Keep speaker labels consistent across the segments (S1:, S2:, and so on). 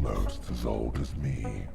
S1: almost as old as me.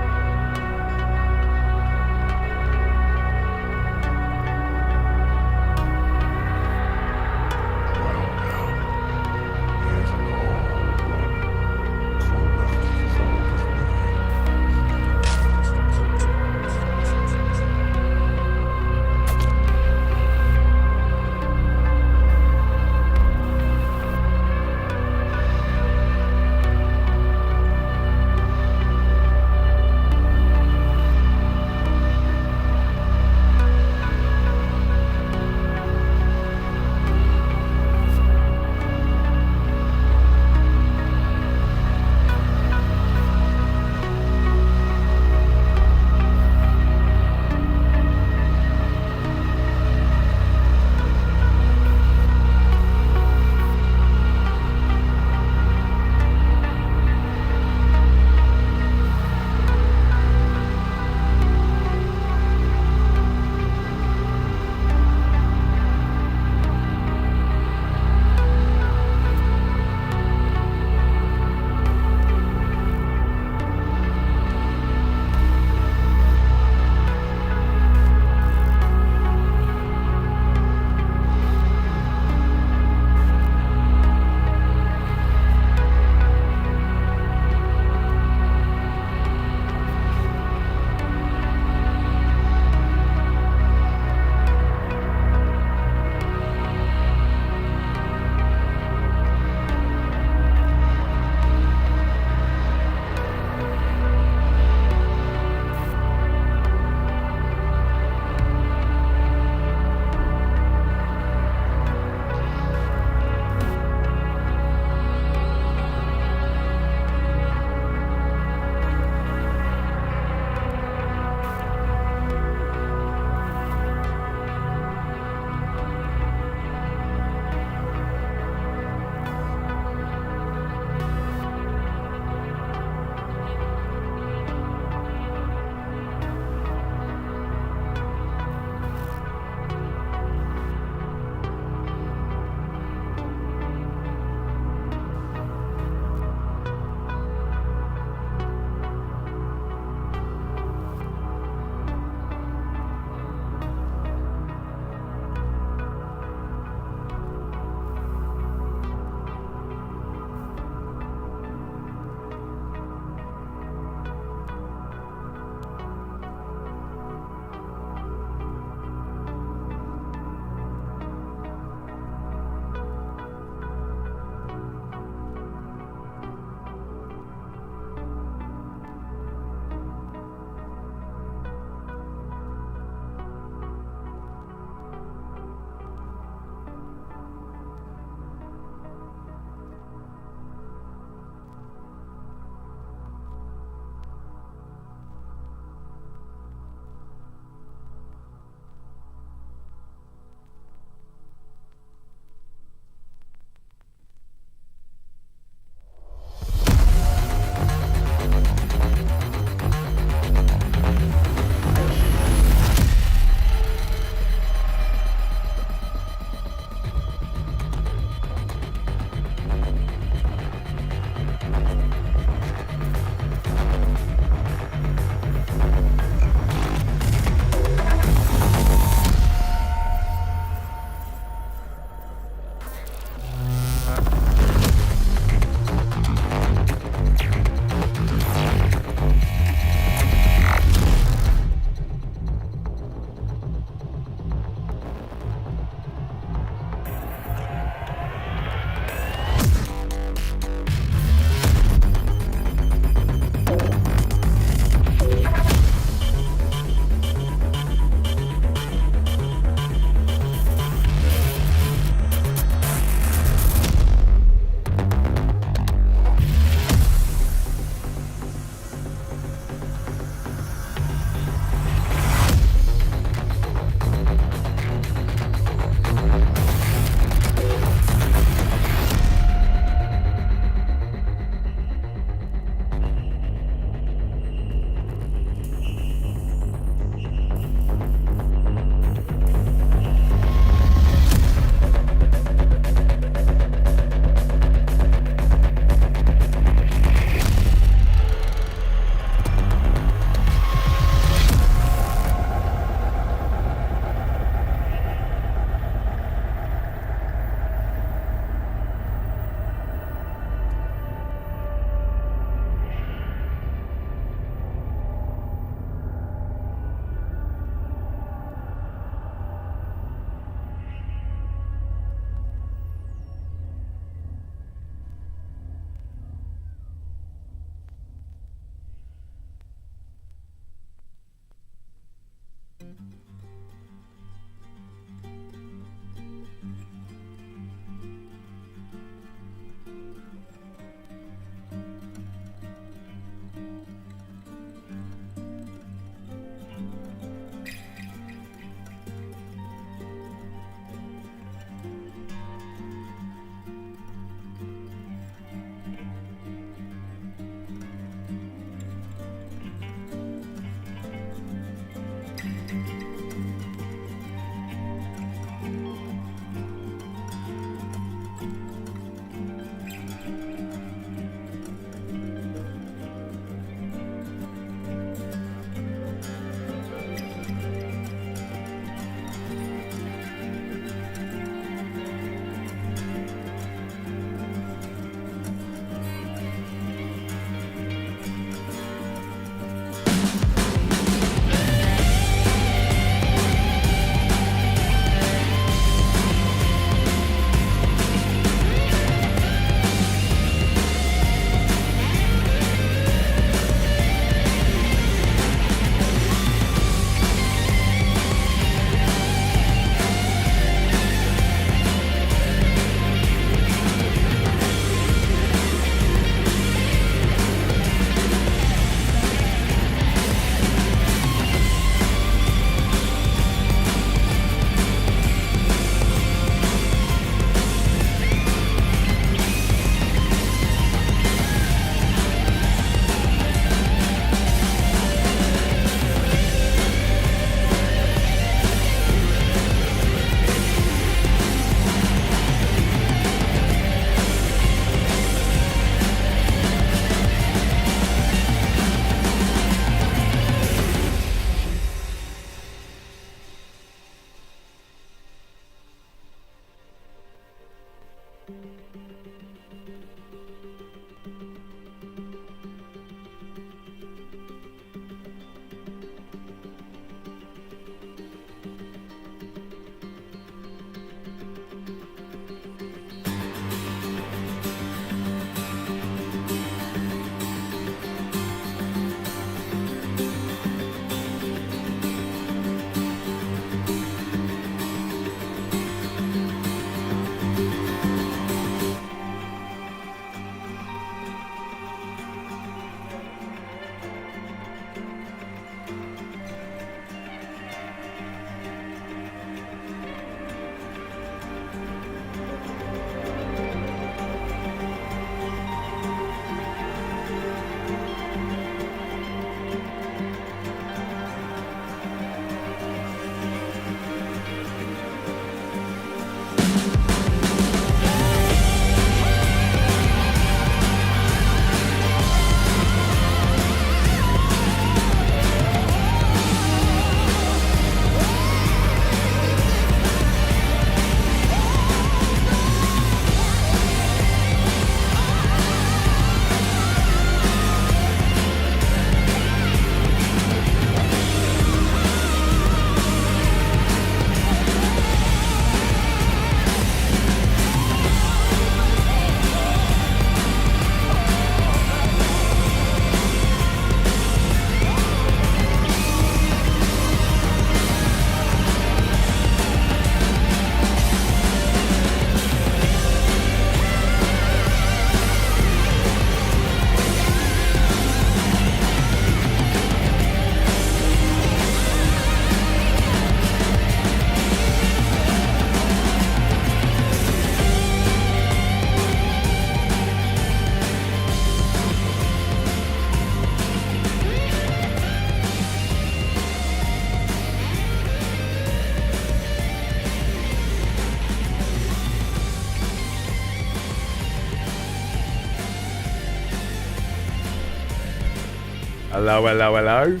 S2: Hello, hello, hello.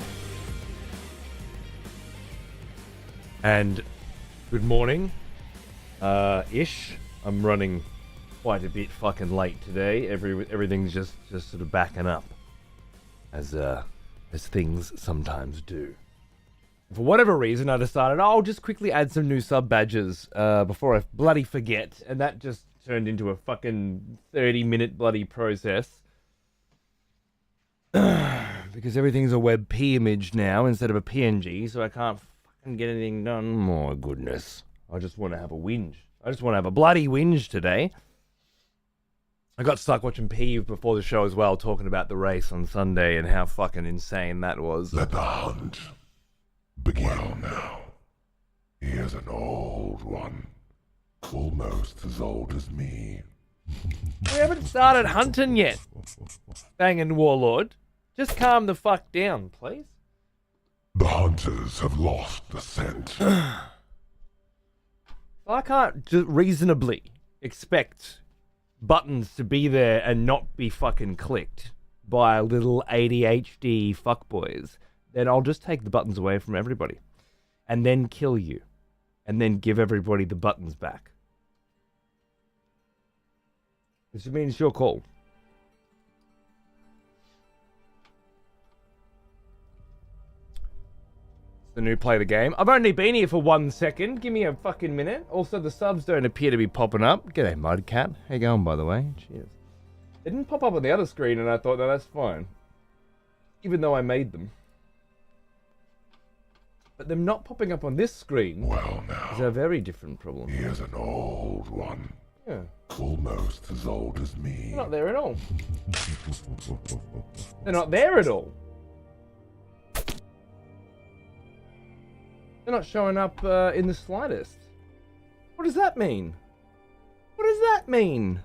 S2: And good morning. Ish. I'm running quite a bit fucking late today. Everything's just sort of backing up. As things sometimes do. For whatever reason, I decided I'll just quickly add some new sub badges before I bloody forget. And that just turned into a fucking 30-minute bloody process. Because everything's a WebP image now instead of a PNG, so I can't fucking get anything done. My goodness. I just want to have a whinge. I just want to have a bloody whinge today. I got stuck watching Peeve before the show as well, talking about the race on Sunday and how fucking insane that was.
S1: Let the hunt begin. Well now, here's an old one. Almost as old as me.
S2: We haven't started hunting yet. Banging Warlord. Just calm the fuck down, please.
S1: The hunters have lost the scent.
S2: I can't just reasonably expect buttons to be there and not be fucking clicked by little ADHD fuckboys. Then I'll just take the buttons away from everybody. And then kill you. And then give everybody the buttons back. Which means your call. The new play the game. I've only been here for 1 second. Give me a fucking minute. Also, the subs don't appear to be popping up. G'day, Mudcat. How you going, by the way? Cheers. They didn't pop up on the other screen, and I thought, no, that's fine. Even though I made them. But them not popping up on this screen
S1: Well now,
S2: is a very different problem.
S1: here's an old one.
S2: Yeah.
S1: Almost as old as me.
S2: They're not there at all. They're not there at all. They're not showing up in the slightest. What does that mean? What does that mean?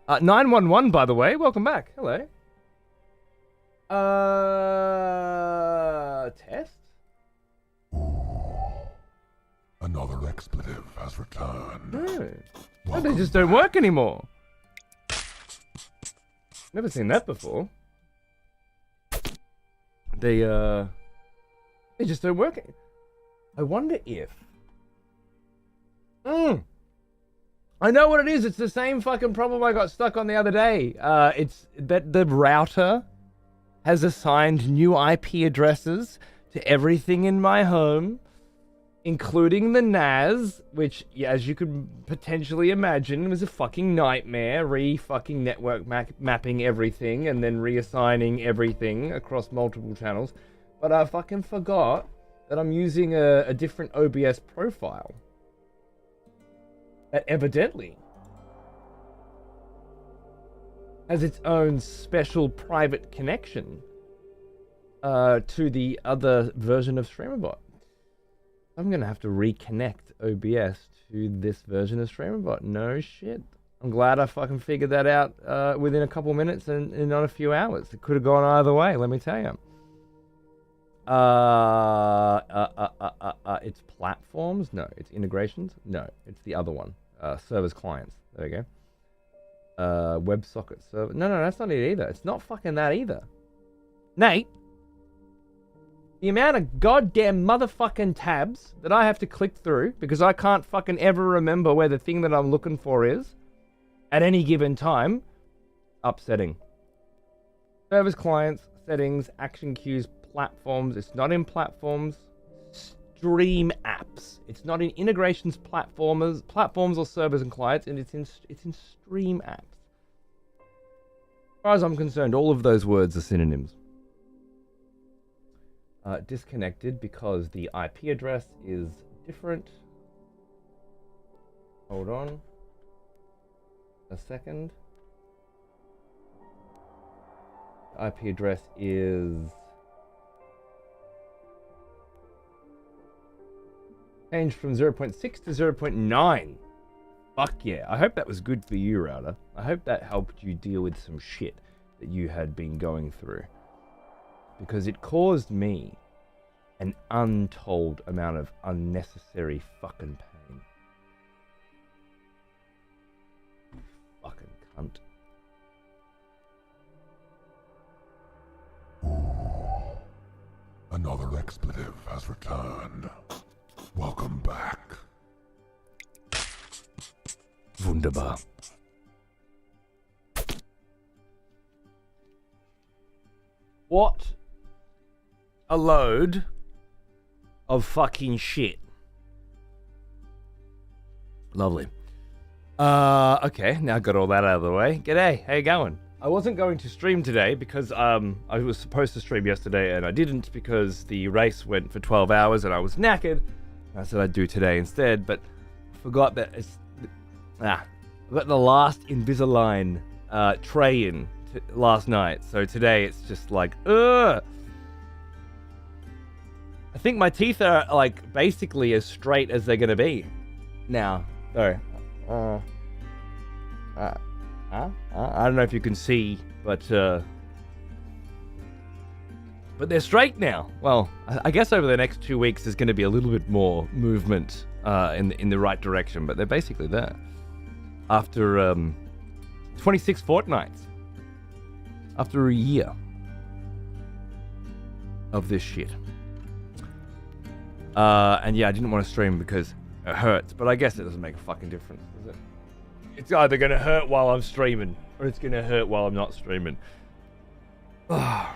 S2: 911, by the way. Welcome back. Hello. Test?
S1: Ooh, another expletive has returned.
S2: No, they just don't work anymore. Never seen that before. They just don't work. I wonder if... I know what it is. It's the same fucking problem I got stuck on the other day. It's that the router has assigned new IP addresses to everything in my home, including the NAS, which, as you could potentially imagine, was a fucking nightmare. Fucking network mapping everything and then reassigning everything across multiple channels. But I fucking forgot that I'm using a different OBS profile. That evidently has its own special private connection to the other version of StreamerBot. I'm going to have to reconnect OBS to this version of StreamerBot. No shit. I'm glad I fucking figured that out within a couple minutes and not a few hours. It could have gone either way, let me tell you. It's platforms? No. It's integrations? No. It's the other one. Servers, clients. There we go. WebSocket server. No, that's not it either. It's not fucking that either. Nate, the amount of goddamn motherfucking tabs that I have to click through because I can't fucking ever remember where the thing that I'm looking for is at any given time, upsetting. Servers, clients, settings, action queues, platforms. It's not in platforms. Stream apps. It's not in integrations, platforms or servers and clients, and it's in stream apps. As far as I'm concerned, all of those words are synonyms. Disconnected because the IP address is different. Hold on a second. The IP address is changed from 0.6 to 0.9. Fuck yeah. I hope that was good for you, router. I hope that helped you deal with some shit that you had been going through. Because it caused me an untold amount of unnecessary fucking pain. You fucking cunt.
S1: Ooh, Another expletive has returned. Welcome back.
S2: Wunderbar. What a load of fucking shit. Lovely. Okay, now I got all that out of the way. G'day, how you going? I wasn't going to stream today because I was supposed to stream yesterday and I didn't because the race went for 12 hours and I was knackered. I said I'd do today instead, but I forgot that I got the last Invisalign tray in last night, so today it's just like, ugh. I think my teeth are like basically as straight as they're gonna be now. Sorry. I don't know if you can see, but they're straight now. Well, I guess over the next 2 weeks there's going to be a little bit more movement in the right direction, but they're basically there. After 26 fortnights. After a year of this shit. And yeah, I didn't want to stream because it hurts, but I guess it doesn't make a fucking difference, does it? It's either going to hurt while I'm streaming, or it's going to hurt while I'm not streaming. I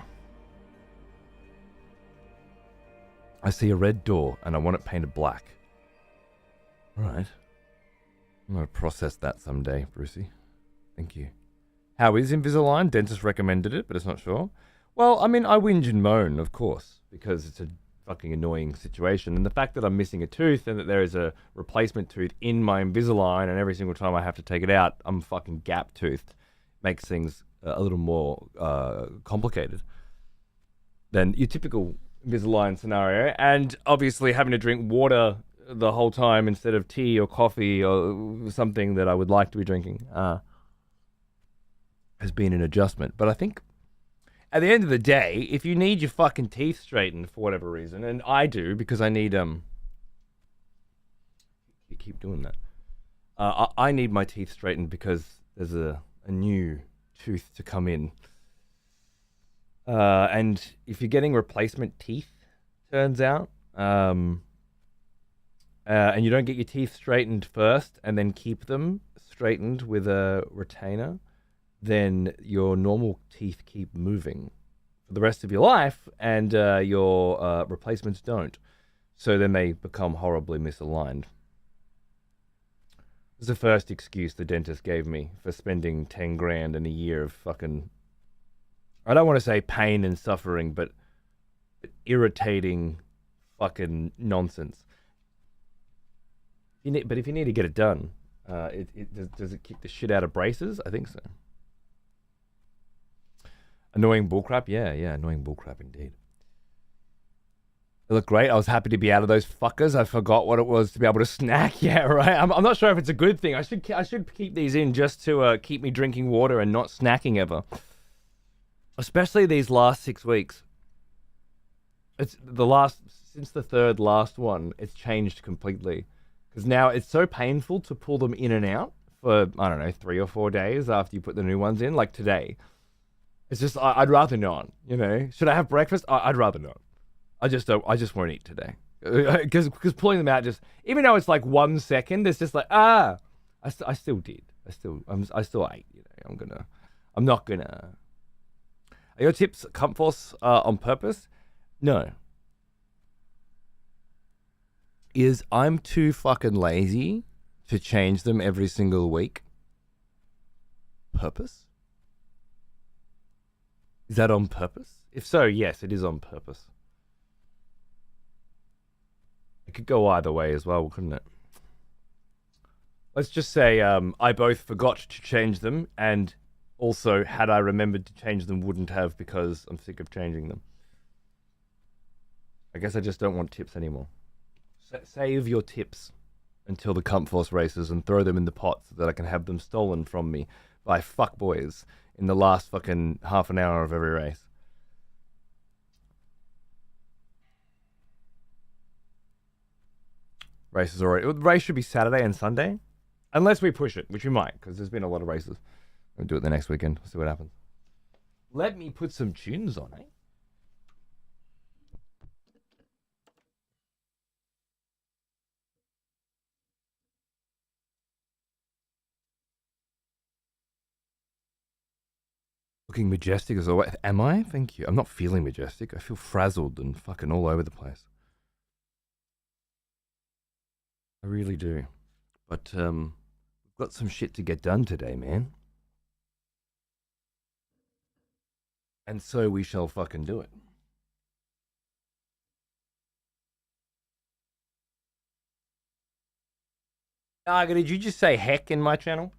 S2: see a red door, and I want it painted black. Alright. I'm going to process that someday, Brucey. Thank you. How is Invisalign? Dentist recommended it, but it's not sure. Well, I mean, I whinge and moan, of course, because it's a fucking annoying situation. And the fact that I'm missing a tooth and that there is a replacement tooth in my Invisalign and every single time I have to take it out, I'm fucking gap-toothed, makes things a little more complicated than your typical Invisalign scenario. And obviously having to drink water the whole time instead of tea or coffee or something that I would like to be drinking has been an adjustment. But I think at the end of the day, if you need your fucking teeth straightened for whatever reason, and I do because I need you keep doing that. I need my teeth straightened because there's a new tooth to come in. And if you're getting replacement teeth, turns out, and you don't get your teeth straightened first and then keep them straightened with a retainer, then your normal teeth keep moving for the rest of your life, and your replacements don't. So then they become horribly misaligned. This is the first excuse the dentist gave me for spending 10 grand in a year of fucking, I don't want to say pain and suffering, but irritating fucking nonsense. But if you need to get it done, does it kick the shit out of braces? I think so. Annoying bullcrap? Yeah, annoying bullcrap indeed. They look great. I was happy to be out of those fuckers. I forgot what it was to be able to snack. Yeah, right. I'm not sure if it's a good thing. I should keep these in just to keep me drinking water and not snacking ever. Especially these last 6 weeks. It's since the third last one, it's changed completely. Because now it's so painful to pull them in and out for, I don't know, 3 or 4 days after you put the new ones in, like today. It's just, I'd rather not, you know. Should I have breakfast? I'd rather not. I just won't eat today. Because pulling them out just, even though it's like 1 second, it's just like, I still did. I still ate, you know. I'm not gonna. Are your tips Comforce on purpose? No. I'm too fucking lazy to change them every single week. Purpose? Is that on purpose? If so, yes, it is on purpose. It could go either way as well, couldn't it? Let's just say I both forgot to change them, and also, had I remembered to change them, wouldn't have, because I'm sick of changing them. I guess I just don't want tips anymore. Save your tips until the Comforce races and throw them in the pot so that I can have them stolen from me by fuckboys in the last fucking half an hour of every race. Races already. The race should be Saturday and Sunday, unless we push it, which we might, because there's been a lot of races. We'll do it the next weekend. We'll see what happens. Let me put some tunes on, eh? Looking majestic as always. Am I? Thank you. I'm not feeling majestic. I feel frazzled and fucking all over the place. I really do. But, we've got some shit to get done today, man. And so we shall fucking do it. Naga, did you just say heck in my channel?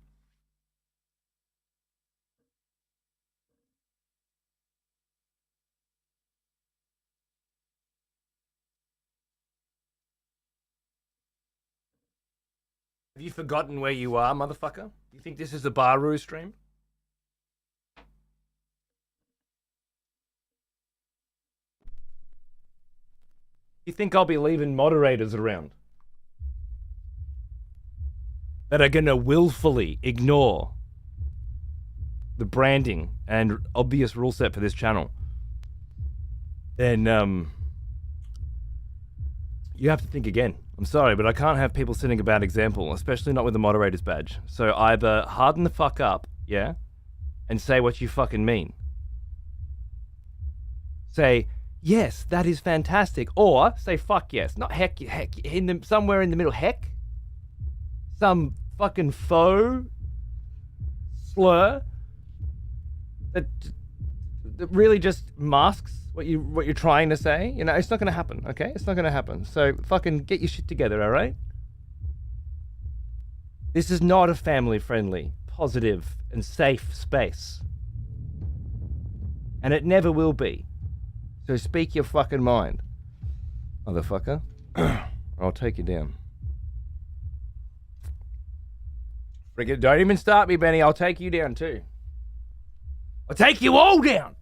S2: Have you forgotten where you are, motherfucker? You think this is a Baru stream? You think I'll be leaving moderators around that are gonna willfully ignore the branding and obvious rule set for this channel? Then, you have to think again. I'm sorry, but I can't have people setting a bad example, especially not with the moderator's badge. So either harden the fuck up, yeah, and say what you fucking mean. Say, yes, that is fantastic, or say fuck yes, not heck, somewhere in the middle, heck, some fucking faux slur that really just masks what you're trying to say. You know, it's not gonna happen, okay? It's not gonna happen. So fucking get your shit together, alright? This is not a family-friendly, positive, and safe space. And it never will be. So speak your fucking mind, motherfucker. I'll take you down. Friggin', don't even start me, Benny. I'll take you down too. I'll take you all down.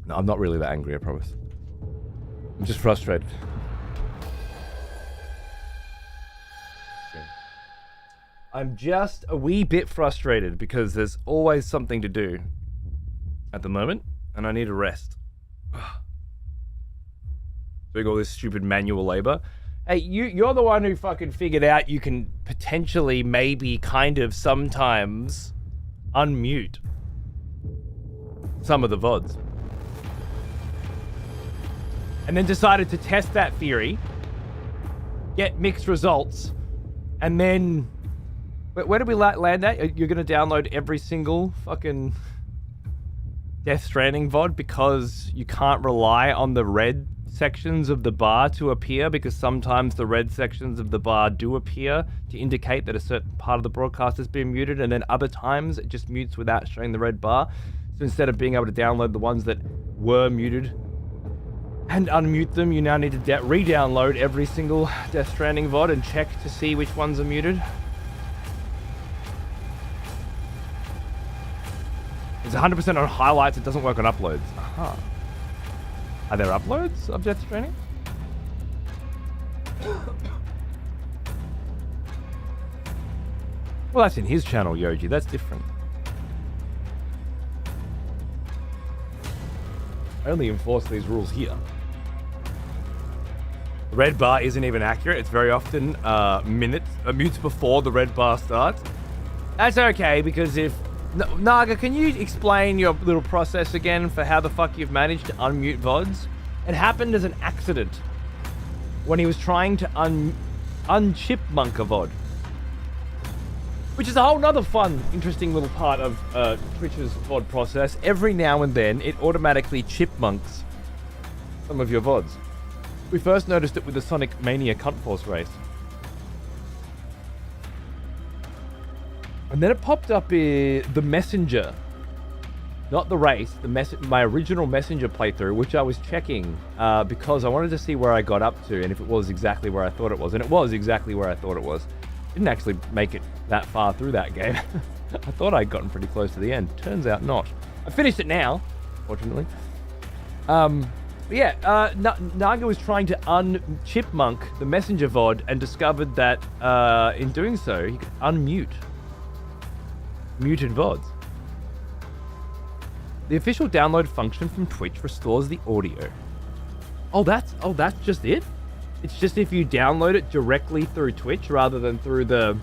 S2: No, I'm not really that angry, I promise. I'm just frustrated. I'm just a wee bit frustrated because there's always something to do at the moment, and I need a rest. Doing all this stupid manual labor. Hey, you're the one who fucking figured out you can potentially, maybe, kind of, sometimes unmute some of the VODs. And then decided to test that theory, get mixed results, and then... Where did we land at? You're going to download every single fucking Death Stranding VOD because you can't rely on the red sections of the bar to appear, because sometimes the red sections of the bar do appear to indicate that a certain part of the broadcast has been muted, and then other times it just mutes without showing the red bar. So instead of being able to download the ones that were muted and unmute them, you now need to re-download every single Death Stranding VOD and check to see which ones are muted. It's 100% on highlights, it doesn't work on uploads. Aha. Are there uploads of Death Stranding? Well, that's in his channel, Yoji. That's different. I only enforce these rules here. The red bar isn't even accurate. It's very often mutes before the red bar starts. That's okay, because if... Naga, can you explain your little process again for how the fuck you've managed to unmute VODs? It happened as an accident when he was trying to unchipmunk a VOD. Which is a whole nother fun, interesting little part of Twitch's VOD process. Every now and then, it automatically chipmunks some of your VODs. We first noticed it with the Sonic Mania Cunt Force race. And then it popped up in the Messenger. Not the race, my original Messenger playthrough, which I was checking because I wanted to see where I got up to and if it was exactly where I thought it was. And it was exactly where I thought it was. Didn't actually make it that far through that game. I thought I'd gotten pretty close to the end. Turns out not. I finished it now, fortunately. Naga was trying to unchipmunk the Messenger VOD and discovered that in doing so, he could unmute muted VODs. The official download function from Twitch restores the audio. Oh, that's just it? It's just if you download it directly through Twitch rather than through the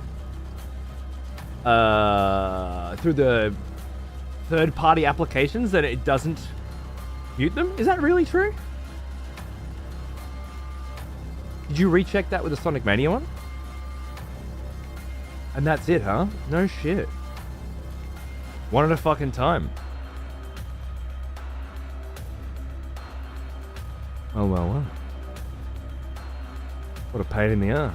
S2: through the third-party applications that it doesn't mute them. Is that really true? Did you recheck that with the Sonic Mania one? And that's it, huh? No shit. One at a fucking time. Oh, well. What a pain in the ass.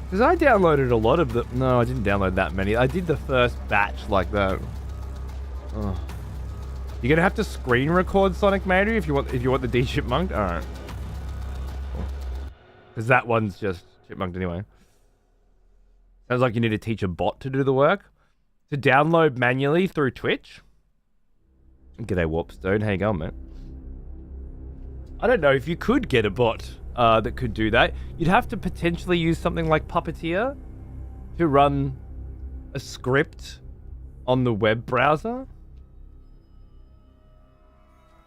S2: Because I downloaded a lot of the... No, I didn't download that many. I did the first batch like that. Oh. You're gonna have to screen record Sonic Mania if you want the D chipmunked? Alright. Because that one's just chipmunked anyway. Sounds like you need to teach a bot to do the work. To download manually through Twitch. G'day Warpstone, how you going, mate? I don't know if you could get a bot that could do that. You'd have to potentially use something like Puppeteer to run a script on the web browser.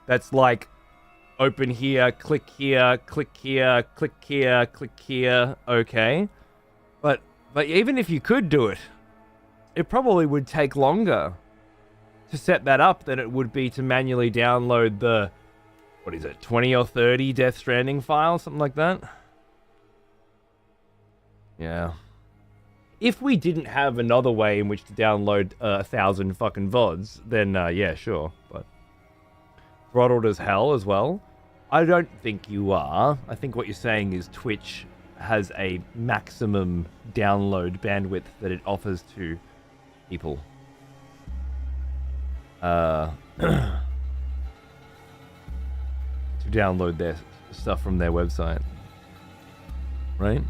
S2: That's like, open here, click here, click here, click here, click here, okay. But even if you could do it, it probably would take longer to set that up than it would be to manually download the, what is it, 20 or 30 Death Stranding files, something like that? Yeah. If we didn't have another way in which to download 1,000 fucking VODs, then yeah, sure, but throttled as hell as well. I don't think you are. I think what you're saying is Twitch has a maximum download bandwidth that it offers to people. To download their stuff from their website. Right?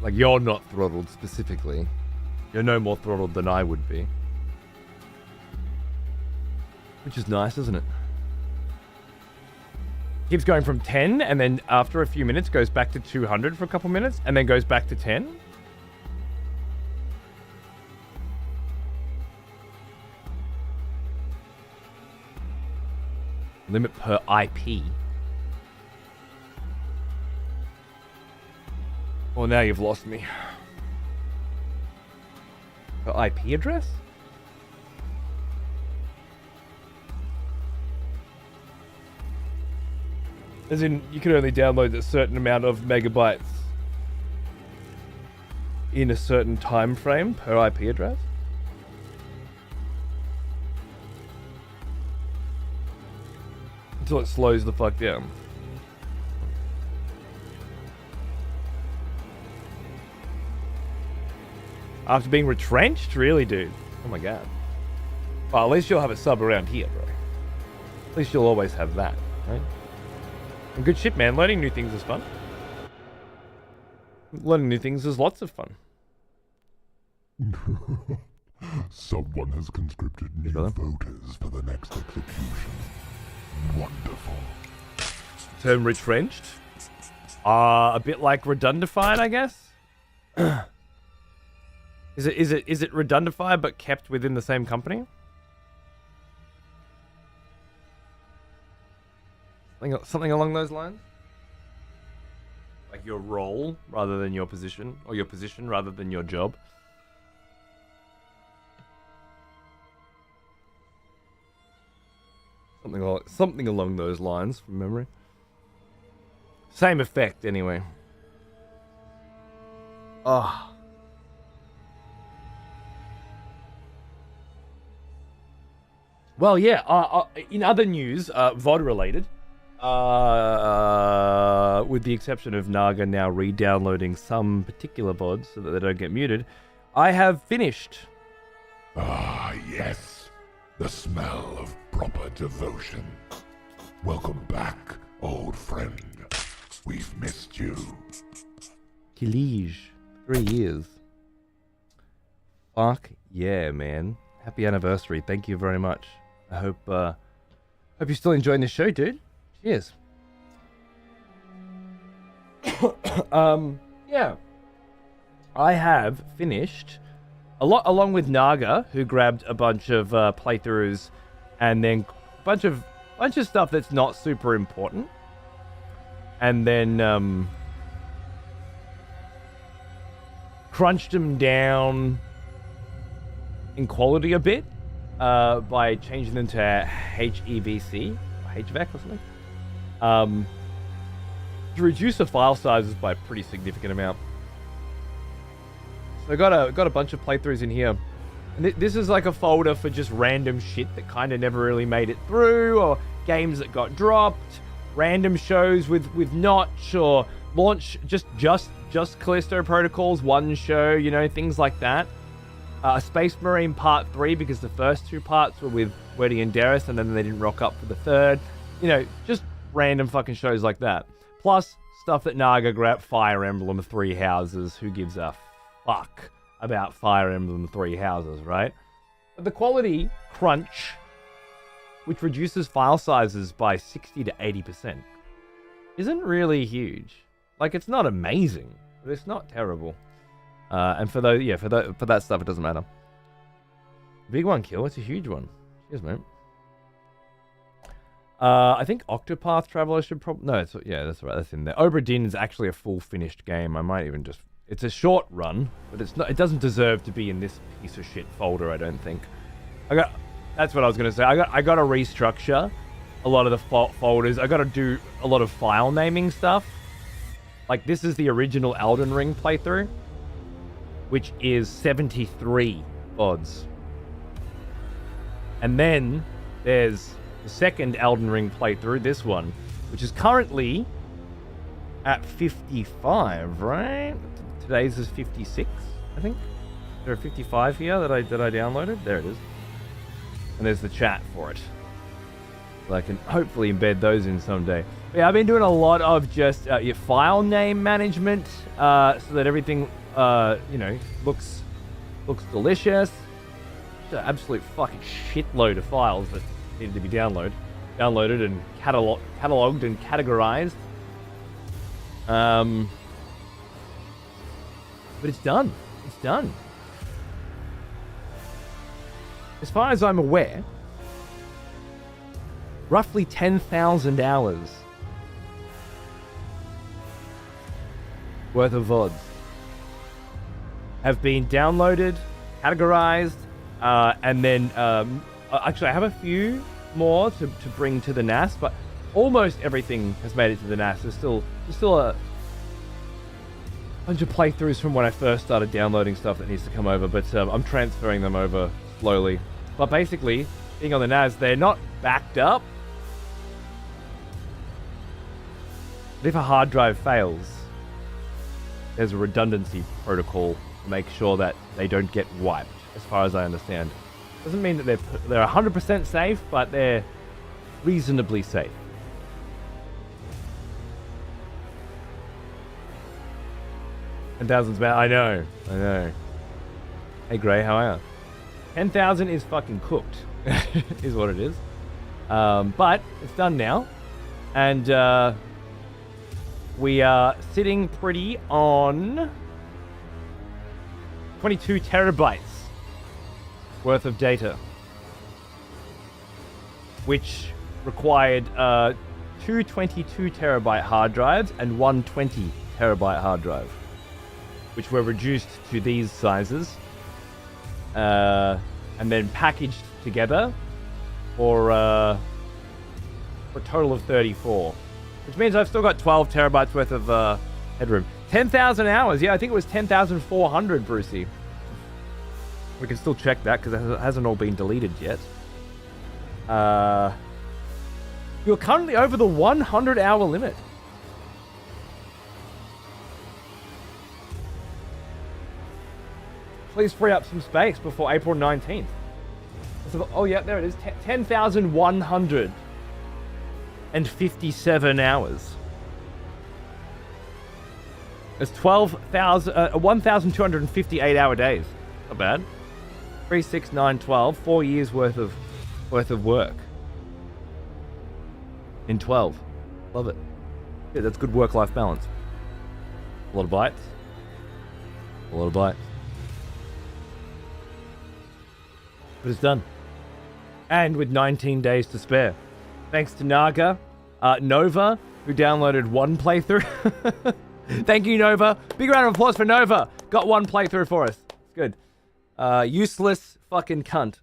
S2: Like you're not throttled specifically. You're no more throttled than I would be. Which is nice, isn't it? Keeps going from 10 and then after a few minutes goes back to 200 for a couple minutes and then goes back to 10. Limit per IP. Well, now you've lost me. Per IP address? As in, you can only download a certain amount of megabytes in a certain time frame per IP address? Until it slows the fuck down. After being retrenched? Really, dude? Oh my god. Well, at least you'll have a sub around here, bro. At least you'll always have that, right? And good shit, man. Learning new things is fun. Learning new things is lots of fun.
S1: Someone has conscripted new voters for the next execution. Wonderful.
S2: Term retrenched? A bit like redundified, I guess? Is it redundified but kept within the same company? Something along those lines? Like your role rather than your position, or your position rather than your job? Something along those lines from memory. Same effect, anyway. Ah. Oh. Well, yeah. In other news, VOD related, with the exception of Naga now re-downloading some particular VODs so that they don't get muted, I have finished.
S1: Ah, yes. The smell of proper devotion. Welcome back, old friend. We've missed you.
S2: Kilige. 3 years. Fuck yeah, man. Happy anniversary. Thank you very much. I hope you're still enjoying the show, dude. Cheers. Yeah. I have finished a lot along with Naga, who grabbed a bunch of playthroughs and then a bunch of stuff that's not super important. and then crunched them down in quality a bit by changing them to HEVC, HVAC or something, to reduce the file sizes by a pretty significant amount. So I got a bunch of playthroughs in here. And this is like a folder for just random shit that kind of never really made it through, or games that got dropped, random shows with Notch, or launch just Callisto Protocols, one show, you know, things like that. Space Marine Part 3, because the first two parts were with Weddy and Darius, and then they didn't rock up for the third. You know, just random fucking shows like that. Plus, stuff that Naga grabbed, Fire Emblem 3 Houses. Who gives a fuck about Fire Emblem 3 Houses, right? But the quality crunch, which reduces file sizes by 60 to 80%, isn't really huge. Like, it's not amazing, but it's not terrible. And for those, yeah, for that stuff, it doesn't matter. Big one kill. It's a huge one. Cheers, mate. I think Octopath Traveler should probably... No, yeah, that's right. That's in there. Obra Dinn is actually a full finished game. I might even just... It's a short run, but it's not. It doesn't deserve to be in this piece of shit folder, I don't think. That's what I was going to say. I got to restructure a lot of the folders. I got to do a lot of file naming stuff. Like, this is the original Elden Ring playthrough, which is 73 VODs. And then there's the second Elden Ring playthrough, this one, which is currently at 55, right? Today's is 56, I think. There are 55 here that I downloaded. There it is. And there's the chat for it. So I can hopefully embed those in someday. But yeah, I've been doing a lot of just your file name management, so that everything, you know, looks delicious. Just an absolute fucking shitload of files that needed to be downloaded and cataloged and categorized. But it's done. It's done. As far as I'm aware, roughly 10,000 hours worth of VODs have been downloaded, categorized, and then actually I have a few more to bring to the NAS, but almost everything has made it to the NAS. There's still a bunch of playthroughs from when I first started downloading stuff that needs to come over, but I'm transferring them over slowly. But basically, being on the NAS, they're not backed up. But if a hard drive fails, there's a redundancy protocol to make sure that they don't get wiped, as far as I understand. Doesn't mean that they're 100% safe, but they're reasonably safe. And thousands, man. I know. Hey, Gray, how are you? 10,000 is fucking cooked, is what it is. But it's done now, and we are sitting pretty on 22 terabytes worth of data, which required 2 22 terabyte hard drives and 1 20 terabyte hard drive, which were reduced to these sizes, and then packaged together for a total of 34, which means I've still got 12 terabytes worth of headroom. 10,000 hours. Yeah, I think it was 10,400, Brucey. We can still check that because it hasn't all been deleted yet. You're currently over the 100-hour limit. Please free up some space before April 19th. Oh, yeah, there it is. 10,157 hours. It's 1,258 hour days. Not bad. 3, 6, 9, 12. 4 years worth of work. In 12. Love it. Yeah, that's good work-life balance. A lot of bytes. A lot of bytes. But it's done. And with 19 days to spare. Thanks to Naga, Nova, who downloaded one playthrough. Thank you, Nova. Big round of applause for Nova. Got one playthrough for us. It's good. Useless fucking cunt.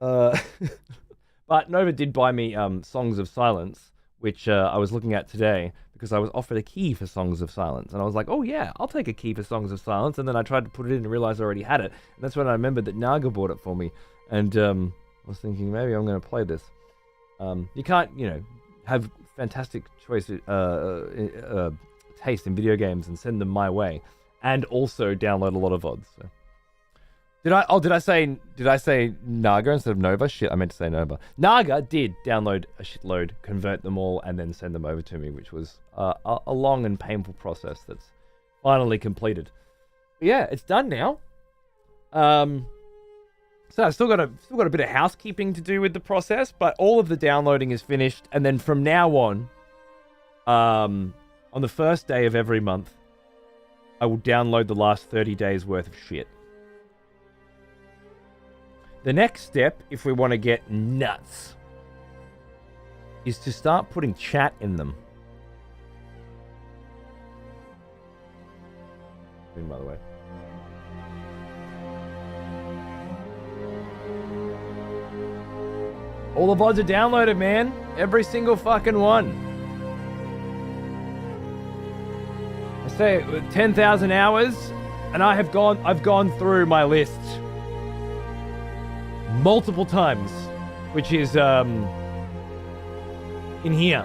S2: But Nova did buy me Songs of Silence, which I was looking at today because I was offered a key for Songs of Silence. And I was like, oh yeah, I'll take a key for Songs of Silence. And then I tried to put it in and realized I already had it. And that's when I remembered that Naga bought it for me. And I was thinking, maybe I'm going to play this. You can't, have fantastic choices, taste in video games and send them my way, and also download a lot of VODs. So. Did I say Naga instead of Nova? Shit, I meant to say Nova. Naga did download a shitload, convert them all, and then send them over to me, which was a long and painful process that's finally completed. But yeah, it's done now. So I've still got a bit of housekeeping to do with the process, but all of the downloading is finished, and then from now on the first day of every month, I will download the last 30 days worth of shit. The next step, if we want to get nuts, is to start putting chat in them. By the way. All the VODs are downloaded, man. Every single fucking one. I say 10,000 hours, and I've gone through my list multiple times, which is in here.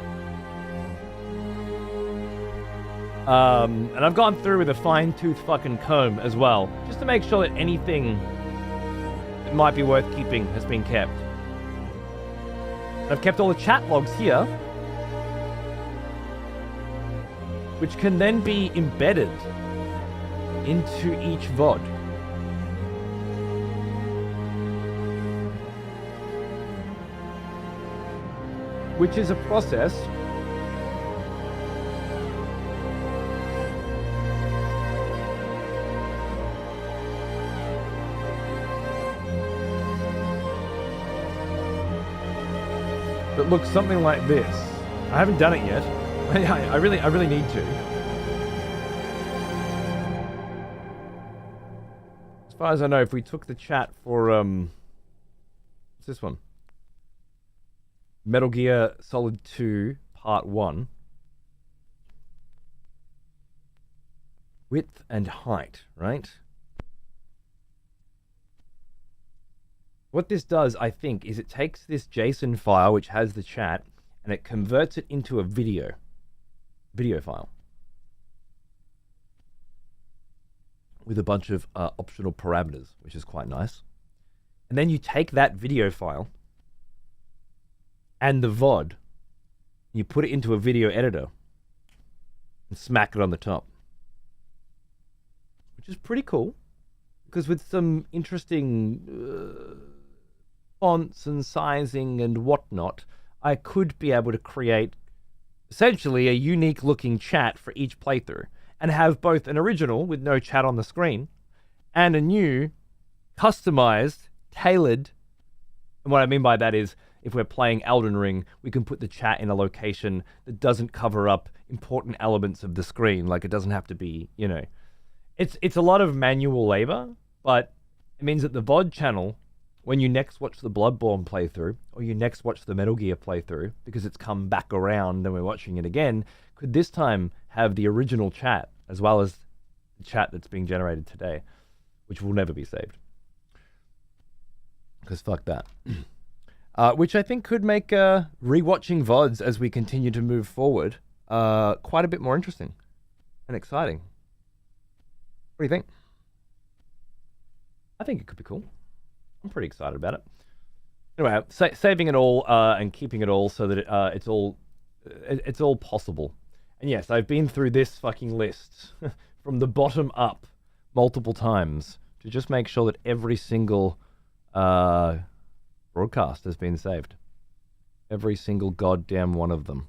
S2: And I've gone through with a fine-tooth fucking comb as well, just to make sure that anything that might be worth keeping has been kept. I've kept all the chat logs here, which can then be embedded into each VOD. Which is a process that looks something like this. I haven't done it yet. I really need to. As far as I know, if we took the chat for what's this one? Metal Gear Solid 2 Part 1. Width and height, right? What this does, I think, is it takes this JSON file, which has the chat, and it converts it into a video file. With a bunch of optional parameters, which is quite nice. And then you take that video file and the VOD, you put it into a video editor and smack it on the top. Which is pretty cool, because with some interesting fonts and sizing and whatnot, I could be able to create essentially a unique looking chat for each playthrough and have both an original with no chat on the screen and a new customized, tailored, and what I mean by that is if we're playing Elden Ring, we can put the chat in a location that doesn't cover up important elements of the screen. Like it doesn't have to be, it's a lot of manual labor, but it means that the VOD channel, when you next watch the Bloodborne playthrough, or you next watch the Metal Gear playthrough, because it's come back around and we're watching it again, could this time have the original chat, as well as the chat that's being generated today, which will never be saved. Because fuck that. Which I think could make rewatching VODs as we continue to move forward quite a bit more interesting and exciting. What do you think? I think it could be cool. I'm pretty excited about it. Anyway, saving it all and keeping it all so that it's all possible. And yes, I've been through this fucking list from the bottom up multiple times to just make sure that every single broadcast has been saved. Every single goddamn one of them.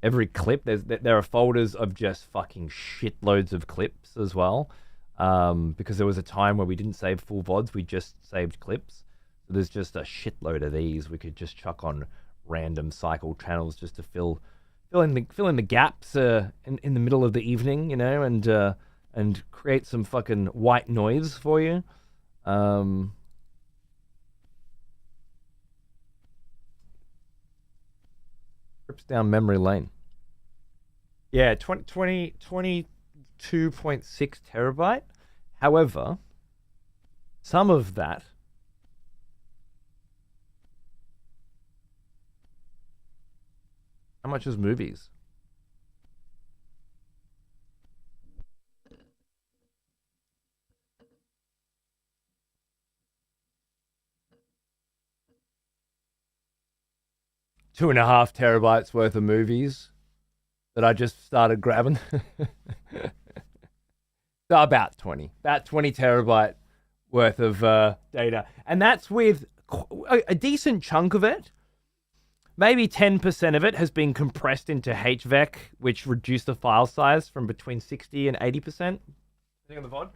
S2: Every clip, there are folders of just fucking shitloads of clips as well. Because there was a time where we didn't save full VODs, we just saved clips. So there's just a shitload of these we could just chuck on random cycle channels just to fill fill in the gaps in the middle of the evening, you know, and create some fucking white noise for you. Trips down memory lane. Yeah, 22.6 terabyte. However, some of that how much is movies? Two and a half terabytes worth of movies that I just started grabbing. So about 20 terabyte worth of data. And that's with a decent chunk of it. Maybe 10% of it has been compressed into HVEC, which reduced the file size from between 60 and 80%. Depending on the VOD.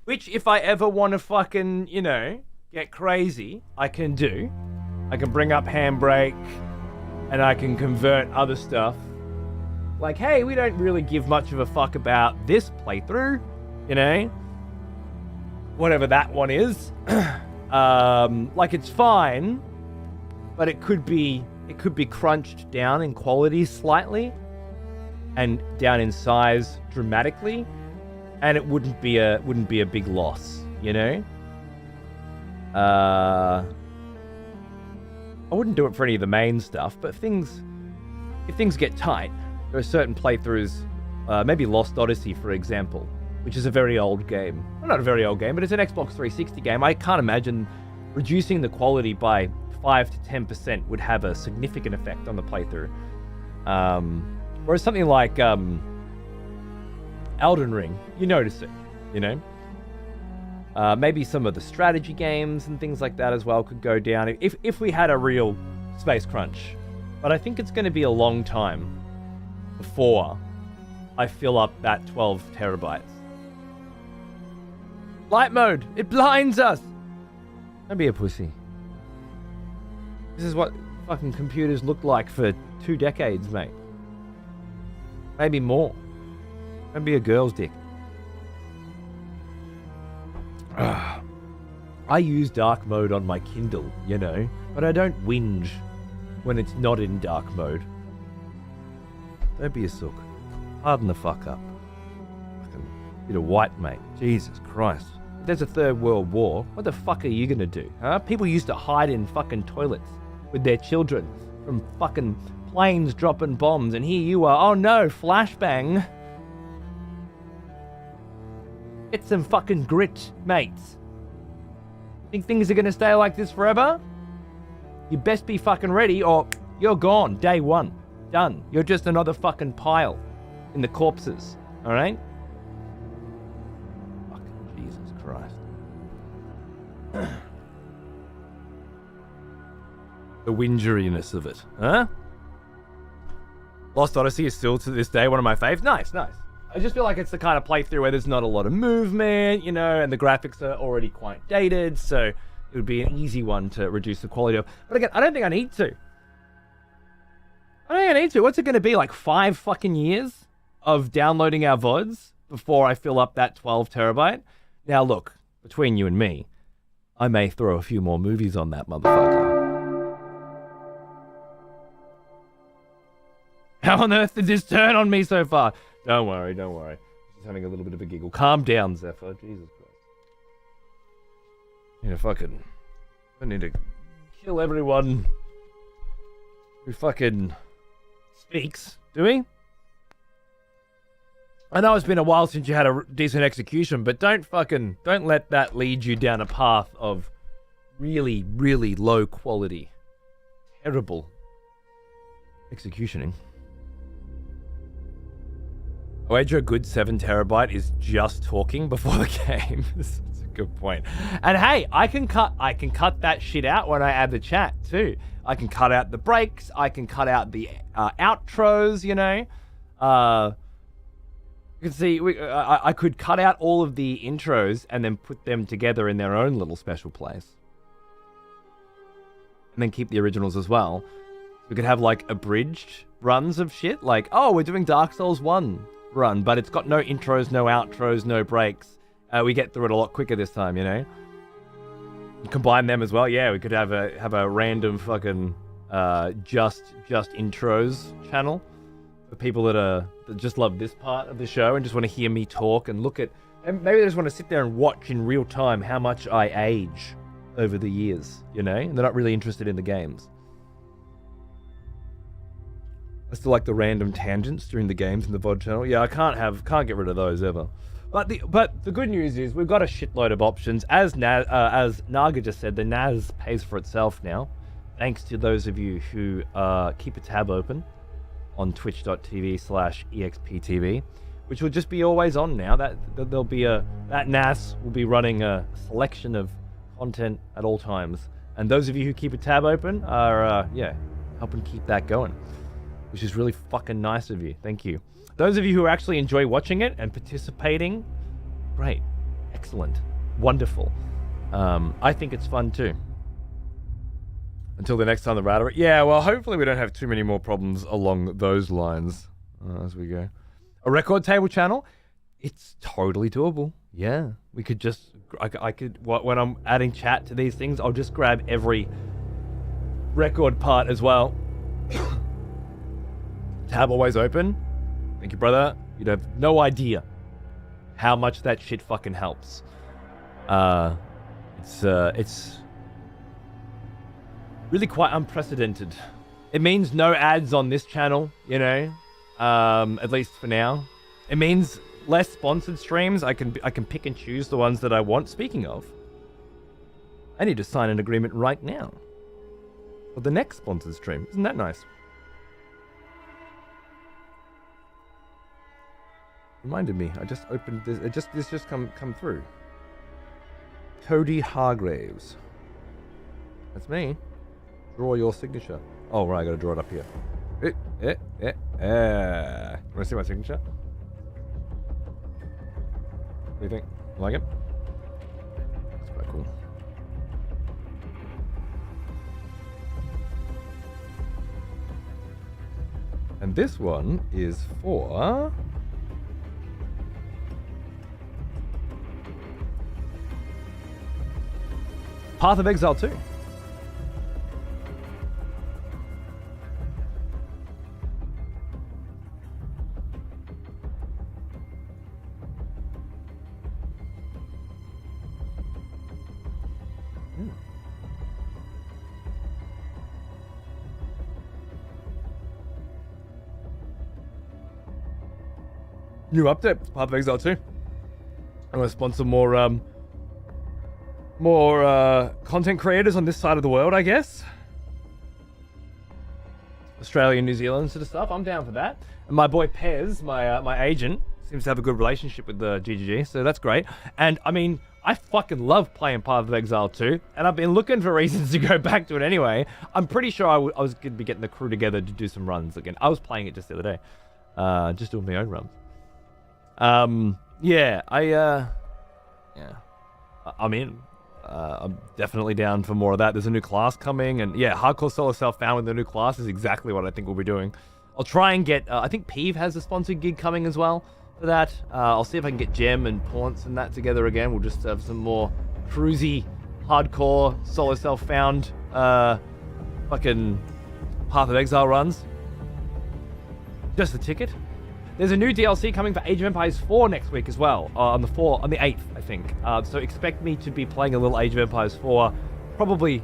S2: Which, if I ever want to fucking, you know, get crazy, I can do. I can bring up Handbrake, and I can convert other stuff. Like, hey, we don't really give much of a fuck about this playthrough, you know? Whatever that one is. Like, it's fine, but it could be crunched down in quality slightly, and down in size dramatically. And it wouldn't be a big loss, you know? I wouldn't do it for any of the main stuff, but if things get tight, there are certain playthroughs, maybe Lost Odyssey, for example, which is a very old game. Well, not a very old game, but it's an Xbox 360 game. I can't imagine reducing the quality by 5 to 10% would have a significant effect on the playthrough. Whereas something like Elden Ring, you notice it, you know? Maybe some of the strategy games and things like that as well could go down if we had a real space crunch. But I think it's going to be a long time before I fill up that 12 terabytes. Light mode, it blinds us! Don't be a pussy. This is what fucking computers looked like for 2 decades, mate. Maybe more. Don't be a girl's dick. I use dark mode on my Kindle, you know, but I don't whinge when it's not in dark mode. Don't be a sook. Harden the fuck up. Fucking bit of white, mate. Jesus Christ. If there's a third world war, what the fuck are you gonna do, huh? People used to hide in fucking toilets with their children from fucking planes dropping bombs, and here you are, oh no, flashbang. Get some fucking grit, mates. Think things are gonna stay like this forever? You best be fucking ready or you're gone, day one. Done. You're just another fucking pile in the corpses, alright? Fucking Jesus Christ. The wingeriness of it, huh? Lost Odyssey is still to this day one of my faves. Nice. I just feel like it's the kind of playthrough where there's not a lot of movement, you know, and the graphics are already quite dated, so it would be an easy one to reduce the quality of. But again, I don't think I need to. What's it going to be, like 5 fucking years of downloading our VODs before I fill up that 12 terabyte? Now look, between you and me, I may throw a few more movies on that motherfucker. How on earth did this turn on me so far? Don't worry. Just having a little bit of a giggle. Calm down, Zephyr. Jesus Christ. I need to kill everyone who fucking speaks, do we? I know it's been a while since you had a decent execution, but don't let that lead you down a path of really, really low quality, terrible executioning. I wager a good 7 terabyte is just talking before the game. That's a good point. And hey, I can cut that shit out when I add the chat too. I can cut out the breaks. I can cut out the outros. You know, You can see, I could cut out all of the intros and then put them together in their own little special place. And then keep the originals as well. We could have like abridged runs of shit. Like, oh, we're doing Dark Souls 1 run, but it's got no intros, no outros, no breaks. We get through it a lot quicker this time, you know? Combine them as well. Yeah, we could have a random fucking just intros channel. For people that just love this part of the show and just want to hear me talk and look at, and maybe they just want to sit there and watch in real time how much I age over the years, you know? And they're not really interested in the games. I still like the random tangents during the games in the VOD channel. Yeah, I can't get rid of those ever. But the good news is we've got a shitload of options. As Naga just said, the NAS pays for itself now, thanks to those of you who keep a tab open on twitch.tv/exptv, which will just be always on now. That NAS will be running a selection of content at all times, and those of you who keep a tab open are helping keep that going, which is really fucking nice of you. Thank you. Those of you who actually enjoy watching it and participating, great, excellent, wonderful. I think it's fun too. Until the next time the router. Yeah, well, hopefully we don't have too many more problems along those lines as we go. A record table channel? It's totally doable. Yeah, we could just, I could, when I'm adding chat to these things, I'll just grab every record part as well. Tab always open. Thank you, brother. You'd have no idea how much that shit fucking helps. It's really quite unprecedented. It means no ads on this channel, you know, at least for now. It means less sponsored streams. I can pick and choose the ones that I want. Speaking of, I need to sign an agreement right now for the next sponsored stream. Isn't that nice? Reminded me, I just opened this. This just come through. Cody Hargraves. That's me. Draw your signature. Oh, right, I gotta draw it up here. You wanna see my signature? What do you think? You like it? That's quite cool. And this one is for Path of Exile 2. New update, Path of Exile 2. I'm going to sponsor more content creators on this side of the world, I guess. Australia, New Zealand sort of stuff. I'm down for that. And my boy Pez, my agent, seems to have a good relationship with the GGG, so that's great. And I mean, I fucking love playing Path of Exile 2, and I've been looking for reasons to go back to it anyway. I'm pretty sure I was going to be getting the crew together to do some runs again. I was playing it just the other day, just doing my own runs. I'm in. I'm definitely down for more of that. There's a new class coming, and yeah, hardcore solo self-found with the new class is exactly what I think we'll be doing. I'll try and get, I think Peeve has a sponsored gig coming as well for that. I'll see if I can get Gem and Paunce and that together again. We'll just have some more cruisy, hardcore solo self-found fucking Path of Exile runs. Just the ticket. There's a new DLC coming for Age of Empires 4 next week as well, on the 8th, I think. So expect me to be playing a little Age of Empires 4. Probably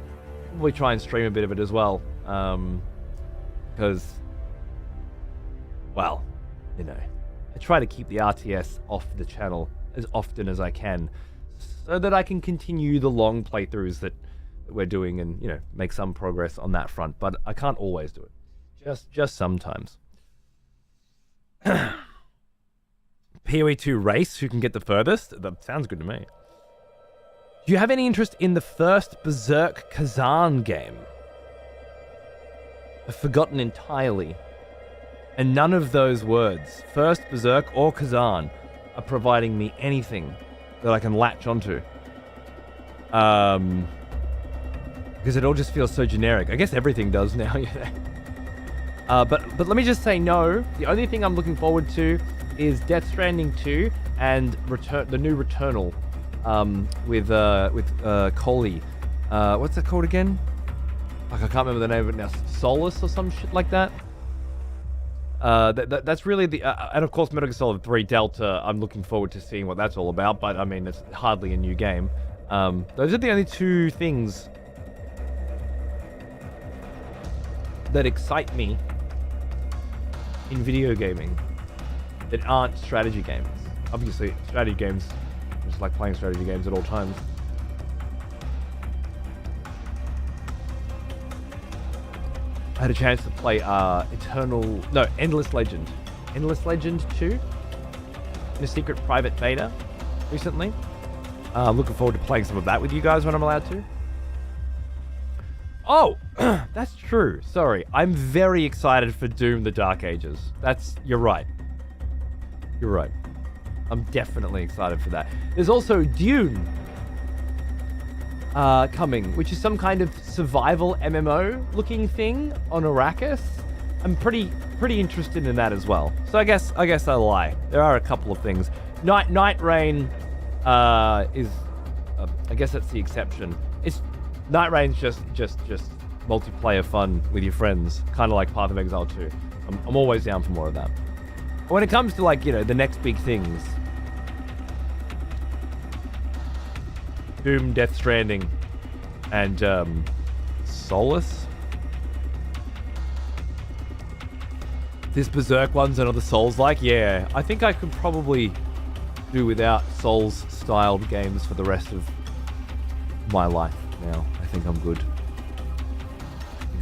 S2: try and stream a bit of it as well, because, well, you know, I try to keep the RTS off the channel as often as I can, so that I can continue the long playthroughs that we're doing and, you know, make some progress on that front. But I can't always do it, just sometimes. PoE 2 race, who can get the furthest? That sounds good to me. Do you have any interest in the first Berserk Kazan game? I've forgotten entirely And none of those words, First, Berserk, or Kazan, are providing me anything that I can latch onto. Because it all just feels so generic. I guess everything does now, you know. But let me just say no. The only thing I'm looking forward to is Death Stranding 2 and the new Returnal with Coley. What's that called again? Like, I can't remember the name of it now. Solus or some shit like that. That's really the... and of course, Metal Gear Solid 3 Delta, I'm looking forward to seeing what that's all about. But, I mean, it's hardly a new game. Those are the only two things that excite me in video gaming that aren't strategy games. Obviously, strategy games, I just like playing strategy games at all times. I had a chance to play Endless Legend. Endless Legend 2 in a secret private beta recently. I'm looking forward to playing some of that with you guys when I'm allowed to. Oh, that's true. Sorry. I'm very excited for Doom the Dark Ages. You're right. You're right. I'm definitely excited for that. There's also Dune coming, which is some kind of survival MMO looking thing on Arrakis. I'm pretty interested in that as well. So I guess I lie. There are a couple of things. Night Rain is I guess that's the exception. Night Rain's just multiplayer fun with your friends, kind of like Path of Exile 2. I'm always down for more of that. But when it comes to, like, you know, the next big things, Doom, Death Stranding, and Solus. This Berserk one's another Souls-like. Yeah, I think I could probably do without Souls-styled games for the rest of my life now. I think I'm good.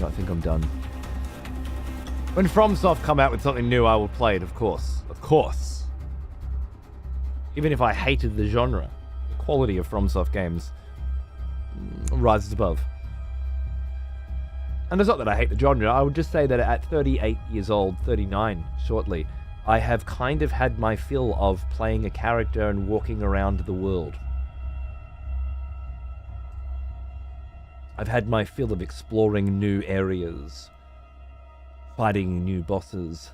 S2: I think I'm done. When FromSoft come out with something new, I will play it, of course. Of course. Even if I hated the genre, the quality of FromSoft games rises above. And it's not that I hate the genre. I would just say that at 38 years old, 39 shortly, I have kind of had my fill of playing a character and walking around the world. I've had my fill of exploring new areas, fighting new bosses,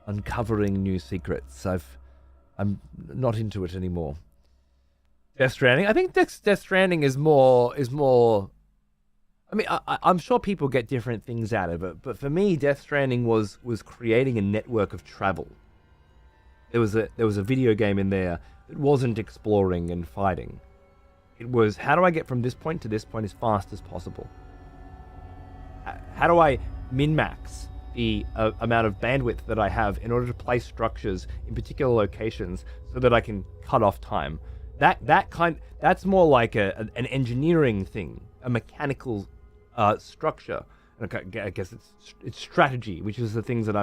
S2: uncovering new secrets. I'm not into it anymore. Death Stranding. I think Death Stranding is more. I mean, I'm sure people get different things out of it, but for me, Death Stranding was creating a network of travel. There was a video game in there that wasn't exploring and fighting. It was, how do I get from this point to this point as fast as possible? How do I min-max the amount of bandwidth that I have in order to place structures in particular locations so that I can cut off time? That's more like an engineering thing, a mechanical structure. I guess it's strategy, which is the things that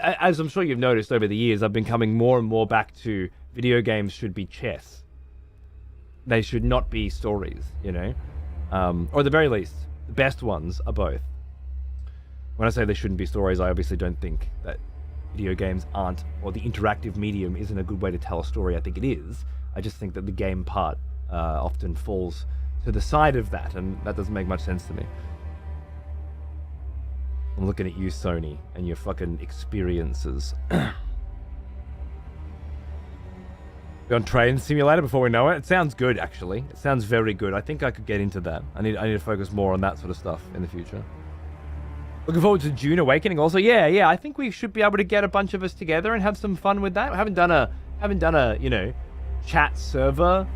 S2: as I'm sure you've noticed over the years, I've been coming more and more back to video games should be chess. They should not be stories, you know? Or at the very least, the best ones are both. When I say they shouldn't be stories, I obviously don't think that video games aren't, or the interactive medium isn't a good way to tell a story. I think it is. I just think that the game part often falls to the side of that, and that doesn't make much sense to me. I'm looking at you, Sony, and your fucking experiences. Be on Train Simulator before we know it. It sounds good, actually. It sounds very good. I think I could get into that. I need to focus more on that sort of stuff in the future. Looking forward to Dune Awakening also. Yeah. I think we should be able to get a bunch of us together and have some fun with that. I haven't done a you know, chat server,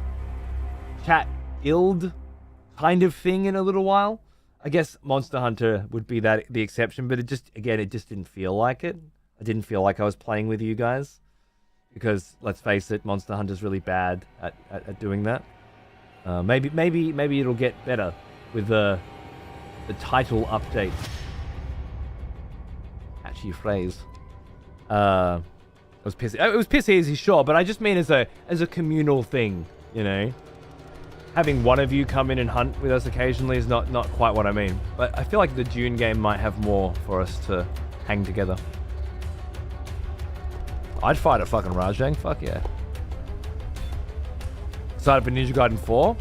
S2: chat guild kind of thing in a little while. I guess Monster Hunter would be the exception, but it just didn't feel like it. I didn't feel like I was playing with you guys. Because let's face it, Monster Hunter's really bad at doing that. Maybe it'll get better with the title update. Catchy phrase. It was piss easy, sure, but I just mean as a communal thing, you know. Having one of you come in and hunt with us occasionally is not quite what I mean. But I feel like the Dune game might have more for us to hang together. I'd fight a fucking Rajang. Fuck yeah. Excited for Ninja Gaiden 4.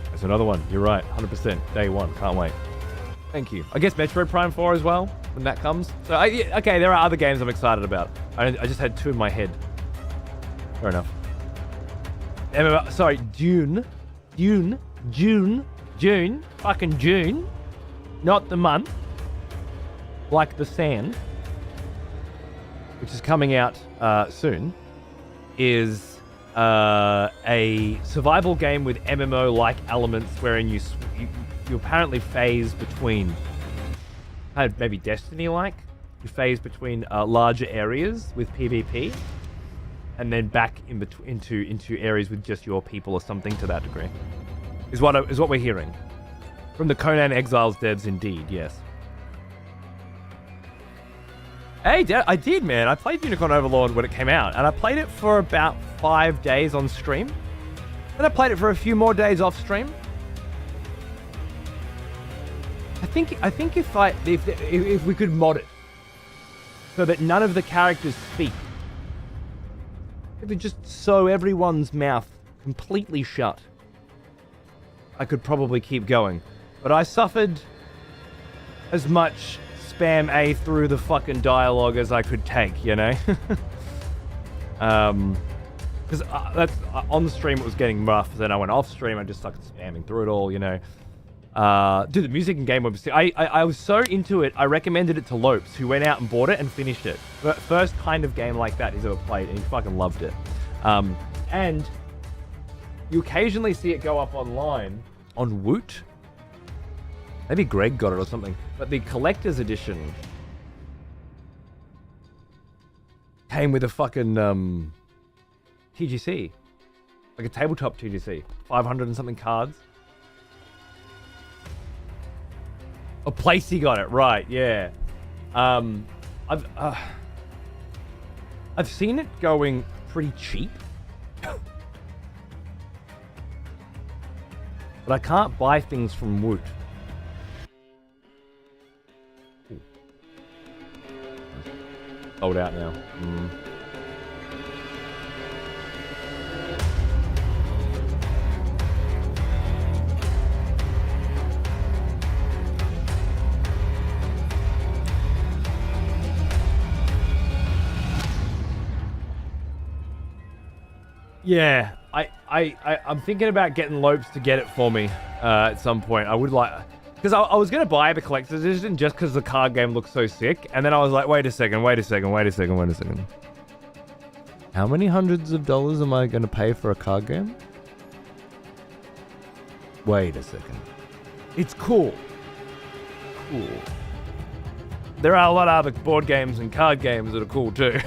S2: There's another one. You're right. 100%. Day one. Can't wait. Thank you. I guess Metroid Prime 4 as well, when that comes. So, okay, there are other games I'm excited about. I just had two in my head. Fair enough. Sorry, June. Fucking June. Not the month. Like the Sand. Which is coming out soon. Is a survival game with MMO-like elements wherein you apparently phase between, kind of maybe Destiny-like, you phase between larger areas with PvP, and then back into areas with just your people or something to that degree. Is what we're hearing from the Conan Exiles devs, indeed. Yes. Hey, I did, man. I played Unicorn Overlord when it came out, and I played it for about 5 days on stream. Then I played it for a few more days off stream. I think if we could mod it so that none of the characters speak, if it just sew everyone's mouth completely shut, I could probably keep going. But I suffered as much spam A through the fucking dialogue as I could take, you know? Because that's on the stream it was getting rough. Then I went off stream. I just started spamming through it all, you know. Dude, the music and game obviously. I was so into it. I recommended it to Lopes, who went out and bought it and finished it. First kind of game like that he's ever played, and he fucking loved it. And you occasionally see it go up online on Woot. Maybe Greg got it or something. But the collector's edition came with a fucking TGC. Like a tabletop TGC. 500 and something cards. Oh, Placey got it, right, yeah. I've seen it going pretty cheap. But I can't buy things from Woot. Sold out now. Yeah, I'm thinking about getting Lopes to get it for me at some point. I would like, because I was going to buy the collector's edition just because the card game looks so sick. And then I was like, wait a second. How many hundreds of dollars am I going to pay for a card game? Wait a second. It's cool. There are a lot of other board games and card games that are cool too.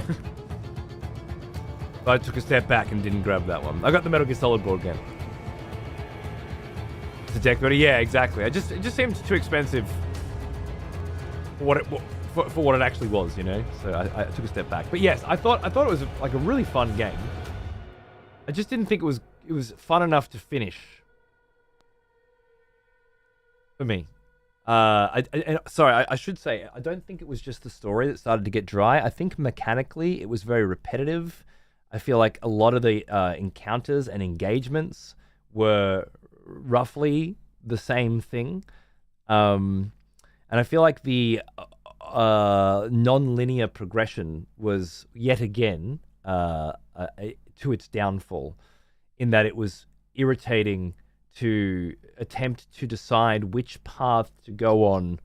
S2: I took a step back and didn't grab that one. I got the Metal Gear Solid board game. It's a deck builder, yeah, exactly. It just seemed too expensive for what it actually was, you know. So I took a step back. But yes, I thought it was like a really fun game. I just didn't think it was fun enough to finish for me. Sorry, I should say I don't think it was just the story that started to get dry. I think mechanically it was very repetitive. I feel like a lot of the encounters and engagements were roughly the same thing. And I feel like the non-linear progression was yet again to its downfall, in that it was irritating to attempt to decide which path to go on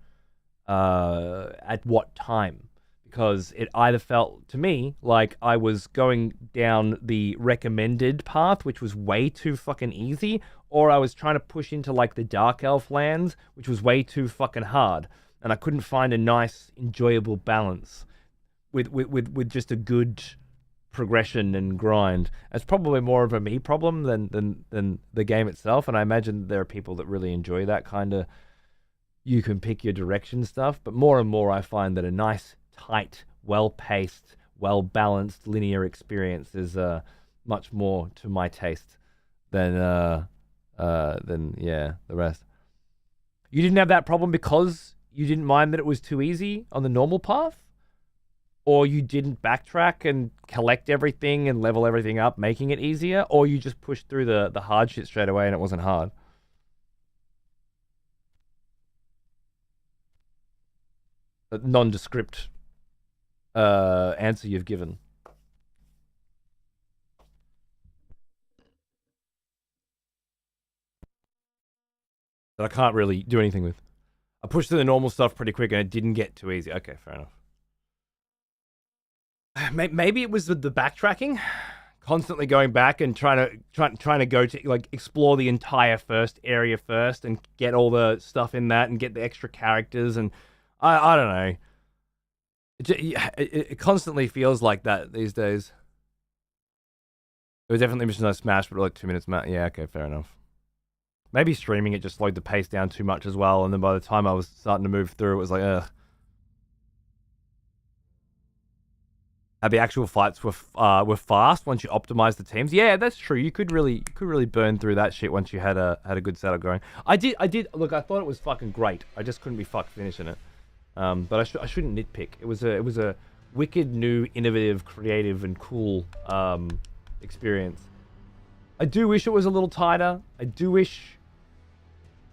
S2: at what time. Because it either felt to me like I was going down the recommended path, which was way too fucking easy, or I was trying to push into like the Dark Elf lands, which was way too fucking hard, and I couldn't find a nice, enjoyable balance with just a good progression and grind. It's probably more of a me problem than the game itself, and I imagine there are people that really enjoy that kind of you can pick your direction stuff. But more and more, I find that a nice, tight, well-paced, well-balanced linear experience is much more to my taste than the rest. You didn't have that problem because you didn't mind that it was too easy on the normal path? or you didn't backtrack and collect everything and level everything up, making it easier, or you just pushed through the hard shit straight away and it wasn't hard. A nondescript answer you've given. That I can't really do anything with. I pushed through the normal stuff pretty quick and it didn't get too easy. Okay, fair enough. Maybe it was the backtracking, constantly going back and trying to go to like explore the entire first area first and get all the stuff in that and get the extra characters, and I don't know. It constantly feels like that these days. It was definitely missions I smashed, but like 2 minutes. Yeah, okay, fair enough. Maybe streaming it just slowed the pace down too much as well, and then by the time I was starting to move through, it was like, ugh. How the actual fights were fast once you optimized the teams. Yeah, that's true. You could really burn through that shit once you had a good setup going. I did. Look, I thought it was fucking great. I just couldn't be fucked finishing it. But I shouldn't nitpick. It was a wicked, new, innovative, creative, and cool experience. I do wish it was a little tighter. I do wish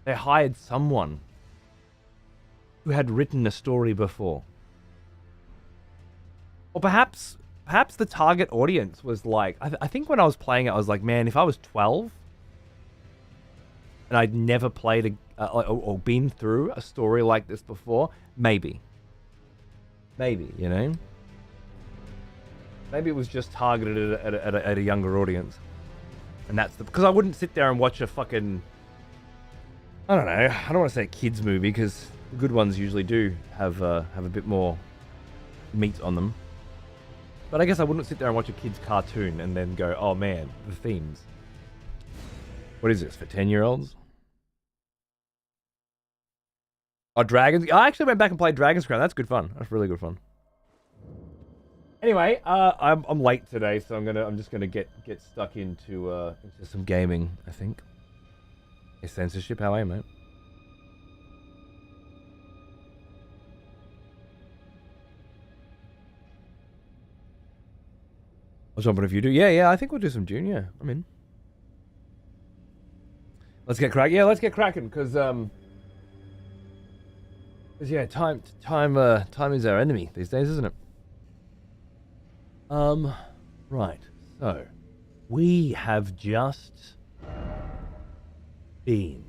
S2: they hired someone who had written a story before. Or perhaps the target audience was like... I think when I was playing it, I was like, man, if I was 12 and I'd never played or been through a story like this before, maybe, you know? Maybe it was just targeted at a younger audience. And that's because I wouldn't sit there and watch a fucking... I don't know. I don't want to say a kids movie because the good ones usually do have a bit more meat on them. But I guess I wouldn't sit there and watch a kid's cartoon and then go, oh man, the themes. What is this, for 10-year-olds? Oh, Dragons. I actually went back and played Dragon's Crown. That's good fun. That's really good fun. Anyway, I'm late today, so I'm just gonna get stuck into some gaming, I think. Hey, censorship, how are you, mate? I'll jump on if you do. Yeah, I think we'll do some Dune, yeah. I'm in. Let's get cracking. Yeah, let's get cracking, because yeah, time is our enemy these days, isn't it? Right. So, we have just been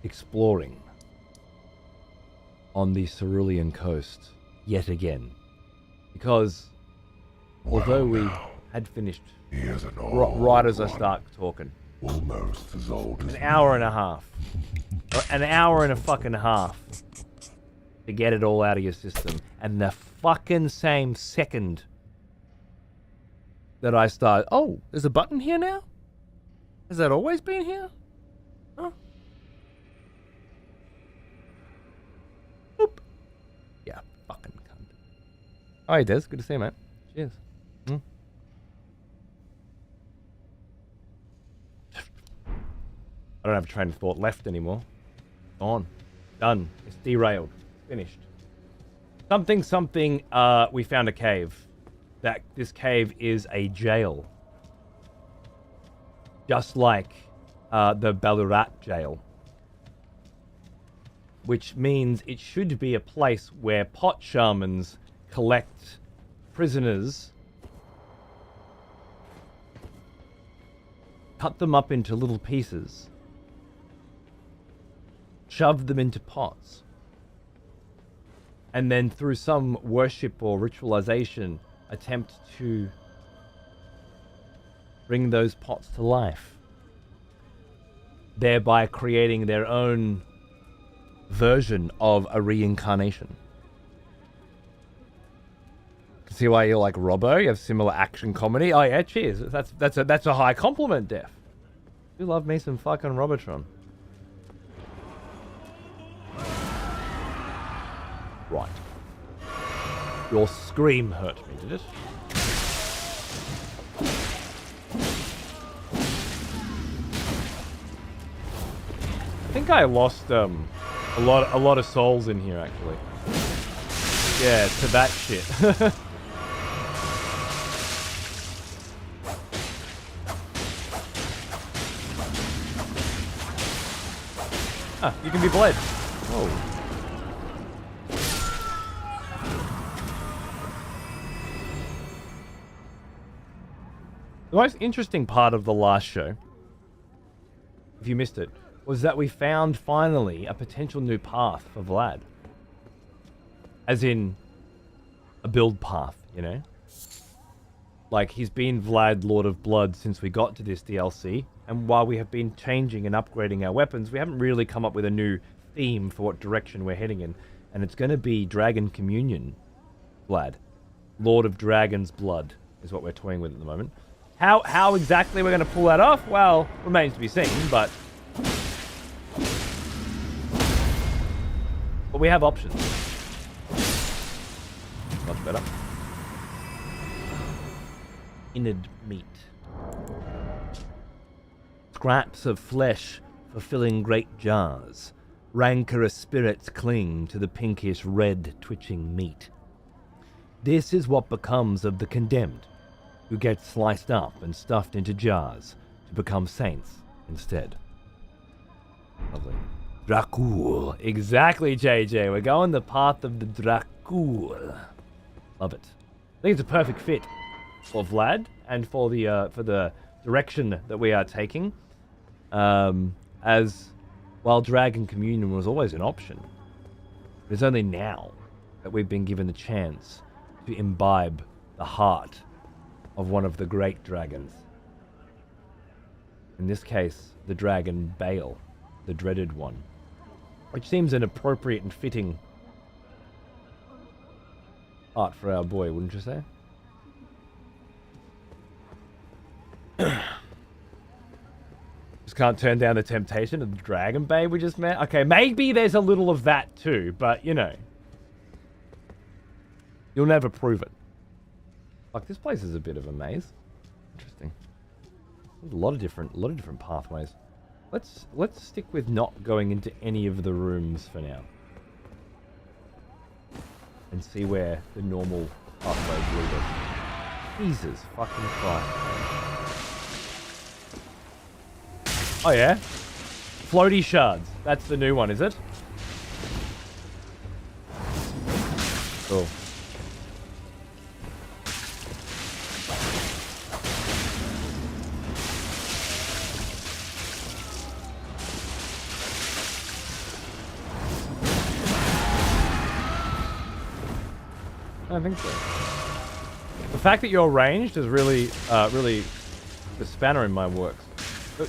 S2: exploring on the Cerulean coast yet again, because although we had finished right as I start talking,
S1: almost as old as
S2: an hour and a half, an hour and a fucking half to get it all out of your system, and the fucking same second that I start, oh, there's a button here now? Has that always been here? Huh? Boop. Yeah, fucking cunt. Oh, hey, Des. Good to see you, mate. Cheers. I don't have a train of thought left anymore. Gone. Done. It's derailed. Finished. Something, we found a cave. This cave is a jail. Just like the Balurat jail. Which means it should be a place where pot shamans collect prisoners, cut them up into little pieces, shove them into pots, and then through some worship or ritualization attempt to bring those pots to life, thereby creating their own version of a reincarnation. See why you're like Robbo? You have similar action comedy. Oh yeah, cheers. That's a high compliment, Def. You love me some fucking Robotron. Right. Your scream hurt me, did it? I think I lost a lot of souls in here actually. Yeah, to that shit. Ah, you can be bled. Whoa. The most interesting part of the last show, if you missed it, was that we found finally a potential new path for Vlad. As in, a build path, you know? Like, he's been Vlad, Lord of Blood, since we got to this DLC, and while we have been changing and upgrading our weapons, we haven't really come up with a new theme for what direction we're heading in, and it's going to be Dragon Communion Vlad. Lord of Dragon's Blood is what we're toying with at the moment. How exactly we're going to pull that off, well, remains to be seen, but we have options. Much better. Innard meat. Scraps of flesh fulfilling great jars. Rancorous spirits cling to the pinkish red twitching meat. This is what becomes of the condemned, who get sliced up and stuffed into jars to become saints instead. Lovely. Dracul. Exactly, JJ. We're going the path of the Dracul. Love it. I think it's a perfect fit for Vlad and for the direction that we are taking. As while Dragon Communion was always an option, it's only now that we've been given the chance to imbibe the heart of one of the great dragons. In this case, the dragon Baal, the dreaded one, which seems an appropriate and fitting art for our boy, wouldn't you say? Just can't turn down the temptation of the dragon babe we just met. Okay, maybe there's a little of that too, but you know, you'll never prove it. Like, this place is a bit of a maze. Interesting. There's a lot of different pathways. Let's stick with not going into any of the rooms for now, and see where the normal pathways lead us. Jesus fucking Christ. Oh yeah? Floaty shards. That's the new one, is it? Cool. I don't think so. The fact that you're ranged is really the spanner in my works.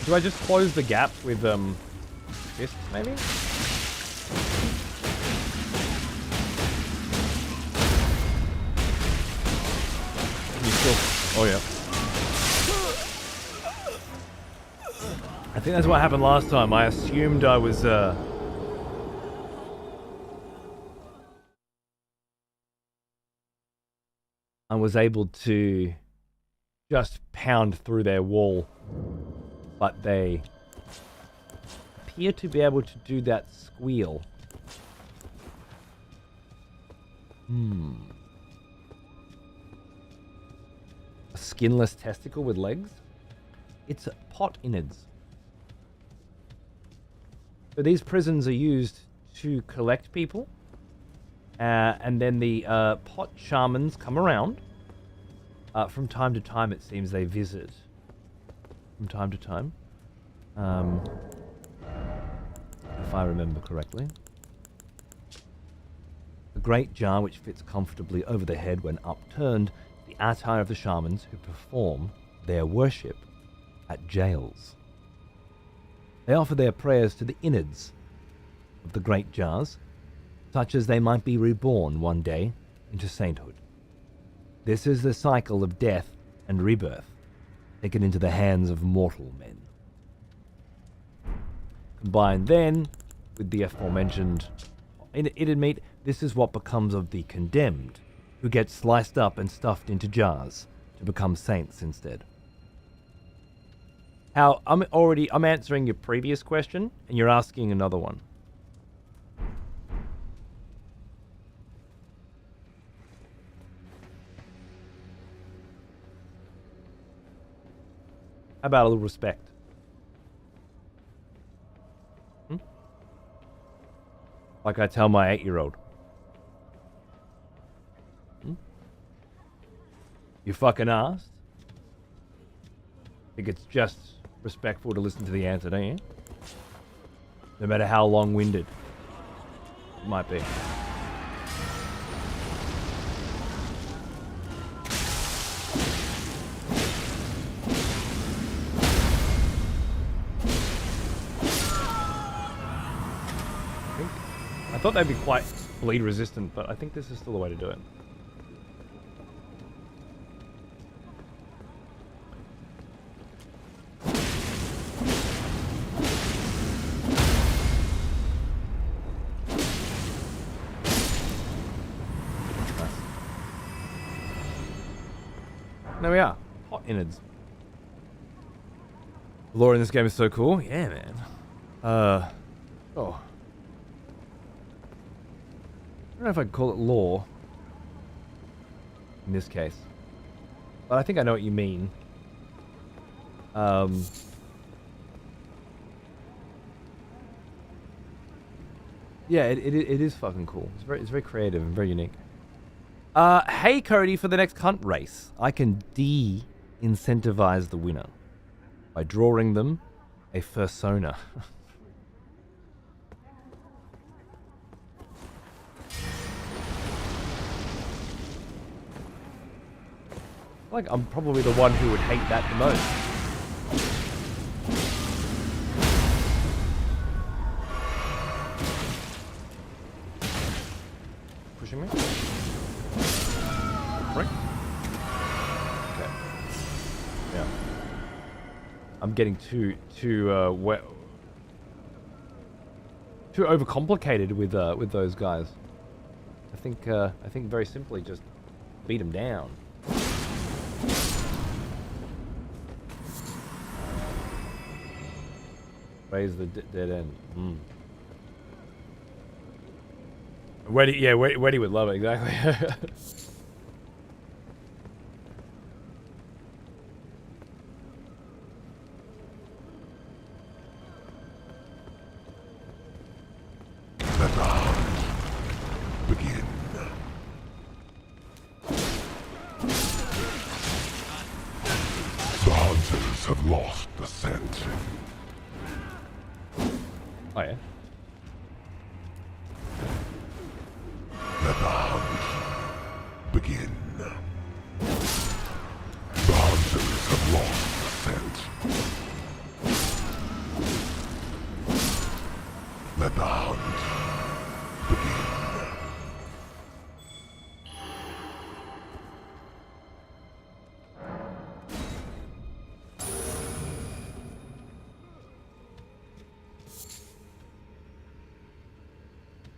S2: Do I just close the gap with fists, maybe? You still... Oh yeah. I think that's what happened last time. I assumed I was able to just pound through their wall, but they appear to be able to do that squeal. A skinless testicle with legs? It's pot innards. So these prisons are used to collect people, and then the pot shamans come around. From time to time, it seems they visit. From time to time. If I remember correctly. A great jar which fits comfortably over the head when upturned, the attire of the shamans who perform their worship at jails. They offer their prayers to the innards of the great jars, such as they might be reborn one day into sainthood. This is the cycle of death and rebirth, taken into the hands of mortal men. Combined then with the aforementioned innard meat, this is what becomes of the condemned, who get sliced up and stuffed into jars to become saints instead. I'm answering your previous question, and you're asking another one. How about a little respect? Hmm? Like I tell my 8-year-old. Hmm? You fucking asked? Think it's just respectful to listen to the answer, don't you? No matter how long-winded it might be. I thought they'd be quite bleed resistant, but I think this is still the way to do it. There we are. Hot innards. The lore in this game is so cool. Yeah, man. Oh. I don't know if I'd call it lore. In this case. But I think I know what you mean. Yeah, it is fucking cool. It's very creative and very unique. Hey Cody, for the next hunt race, I can de-incentivize the winner by drawing them a fursona. Like I'm probably the one who would hate that the most. Pushing me? Right? Okay. Yeah. I'm getting too overcomplicated with those guys. I think very simply just beat them down. Raise the dead end. Mm. Weddy would love it, exactly.
S1: Let the hunt begin. The hunters have lost the scent.
S2: Oh yeah.
S1: Let the hunt begin. The hunters have lost the scent. Let the hunt begin.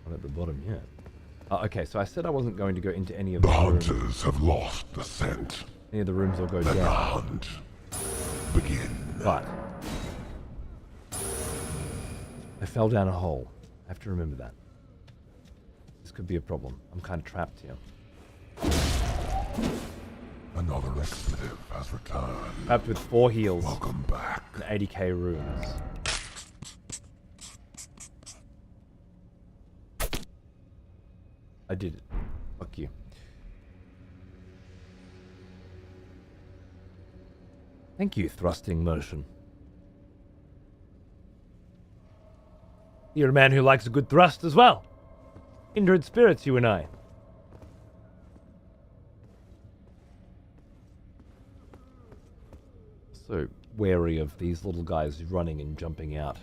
S2: Not at the bottom yet. Okay, so I said I wasn't going to go into any of
S1: The
S2: the rooms.
S1: hunters have lost the scent.
S2: Any of the rooms will go
S1: Let the
S2: down.
S1: hunt begin.
S2: But I fell down a hole. I have to remember that. This could be a problem. I'm kind of trapped here.
S1: Another expletive has returned.
S2: Trapped with 4 heals
S1: Welcome back.
S2: and 80k runes. I did it. Fuck you. Thank you, thrusting motion. You're a man who likes a good thrust as well. Kindred spirits, you and I. So wary of these little guys running and jumping out.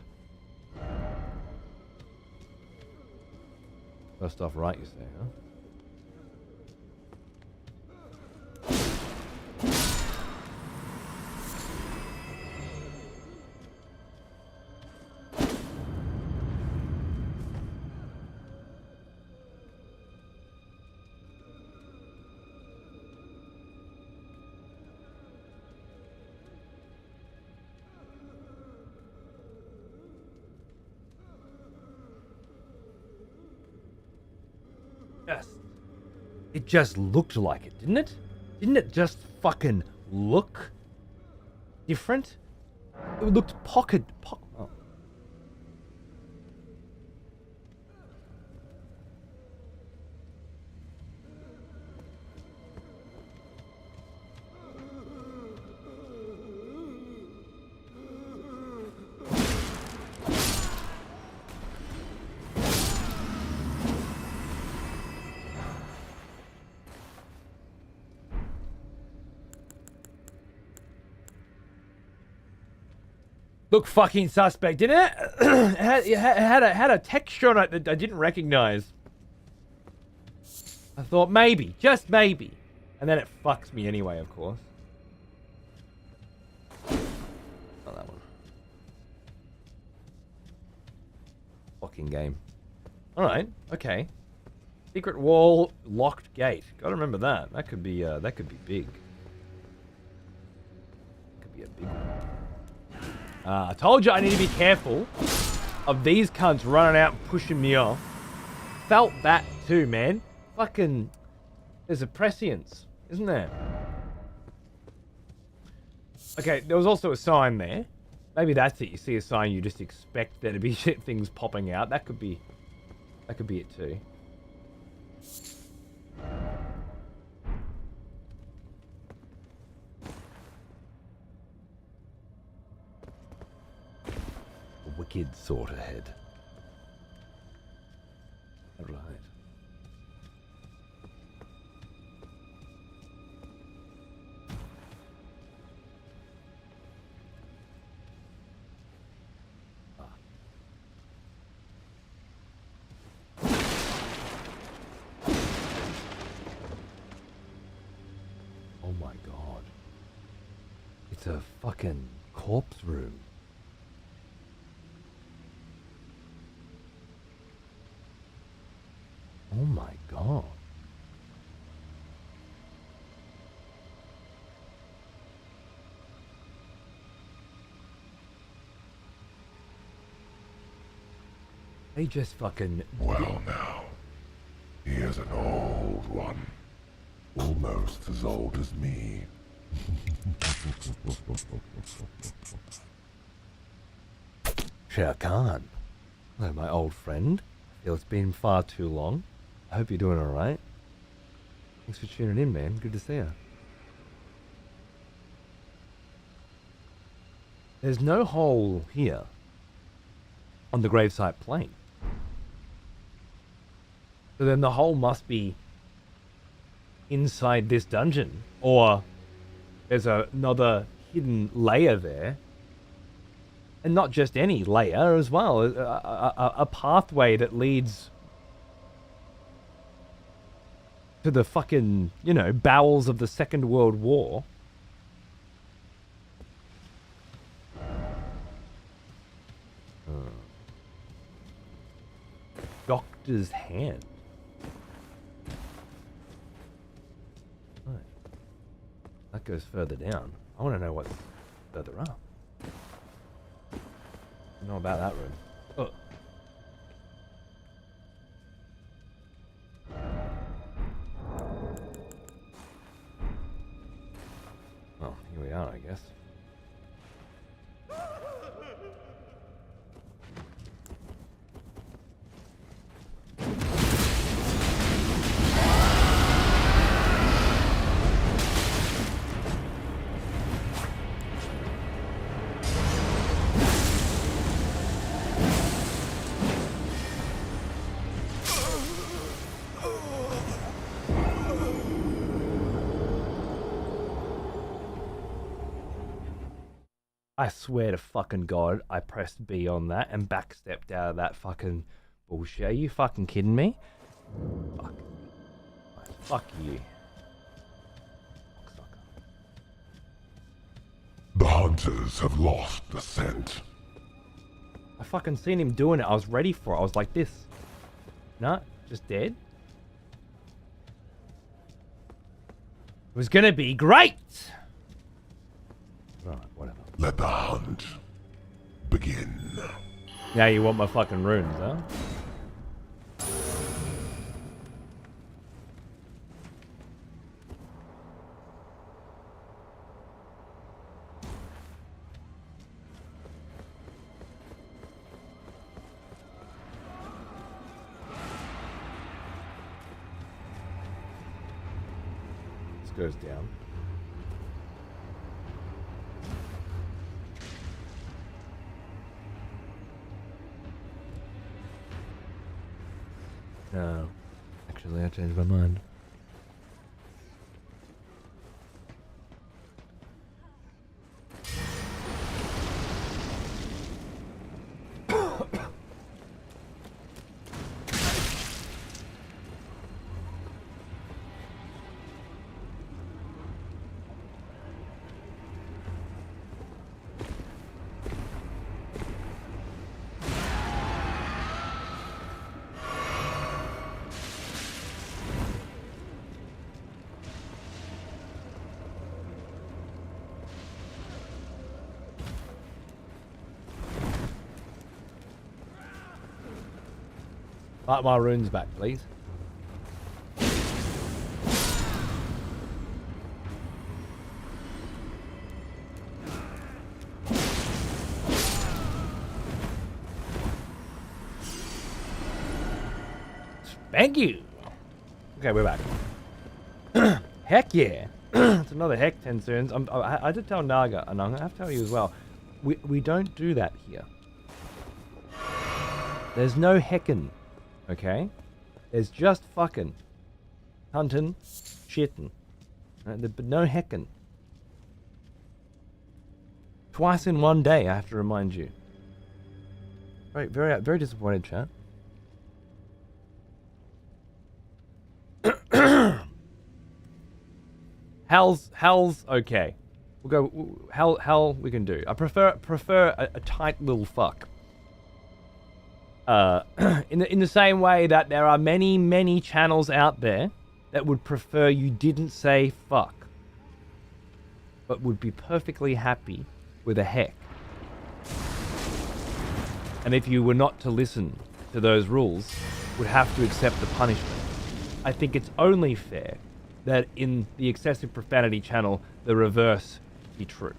S2: First off, right, you say, huh? It just looked like it, didn't it? Didn't it just fucking look different? It looked pocket. Oh. Look fucking suspect, didn't it? it had a texture on it that I didn't recognize. I thought maybe, just maybe. And then it fucks me anyway, of course. Not that one. Fucking game. Alright, okay. Secret wall, locked gate. Gotta remember that. That could be big. Could be a big one. I told you I need to be careful of these cunts running out and pushing me off. Felt that too, man. Fucking, there's a prescience, isn't there? Okay, there was also a sign there. Maybe that's it. You see a sign, you just expect there to be shit things popping out. That could be it too. Wicked sort of head. Right. Oh my god. It's a fucking corpse room. Oh my god. They just fucking...
S1: Well now, he is an old one. Almost as old as me.
S2: Shere Khan. Hello, my old friend. I feel it's been far too long. I hope you're doing alright. Thanks for tuning in, man. Good to see you. There's no hole here on the gravesite plane. So then the hole must be inside this dungeon. Or there's another hidden layer there. And not just any layer as well. A pathway that leads to the fucking, you know, bowels of the Second World War. Doctor's hand. Right. That goes further down. I want to know what's further up. I know about that room. Oh. Well, here we are, I guess. I swear to fucking God, I pressed B on that and backstepped out of that fucking bullshit. Are you fucking kidding me? Fuck. Fuck you.
S1: The hunters have lost the scent.
S2: I fucking seen him doing it. I was ready for it. I was like this. No, just dead. It was gonna be great! Right, whatever.
S1: Let the hunt begin.
S2: Now you want my fucking runes, huh? goes down. No. Actually, I changed my mind. Like my runes back, please. Thank you. Okay, we're back. Heck yeah. It's another heck 10 turns. I did tell Naga, and I'm going to have to tell you as well. We don't do that here. There's no heckin'. Okay? There's just fucking hunting, shitting. Right? But no heckin'. Twice in one day, I have to remind you. Very disappointed, chat. Hell's okay. We'll go hell we can do. I prefer a tight little fuck. In the same way that there are many channels out there that would prefer you didn't say fuck, but would be perfectly happy with a heck. And if you were not to listen to those rules, would have to accept the punishment. I think it's only fair that in the excessive profanity channel, the reverse be true.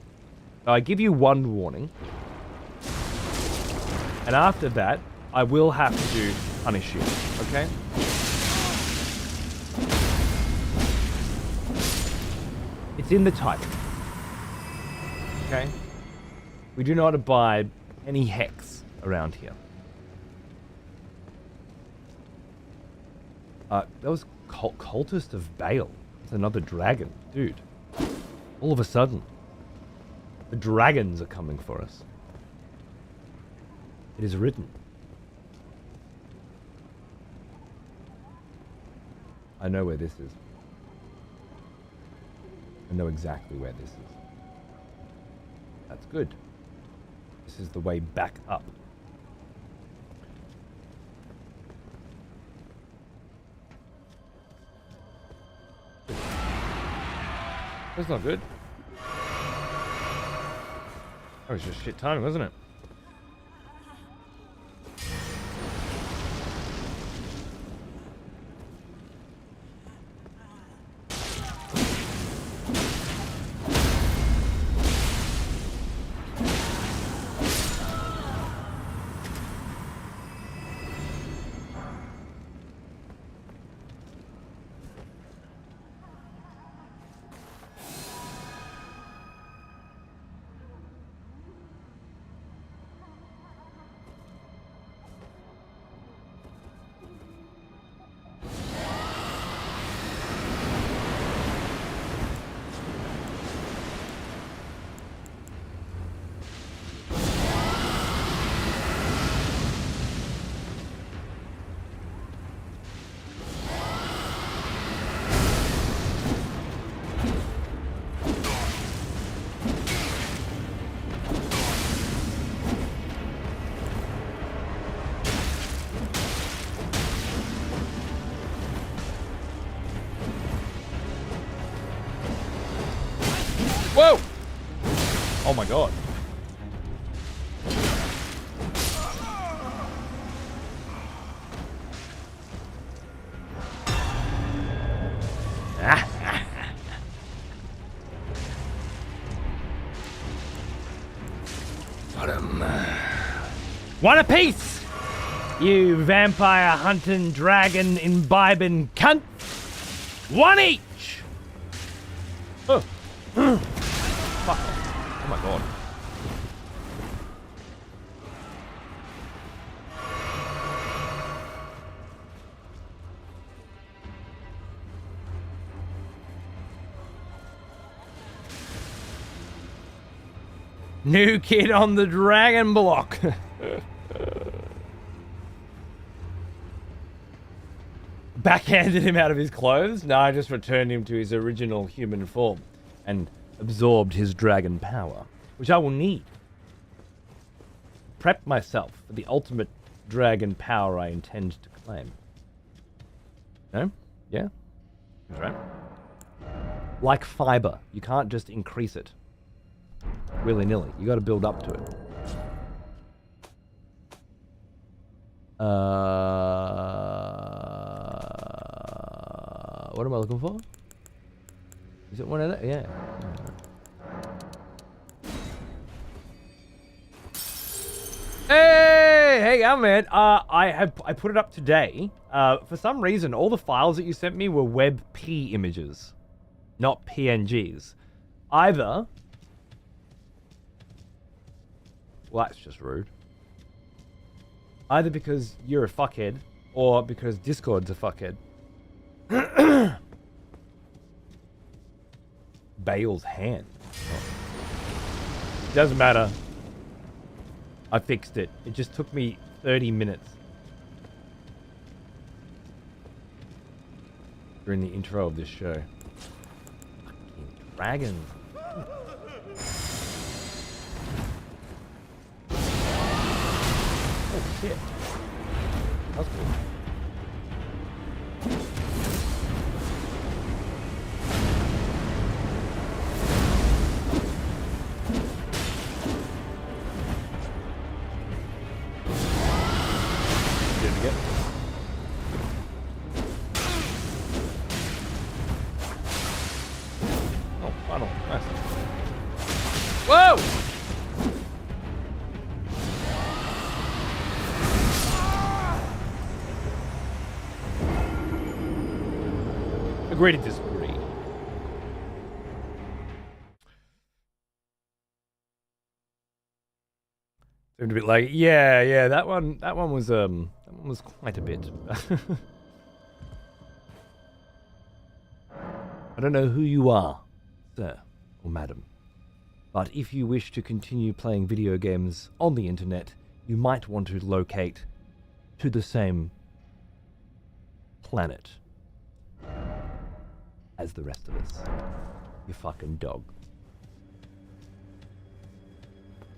S2: So I give you one warning, and after that, I will have to punish you, okay? It's in the title, okay? We do not abide any hex around here. That was Cultist of Bale. It's another dragon. Dude, all of a sudden, the dragons are coming for us. It is written. I know where this is. I know exactly where this is. That's good. This is the way back up. That's not good. That was just shit timing, wasn't it? Whoa! Oh my god. Got him. One apiece! You vampire hunting, dragon imbibing cunt! One each! Oh. Fuck. Oh my god. New kid on the dragon block. Backhanded him out of his clothes? No, I just returned him to his original human form and absorbed his dragon power, which I will need. Prep myself for the ultimate dragon power I intend to claim. No? Yeah? That's right. Like fiber, you can't just increase it willy-nilly. You got to build up to it. What am I looking for? Is it one of that? Yeah. Hey, man. I put it up today. For some reason, all the files that you sent me were WebP images, not PNGs. Either. Well, that's just rude. Either because you're a fuckhead, or because Discord's a fuckhead. Bale's hand. Oh. Doesn't matter. I fixed it. It just took me 30 minutes. During the intro of this show. Fucking dragon. Oh shit. That's cool. Whoa! Agree to disagree. Seemed a bit like, yeah, that one was quite a bit. I don't know who you are, sir or madam, but if you wish to continue playing video games on the internet, you might want to locate to the same planet as the rest of us. You fucking dog.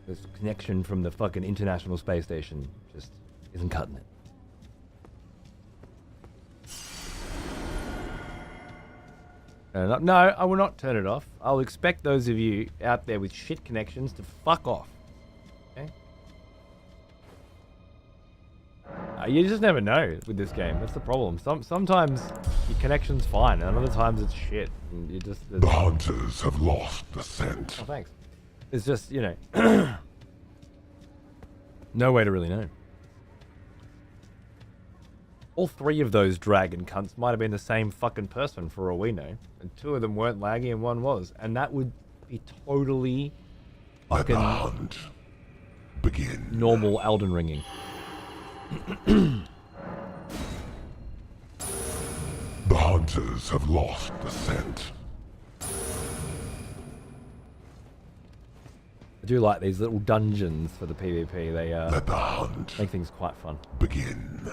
S2: This connection from the fucking International Space Station just isn't cutting it. No, I will not turn it off. I'll expect those of you out there with shit connections to fuck off. Okay? You just never know with this game. That's the problem. Sometimes your connection's fine, and other times it's shit. And you just...
S1: The hunters have lost the scent.
S2: Oh, thanks. It's just, you know... no way to really know. All three of those dragon cunts might have been the same fucking person for all we know. And two of them weren't laggy and one was. And that would be totally
S1: fucking... Let the hunt begin.
S2: Normal Elden ringing.
S1: The hunters have lost the scent.
S2: I do like these little dungeons for the PvP. They
S1: Let the hunt
S2: make things quite fun.
S1: Begin.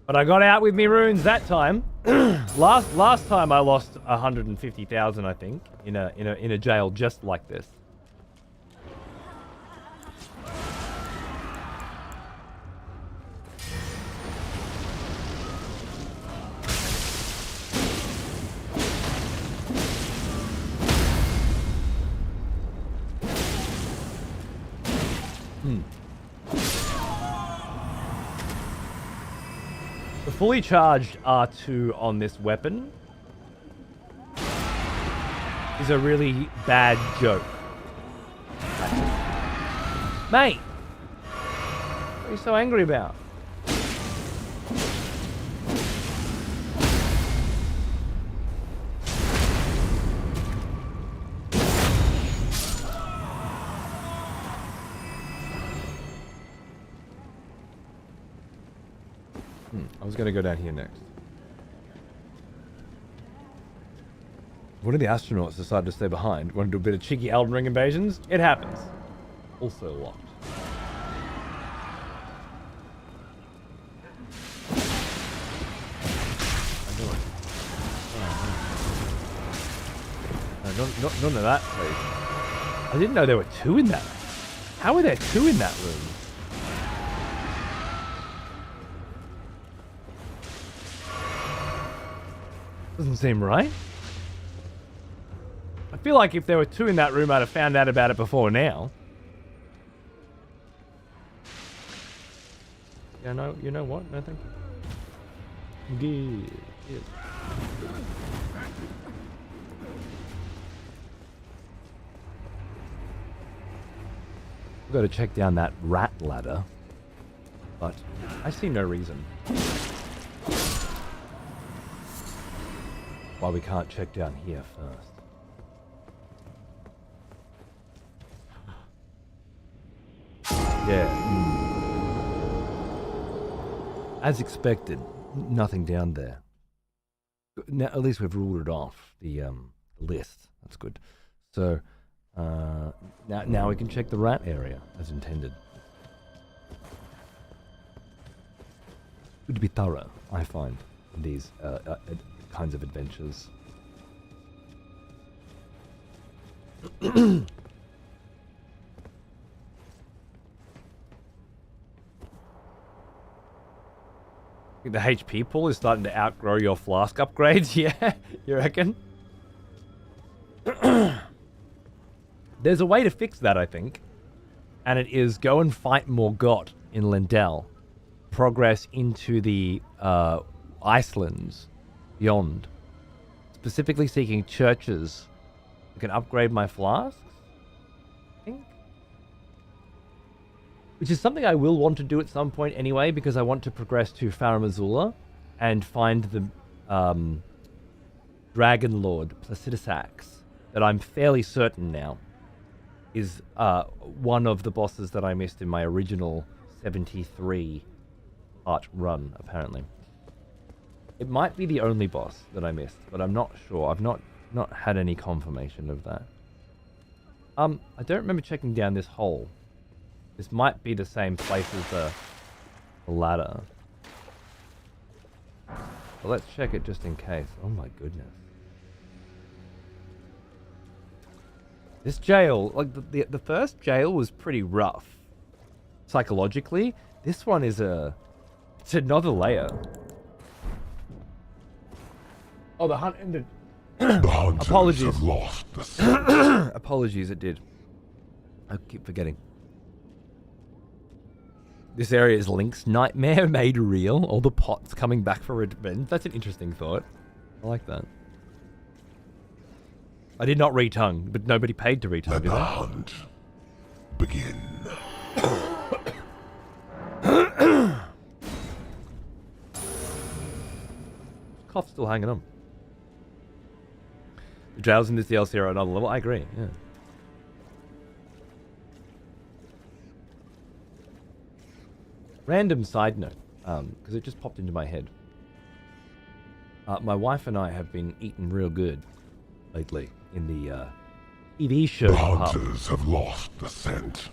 S2: But I got out with me runes that time. last time I lost 150,000, I think, in a jail just like this. The fully charged R2 on this weapon is a really bad joke. Mate! What are you so angry about? I was gonna go down here next. One of the astronauts decided to stay behind. Want to do a bit of cheeky Elden Ring invasions? It happens. Also locked. None of that, please. I didn't know there were two in that. How are there two in that room? Doesn't seem right. I feel like if there were two in that room, I'd have found out about it before now. Yeah, no, you know what? No, thank you. Good. We've got to check down that rat ladder, but I see no reason why we can't check down here first. Yeah. As expected, nothing down there. Now, at least we've ruled it off the list. That's good. So. Now we can check the rat area as intended. Good to be thorough, I find, in these kinds of adventures. The HP pool is starting to outgrow your flask upgrades. Yeah, you reckon? There's a way to fix that, I think, and it is go and fight Morgott in Lendell, progress into the Icelands beyond, specifically seeking churches that can upgrade my flasks, I think. Which is something I will want to do at some point anyway, because I want to progress to Farum Azula and find the Dragon Lord Placidusax that I'm fairly certain now is one of the bosses that I missed in my original 73 part run, apparently. It might be the only boss that I missed, but I'm not sure. I've not had any confirmation of that. I don't remember checking down this hole. This might be the same place as the ladder. But let's check it just in case. Oh my goodness. This jail, like the first jail was pretty rough psychologically. This one is it's another layer. Oh, the hunt ended.
S1: The hunters
S2: Apologies.
S1: have lost the scent.
S2: Apologies, it did. I keep forgetting. This area is Link's nightmare made real. All the pots coming back for revenge. That's an interesting thought. I like that. I did not retongue, but nobody paid to retongue,
S1: Let
S2: did
S1: the
S2: they?
S1: hunt begin.
S2: Cough's still hanging on. The jails in this DLC are at another level. I agree, yeah. Random side note, because it just popped into my head. My wife and I have been eating real good lately in the TV show
S1: The
S2: department.
S1: hunters have lost the scent.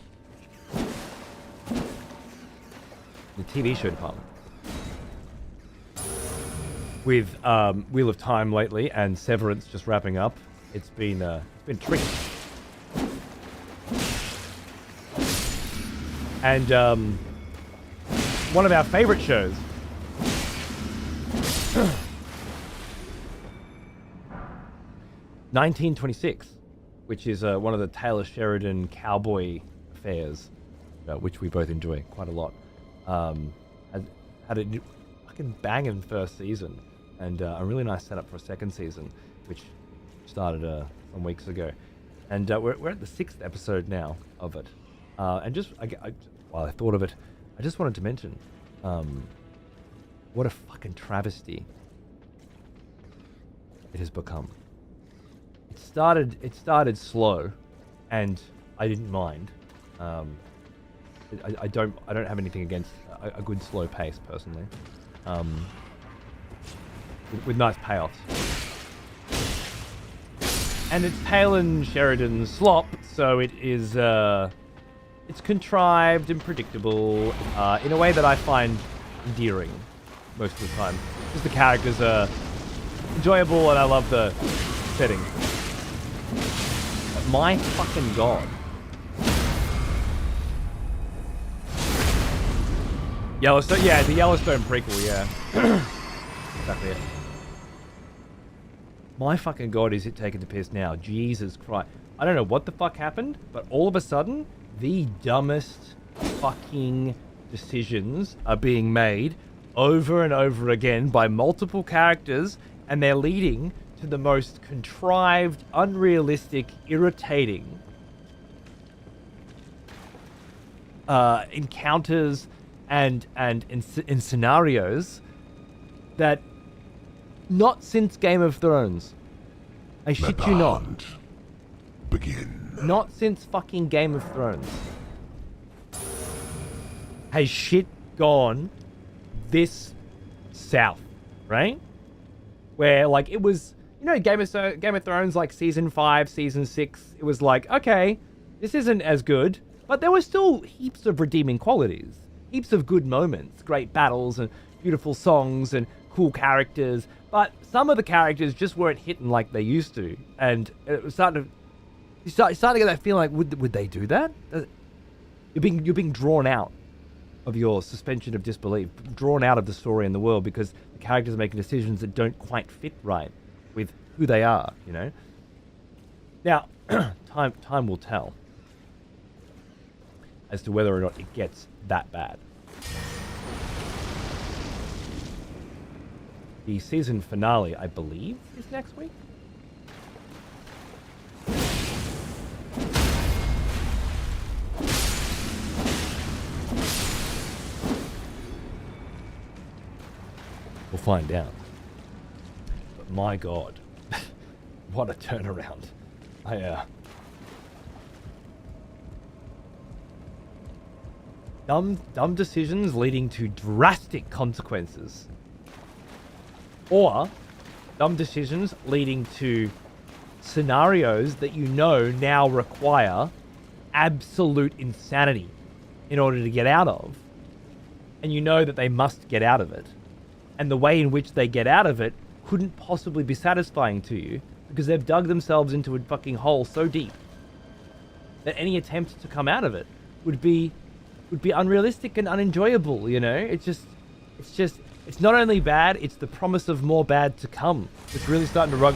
S2: The TV show department. With Wheel of Time lately and Severance just wrapping up, it's been tricky. And one of our favorite shows. 1926, which is one of the Taylor Sheridan cowboy affairs, which we both enjoy quite a lot. Had a fucking banging first season, and a really nice setup for a second season, which started some weeks ago. And we're at the 6th episode now of it. And just while I thought of it, I just wanted to mention what a fucking travesty it has become. It started slow, and I didn't mind. I don't have anything against a good slow pace personally, with nice payoffs. And it's Palin Sheridan's slop, so it is, it's contrived and predictable in a way that I find endearing most of the time. Because the characters are enjoyable and I love the setting. But my fucking god. Yellowstone, yeah, the Yellowstone prequel, yeah. Exactly it. My fucking god, is it taking the piss now? Jesus Christ. I don't know what the fuck happened, but all of a sudden, the dumbest fucking decisions are being made over and over again by multiple characters, and they're leading to the most contrived, unrealistic, irritating encounters and in scenarios that not since Game of Thrones. I shit you not.
S1: Begin.
S2: Not since fucking Game of Thrones has shit gone this south, right? Where like it was, you know, Game of Thrones, like season 5, season 6, it was like, okay, this isn't as good, but there were still heaps of redeeming qualities, heaps of good moments, great battles and beautiful songs and cool characters, but some of the characters just weren't hitting like they used to, and it was starting to get that feeling like, would they do that? You're being drawn out of your suspension of disbelief, drawn out of the story and the world because the characters are making decisions that don't quite fit right with who they are, you know? Now, time will tell as to whether or not it gets that bad. The season finale, I believe, is next week. We'll find out. But my god, what a turnaround. Dumb decisions leading to drastic consequences. Or dumb decisions leading to scenarios that you know now require absolute insanity in order to get out of. And you know that they must get out of it. And the way in which they get out of it couldn't possibly be satisfying to you because they've dug themselves into a fucking hole so deep that any attempt to come out of it would be unrealistic and unenjoyable, you know? It's not only bad, it's the promise of more bad to come. It's really starting to rub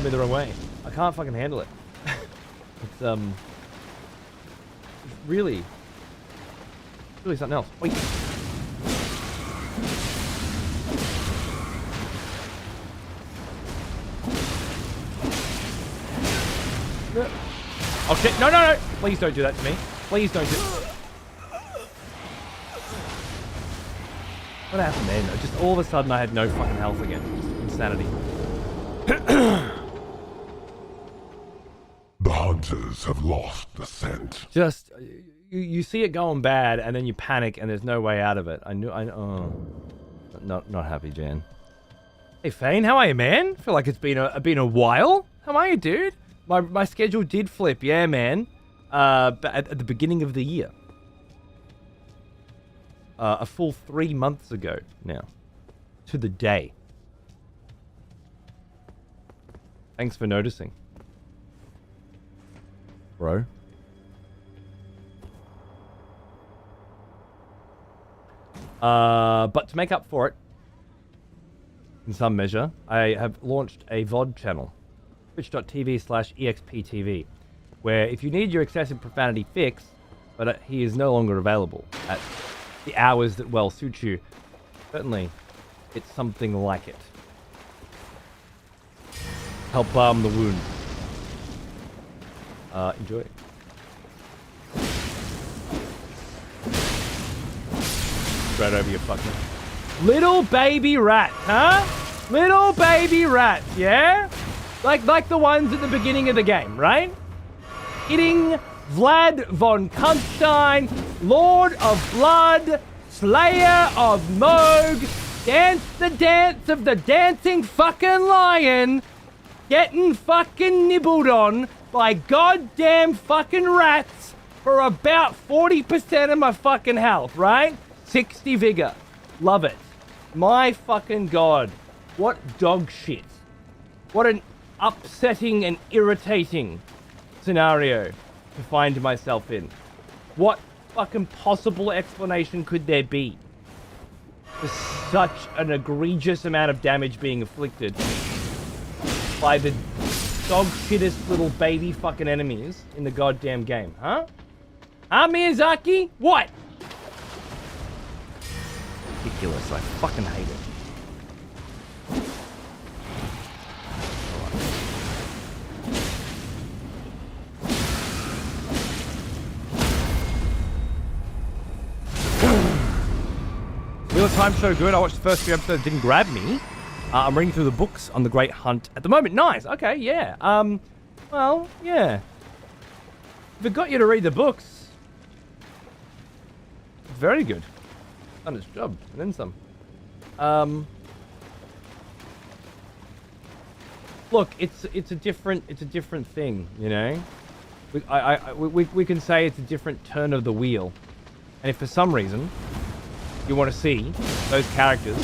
S2: me the wrong way. I can't fucking handle it. It's really something else. Wait. Oh shit, no. Please don't do that to me. Please don't do it. What happened then? Just all of a sudden I had no fucking health again. Just insanity.
S1: The hunters have lost the scent.
S2: Just, you see it going bad and then you panic and there's no way out of it. Oh. Not happy, Jan. Hey Fane, how are you, man? Feel like it's been a while. How are you, dude? My schedule did flip, yeah, man. But at the beginning of the year. A full 3 months ago now. To the day. Thanks for noticing. Bro. But to make up for it, in some measure, I have launched a VOD channel. Twitch.tv/EXPTV. Where if you need your excessive profanity fix, but he is no longer available at the hours that well suit you, certainly it's something like it. Help balm the wound. Enjoy. Straight over your fucking little baby rat, huh? Little baby rat, yeah? Like the ones at the beginning of the game, right? Hitting Vlad von Kuntstein, Lord of Blood, Slayer of Moog, Dance the dance of the dancing fucking lion, getting fucking nibbled on by goddamn fucking rats for about 40% of my fucking health, right? 60 vigor. Love it. My fucking god. What dog shit. What an upsetting and irritating scenario to find myself in. What fucking possible explanation could there be for such an egregious amount of damage being inflicted by the dog shittest little baby fucking enemies in the goddamn game, huh? Huh, Miyazaki? What? Ridiculous. I fucking hate it. Wheel of Time's so good. I watched the first few episodes, didn't grab me. I'm reading through the books on the Great Hunt at the moment. Nice. Okay, yeah. Well, yeah. If it got you to read the books, it's very good. Done its job, and then some. Look, it's a different thing, you know. We can say it's a different turn of the wheel, and if for some reason you want to see those characters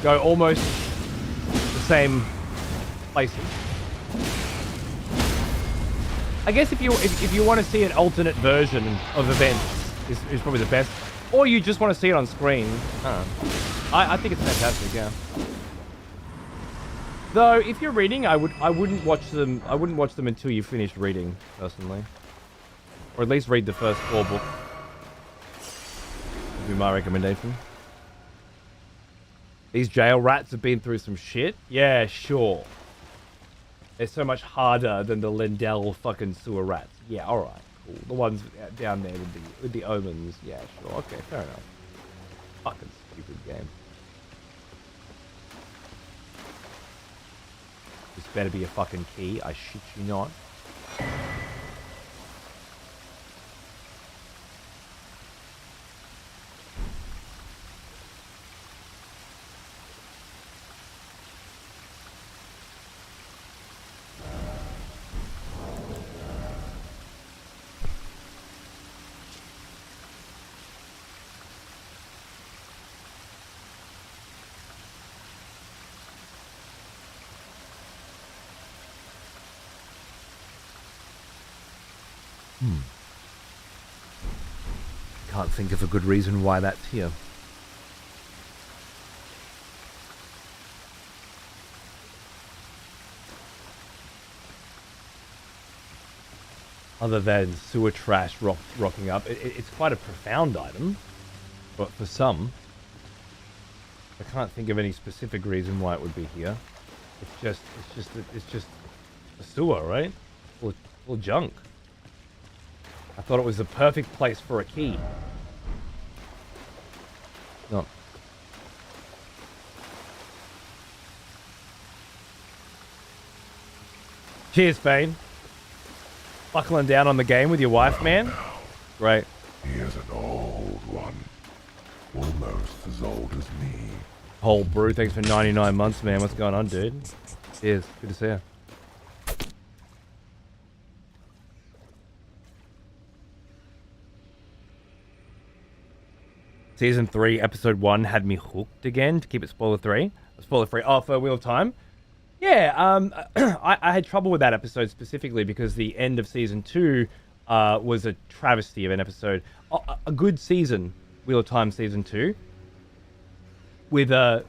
S2: go almost the same places. I guess if you want to see an alternate version of events is probably the best, or you just want to see it on screen. I think it's fantastic, yeah. Though if you're reading, I wouldn't watch them. I wouldn't watch them until you finished reading, personally, or at least read the first 4 books. Would be my recommendation. These jail rats have been through some shit. Yeah, sure. They're so much harder than the Lindell fucking sewer rats. Yeah, alright, cool. The ones down there with the omens. Yeah, sure. Okay, fair enough. Fucking stupid game. This better be a fucking key. I shit you not. Can't think of a good reason why that's here. Other than sewer trash rocking up. It's quite a profound item, but for some, I can't think of any specific reason why it would be here. It's just a sewer, right? Or junk. I thought it was the perfect place for a key. No. Cheers, Fane. Buckling down on the game with your wife, man. Great.
S1: He is an old one. Almost as old as me.
S2: Whole brew, thanks for 99 months, man. What's going on, dude? Cheers. Good to see you. Season 3, Episode 1 had me hooked again to keep it spoiler-free. Spoiler-free. Oh, for Wheel of Time? Yeah, I had trouble with that episode specifically because the end of Season 2 was a travesty of an episode. A good season, Wheel of Time Season 2, with a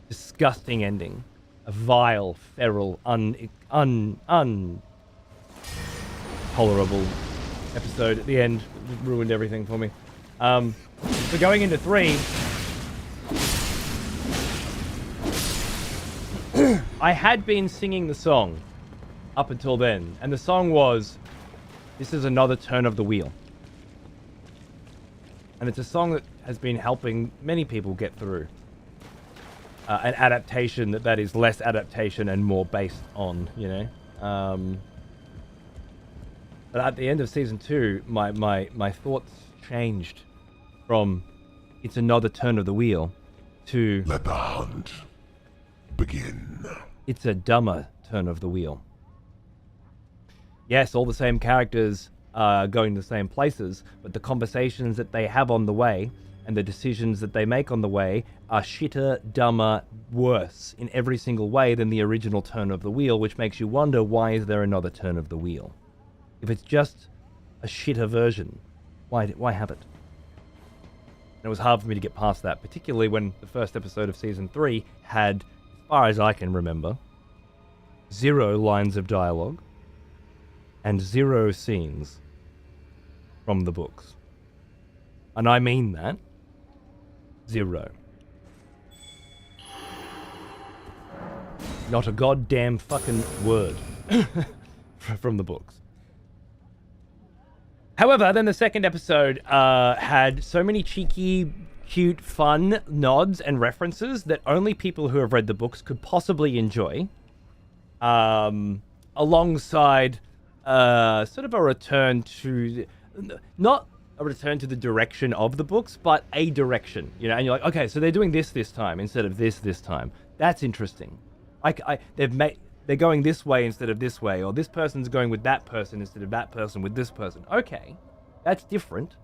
S2: disgusting ending. A vile, feral, intolerable episode at the end. Just ruined everything for me. So going into 3, I had been singing the song up until then, and the song was, "This is another turn of the wheel." And it's a song that has been helping many people get through an adaptation that is less adaptation and more based on, you know. But at the end of Season 2, my thoughts changed. from it's another turn of the wheel to
S1: Let the hunt begin.
S2: it's a dumber turn of the wheel. Yes, all the same characters are going to the same places, but the conversations that they have on the way and the decisions that they make on the way are shitter, dumber, worse in every single way than the original turn of the wheel, which makes you wonder, why is there another turn of the wheel? If it's just a shitter version, why have it? And it was hard for me to get past that, particularly when the first episode of Season 3 had, as far as I can remember, 0 lines of dialogue and 0 scenes from the books. And I mean that. 0. Not a goddamn fucking word from the books. However, then the second episode had so many cheeky, cute, fun nods and references that only people who have read the books could possibly enjoy. Alongside sort of a return to... Not a return to the direction of the books, but a direction, you know, and you're like, okay, so they're doing this time instead of this time. That's interesting. They're going this way instead of this way, or this person's going with that person instead of that person with this person. Okay, that's different.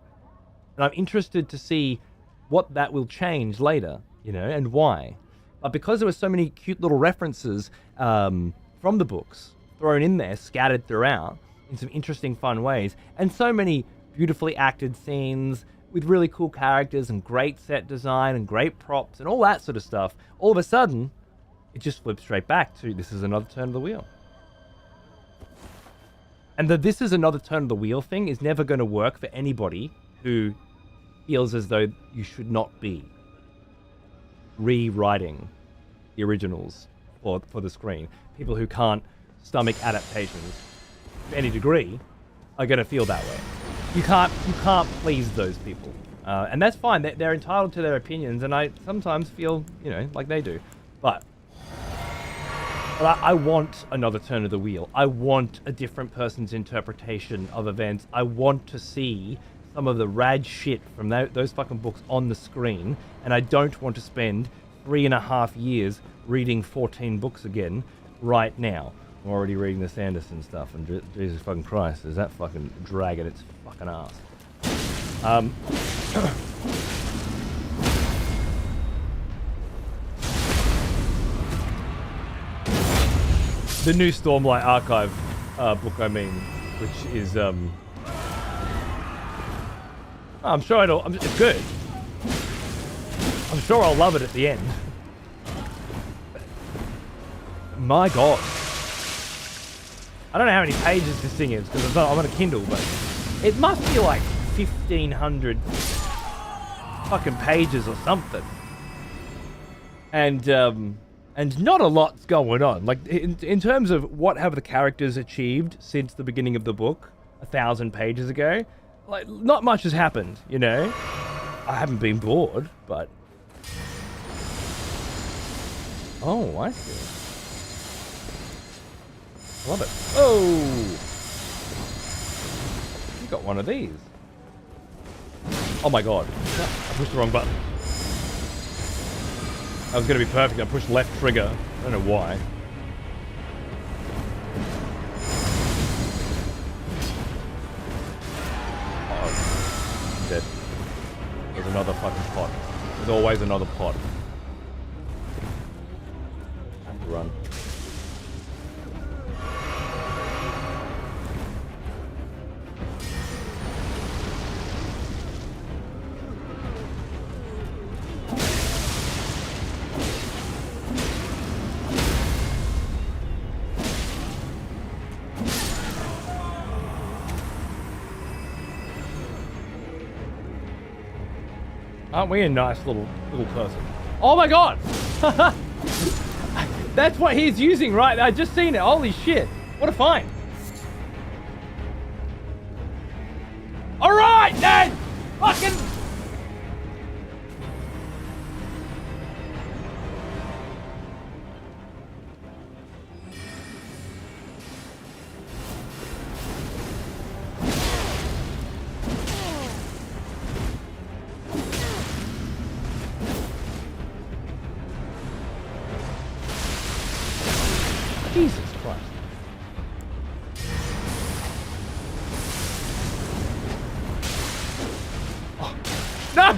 S2: And I'm interested to see what that will change later, you know, and why. But because there were so many cute little references from the books thrown in there, scattered throughout, in some interesting, fun ways, and so many beautifully acted scenes with really cool characters and great set design and great props and all that sort of stuff, all of a sudden, it just flips straight back to this is another turn of the wheel. And the this is another turn of the wheel thing is never going to work for anybody who feels as though you should not be rewriting the originals for the screen. People who can't stomach adaptations to any degree are going to feel that way. You can't please those people, and that's fine. They're entitled to their opinions, and I sometimes feel, you know, like they do. But I want another turn of the wheel. I want a different person's interpretation of events. I want to see some of the rad shit from those fucking books on the screen, and I don't want to spend 3.5 years reading 14 books again right now. I'm already reading the Sanderson stuff, and Jesus fucking Christ, is that fucking dragging its fucking ass. The new Stormlight Archive book, I mean, which is, I'm sure it's good. I'm sure I'll love it at the end. My God. I don't know how many pages this thing is, because I'm on a Kindle, but it must be like 1,500 fucking pages or something. And not a lot's going on. Like, in terms of what have the characters achieved since the beginning of the book, 1,000 pages ago, like, not much has happened, you know? I haven't been bored, but... Oh, I see. Love it. Oh! You got one of these. Oh my God. I pushed the wrong button. That was going to be perfect. I pushed left trigger. I don't know why. Uh-oh. I'm dead. There's another fucking pot. There's always another pot. I have to run. Aren't we a nice little person? Oh my God! That's what he's using, right? I just seen it. Holy shit! What a find! All right, then. Fucking. No!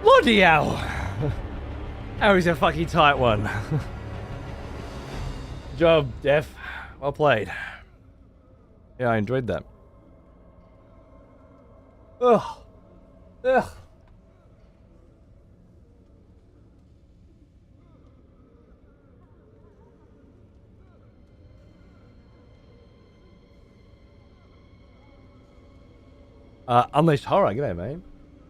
S2: Bloody hell! That was a fucking tight one. Good job, Def. Well played. Yeah, I enjoyed that. Ugh. Ugh. Unleashed Horror, g'day, mate.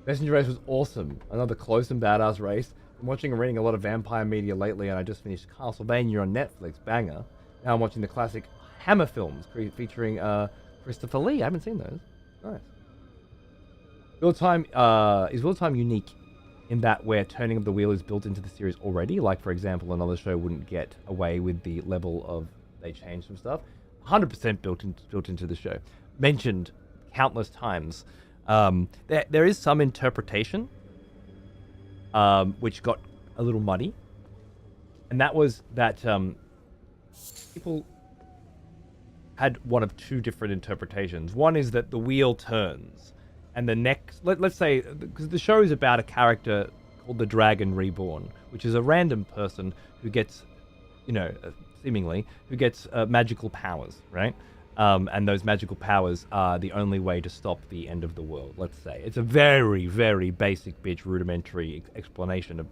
S2: Messenger Race was awesome. Another close and badass race. I'm watching and reading a lot of vampire media lately, and I just finished Castlevania on Netflix. Banger. Now I'm watching the classic Hammer films featuring Christopher Lee. I haven't seen those. Nice. Is Wheel Time unique in that where turning of the wheel is built into the series already? Like, for example, another show wouldn't get away with the level of they changed some stuff. 100% built into the show. Mentioned countless times. There is some interpretation which got a little muddy, and that was that people had one of two different interpretations. One is that the wheel turns, and the next, let's say, because the show is about a character called the Dragon Reborn, which is a random person who gets, seemingly, who gets magical powers, right? And those magical powers are the only way to stop the end of the world, let's say. It's a very, very basic bitch rudimentary explanation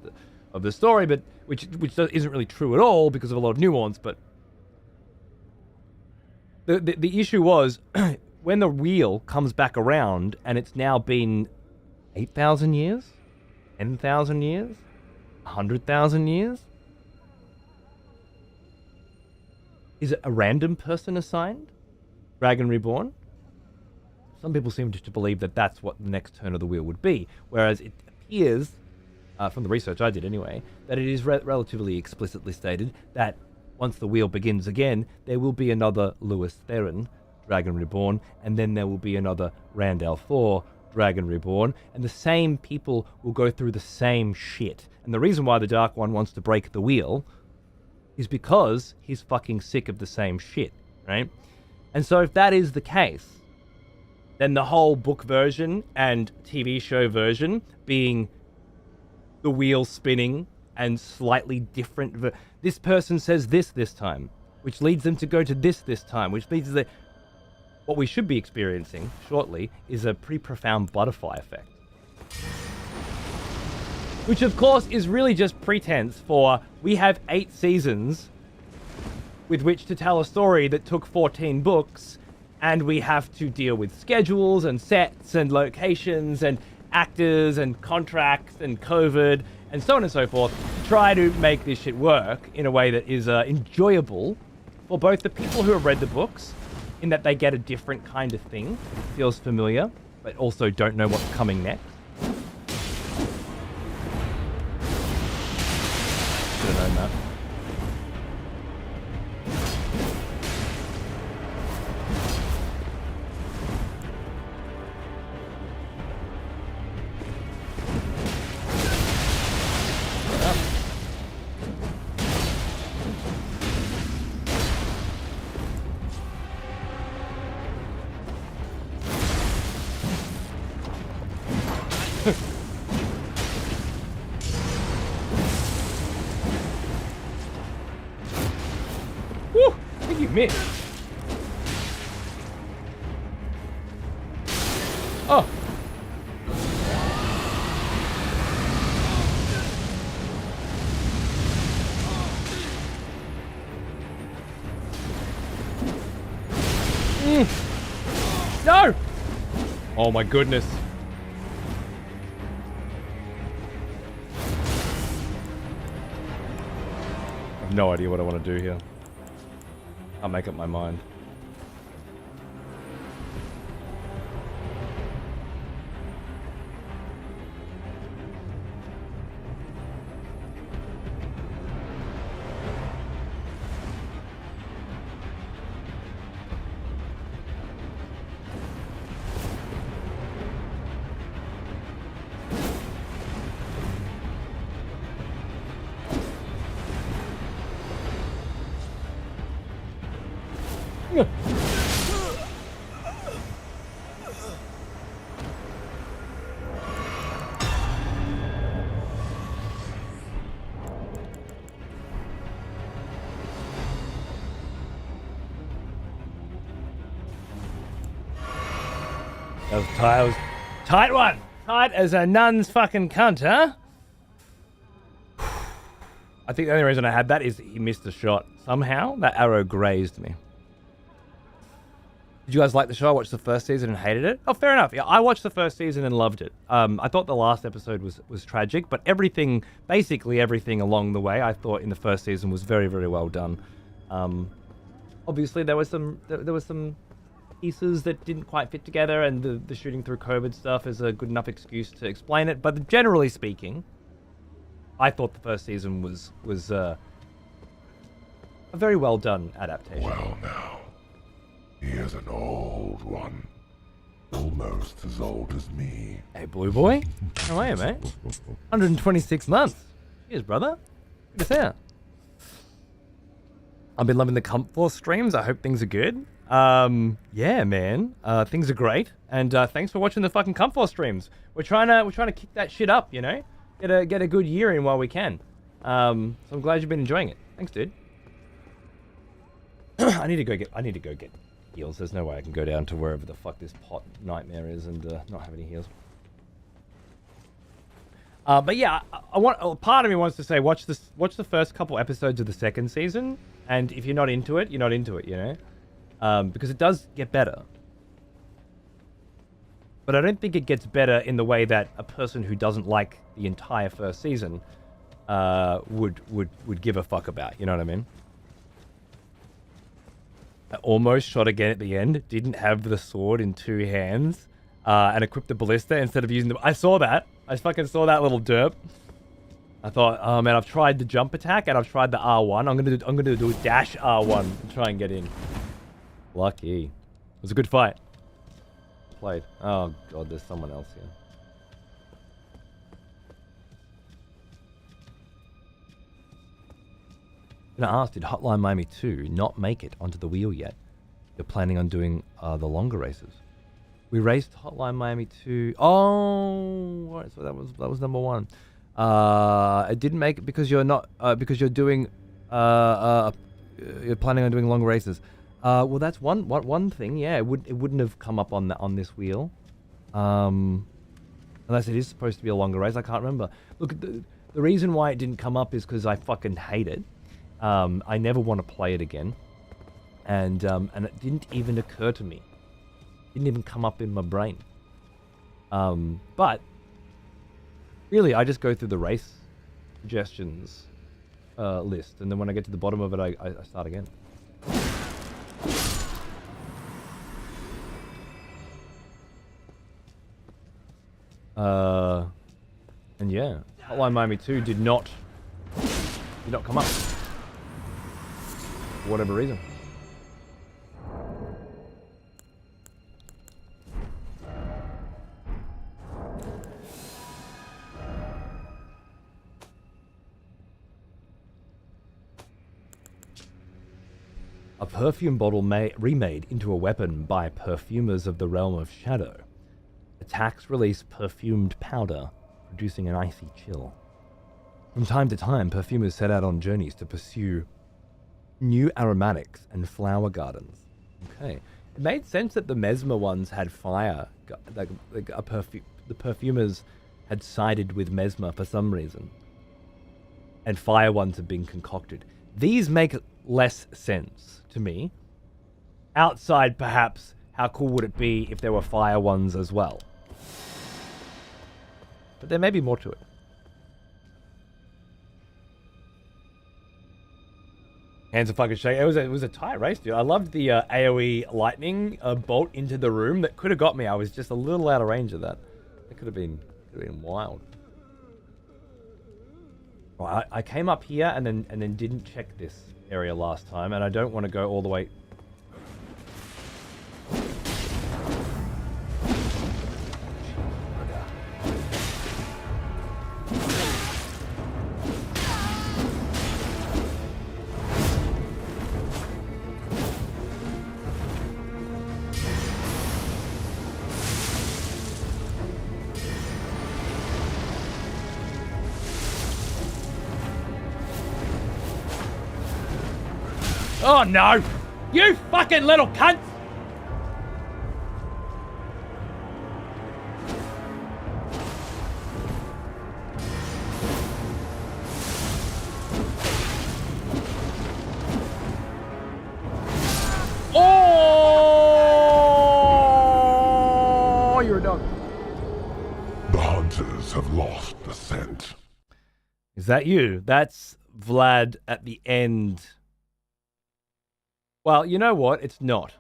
S2: of the story, but which isn't really true at all because of a lot of nuance, but the issue was when the wheel comes back around and it's now been 8,000 years, 10,000 years, 100,000 years, is it a random person assigned? Dragon Reborn? Some people seem to believe that that's what the next turn of the wheel would be, whereas it appears, from the research I did anyway, that it is relatively explicitly stated that once the wheel begins again, there will be another Lewis Theron, Dragon Reborn, and then there will be another Randall Thor, Dragon Reborn, and the same people will go through the same shit. And the reason why the Dark One wants to break the wheel is because he's fucking sick of the same shit, right? And so if that is the case, then the whole book version and TV show version being the wheel spinning and slightly different. This person says this time, which leads them to go to this time, which means that what we should be experiencing shortly is a pretty profound butterfly effect. Which of course is really just pretense for we have 8 seasons with which to tell a story that took 14 books, and we have to deal with schedules and sets and locations and actors and contracts and COVID and so on and so forth to try to make this shit work in a way that is enjoyable for both the people who have read the books, in that they get a different kind of thing, feels familiar, but also don't know what's coming next. Should have known that. Woo! I think you missed. Oh. No! Oh my goodness. I have no idea what I want to do here. I'll make up my mind. That was tight. That was tight one. Tight as a nun's fucking cunt, huh? I think the only reason I had that is he missed a shot. Somehow, that arrow grazed me. Did you guys like the show? I watched the first season and hated it. Oh, fair enough. Yeah, I watched the first season and loved it. I thought the last episode was tragic, but basically everything along the way, I thought in the first season was very, very well done. Obviously, there was some pieces that didn't quite fit together, and the shooting through COVID stuff is a good enough excuse to explain it. But generally speaking, I thought the first season was a very well done adaptation.
S1: Well, now, here's an old one, almost as old as me.
S2: Hey, Blue Boy, how are you, mate? 126 months. Cheers, brother. Good to see ya. I've been loving the Comfort streams. I hope things are good. Yeah, man. Things are great. And thanks for watching the fucking Comfort streams. We're trying to kick that shit up, you know? Get a good year in while we can. So I'm glad you've been enjoying it. Thanks, dude. I need to go get heals. There's no way I can go down to wherever the fuck this pot nightmare is and not have any heals. But yeah, part of me wants to say watch the first couple episodes of the second season, and if you're not into it, you're not into it, you know? Because it does get better. But I don't think it gets better in the way that a person who doesn't like the entire first season would give a fuck about, you know what I mean? I almost shot again at the end, didn't have the sword in two hands, and equipped the ballista instead of using the... I saw that. I fucking saw that little derp. I thought, oh man, I've tried the jump attack and I've tried the R1. I'm gonna do a dash R1 and try and get in. Lucky. It was a good fight. Played. Oh god, there's someone else here. I'm gonna ask, did Hotline Miami 2 not make it onto the wheel yet? You're planning on doing the longer races. We raced Hotline Miami 2. Oh, right, so that was number one. It didn't make it because you're not because you're doing you're planning on doing long races. Well, that's one thing. Yeah, it wouldn't have come up on this wheel, unless it is supposed to be a longer race. I can't remember. Look, the reason why it didn't come up is because I fucking hate it. I never want to play it again, and it didn't even occur to me. Didn't even come up in my brain. But really, I just go through the race suggestions list, and then when I get to the bottom of it, I start again. And yeah, Hotline Miami 2 did not come up for whatever reason. A perfume bottle remade into a weapon by perfumers of the realm of shadow. Attacks release perfumed powder, producing an icy chill. From time to time, perfumers set out on journeys to pursue new aromatics and flower gardens. Okay. It made sense that the Mesmer ones had fire. The perfumers had sided with Mesmer for some reason. And fire ones have been concocted. These make less sense to me. Outside, perhaps, how cool would it be if there were fire ones as well? But there may be more to it. Hands are fucking shaking. It was a tight race, dude. I loved the AoE lightning bolt into the room. That could have got me. I was just a little out of range of that. It could have been wild. Well, I came up here and then didn't check this area last time, and I don't want to go all the way. Oh no! You fucking little cunt!
S1: others have lost the scent.
S2: Is that you? That's Vlad at the end. Well, you know what? It's not.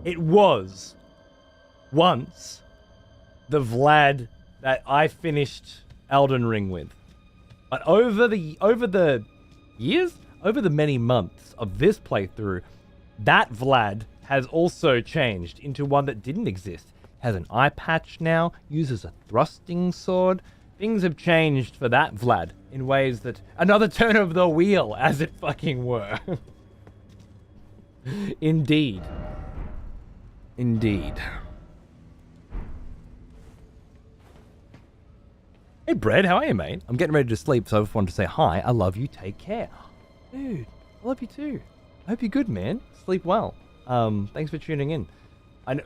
S2: It was once the Vlad that I finished Elden Ring with. But over the years, over the many months of this playthrough, that Vlad has also changed into one that didn't exist. Has an eye patch now, uses a thrusting sword. Things have changed for that Vlad in ways that another turn of the wheel, as it fucking were. Indeed. Indeed. Hey, Brad, how are you, mate? I'm getting ready to sleep, so I just wanted to say hi. I love you. Take care. Dude, I love you too. I hope you're good, man. Sleep well. Thanks for tuning in.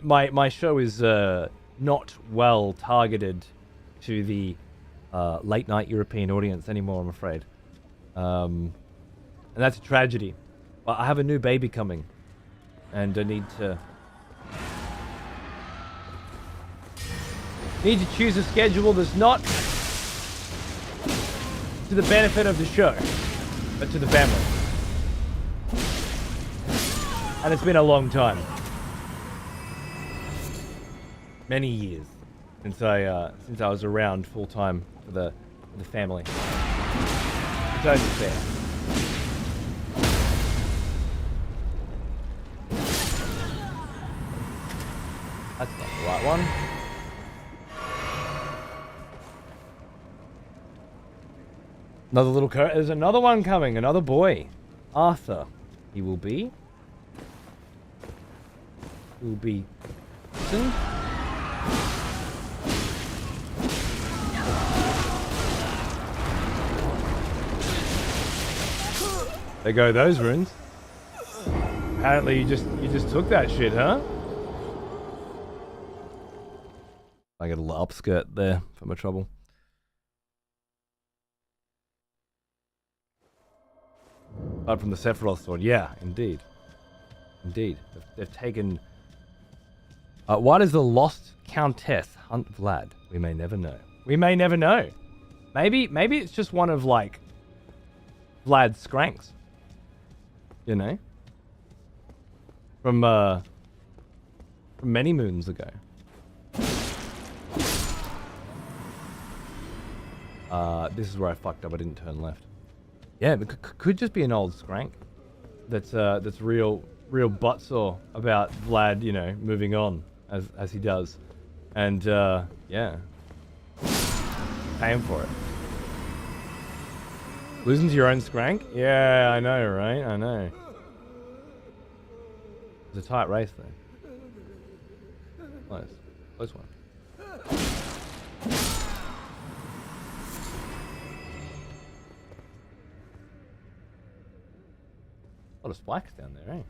S2: My show is not well targeted to the late night European audience anymore, I'm afraid. And that's a tragedy. But I have a new baby coming, and I need to choose a schedule that's not to the benefit of the show, but to the family. And it's been a long time. Many years since I was around full time for the family. It's only fair. That's not the right one. Another little there's another one coming, another boy. Arthur. He will be. Listen. There go those runes. Apparently you just took that shit, huh? I got a little upskirt there for my trouble. Apart from the Sephiroth sword, yeah, indeed. Indeed. They've taken... why does the lost countess hunt Vlad? We may never know. We may never know. Maybe it's just one of, like, Vlad's skranks. You know? From many moons ago. This is where I fucked up. I didn't turn left. Yeah, it could just be an old skrank that's real buttsore about Vlad, you know, moving on as he does, and yeah, paying for it. Losing to your own skrank? Yeah, I know, right? I know. It's a tight race though. Close one. A lot of spikes down there, eh?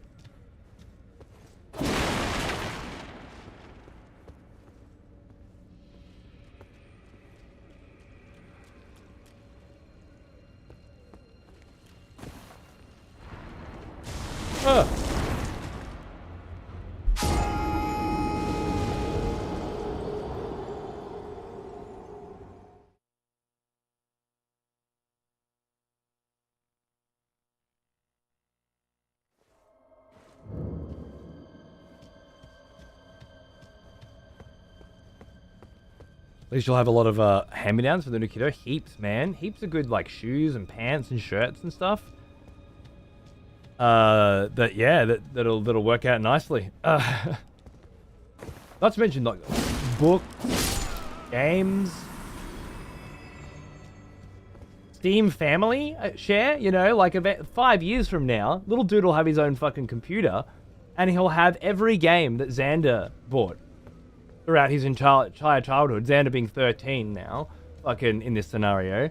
S2: Oh. At least you'll have a lot of hand-me-downs for the new kiddo. Heaps, man. Heaps of good, like, shoes and pants and shirts and stuff. That'll work out nicely. Not to mention, like, books, games, Steam family share, you know, like, about 5 years from now, little dude will have his own fucking computer, and he'll have every game that Xander bought throughout his entire childhood. Xander being 13 now, fucking in this scenario,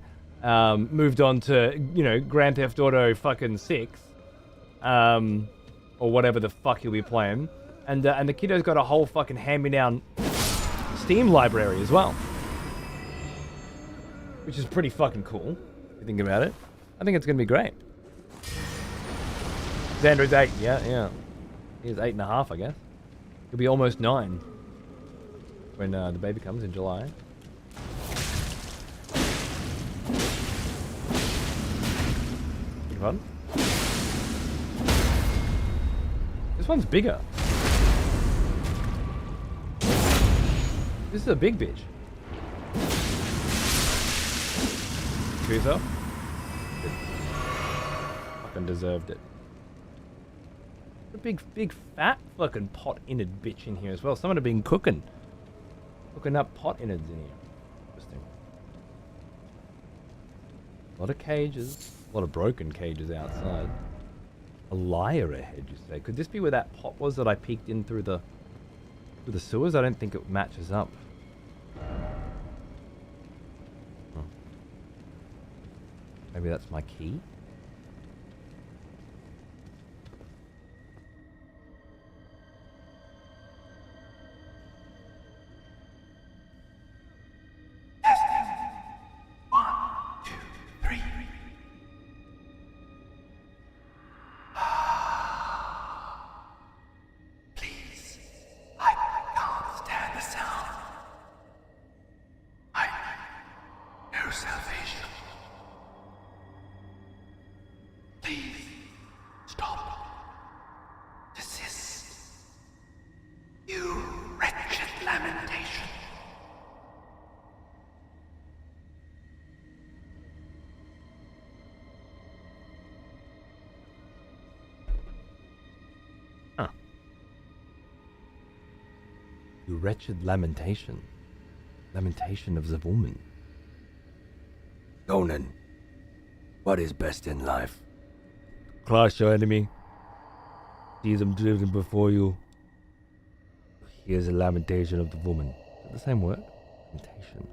S2: moved on to, you know, Grand Theft Auto fucking 6, or whatever the fuck he'll be playing, and the kiddo's got a whole fucking hand-me-down Steam library as well, which is pretty fucking cool if you think about it. I think it's gonna be great. Xander's 8, yeah. He's 8.5, I guess. He'll be almost 9. When the baby comes in July. your pardon? This one's bigger. This is a big bitch. Kill yourself? Good. Fucking deserved it. A big fat fucking pot innard bitch in here as well. Someone have been cooking up pot innards in here. Interesting. A lot of cages, a lot of broken cages outside. A liar ahead, you say? Could this be where that pot was that I peeked in through the sewers? I don't think it matches up. Huh. Maybe that's my key? You wretched lamentation. Lamentation of the woman.
S3: Conan, what is best in life?
S2: Crush your enemy. See them driven before you. Here's a lamentation of the woman. Is it the same word? Lamentation.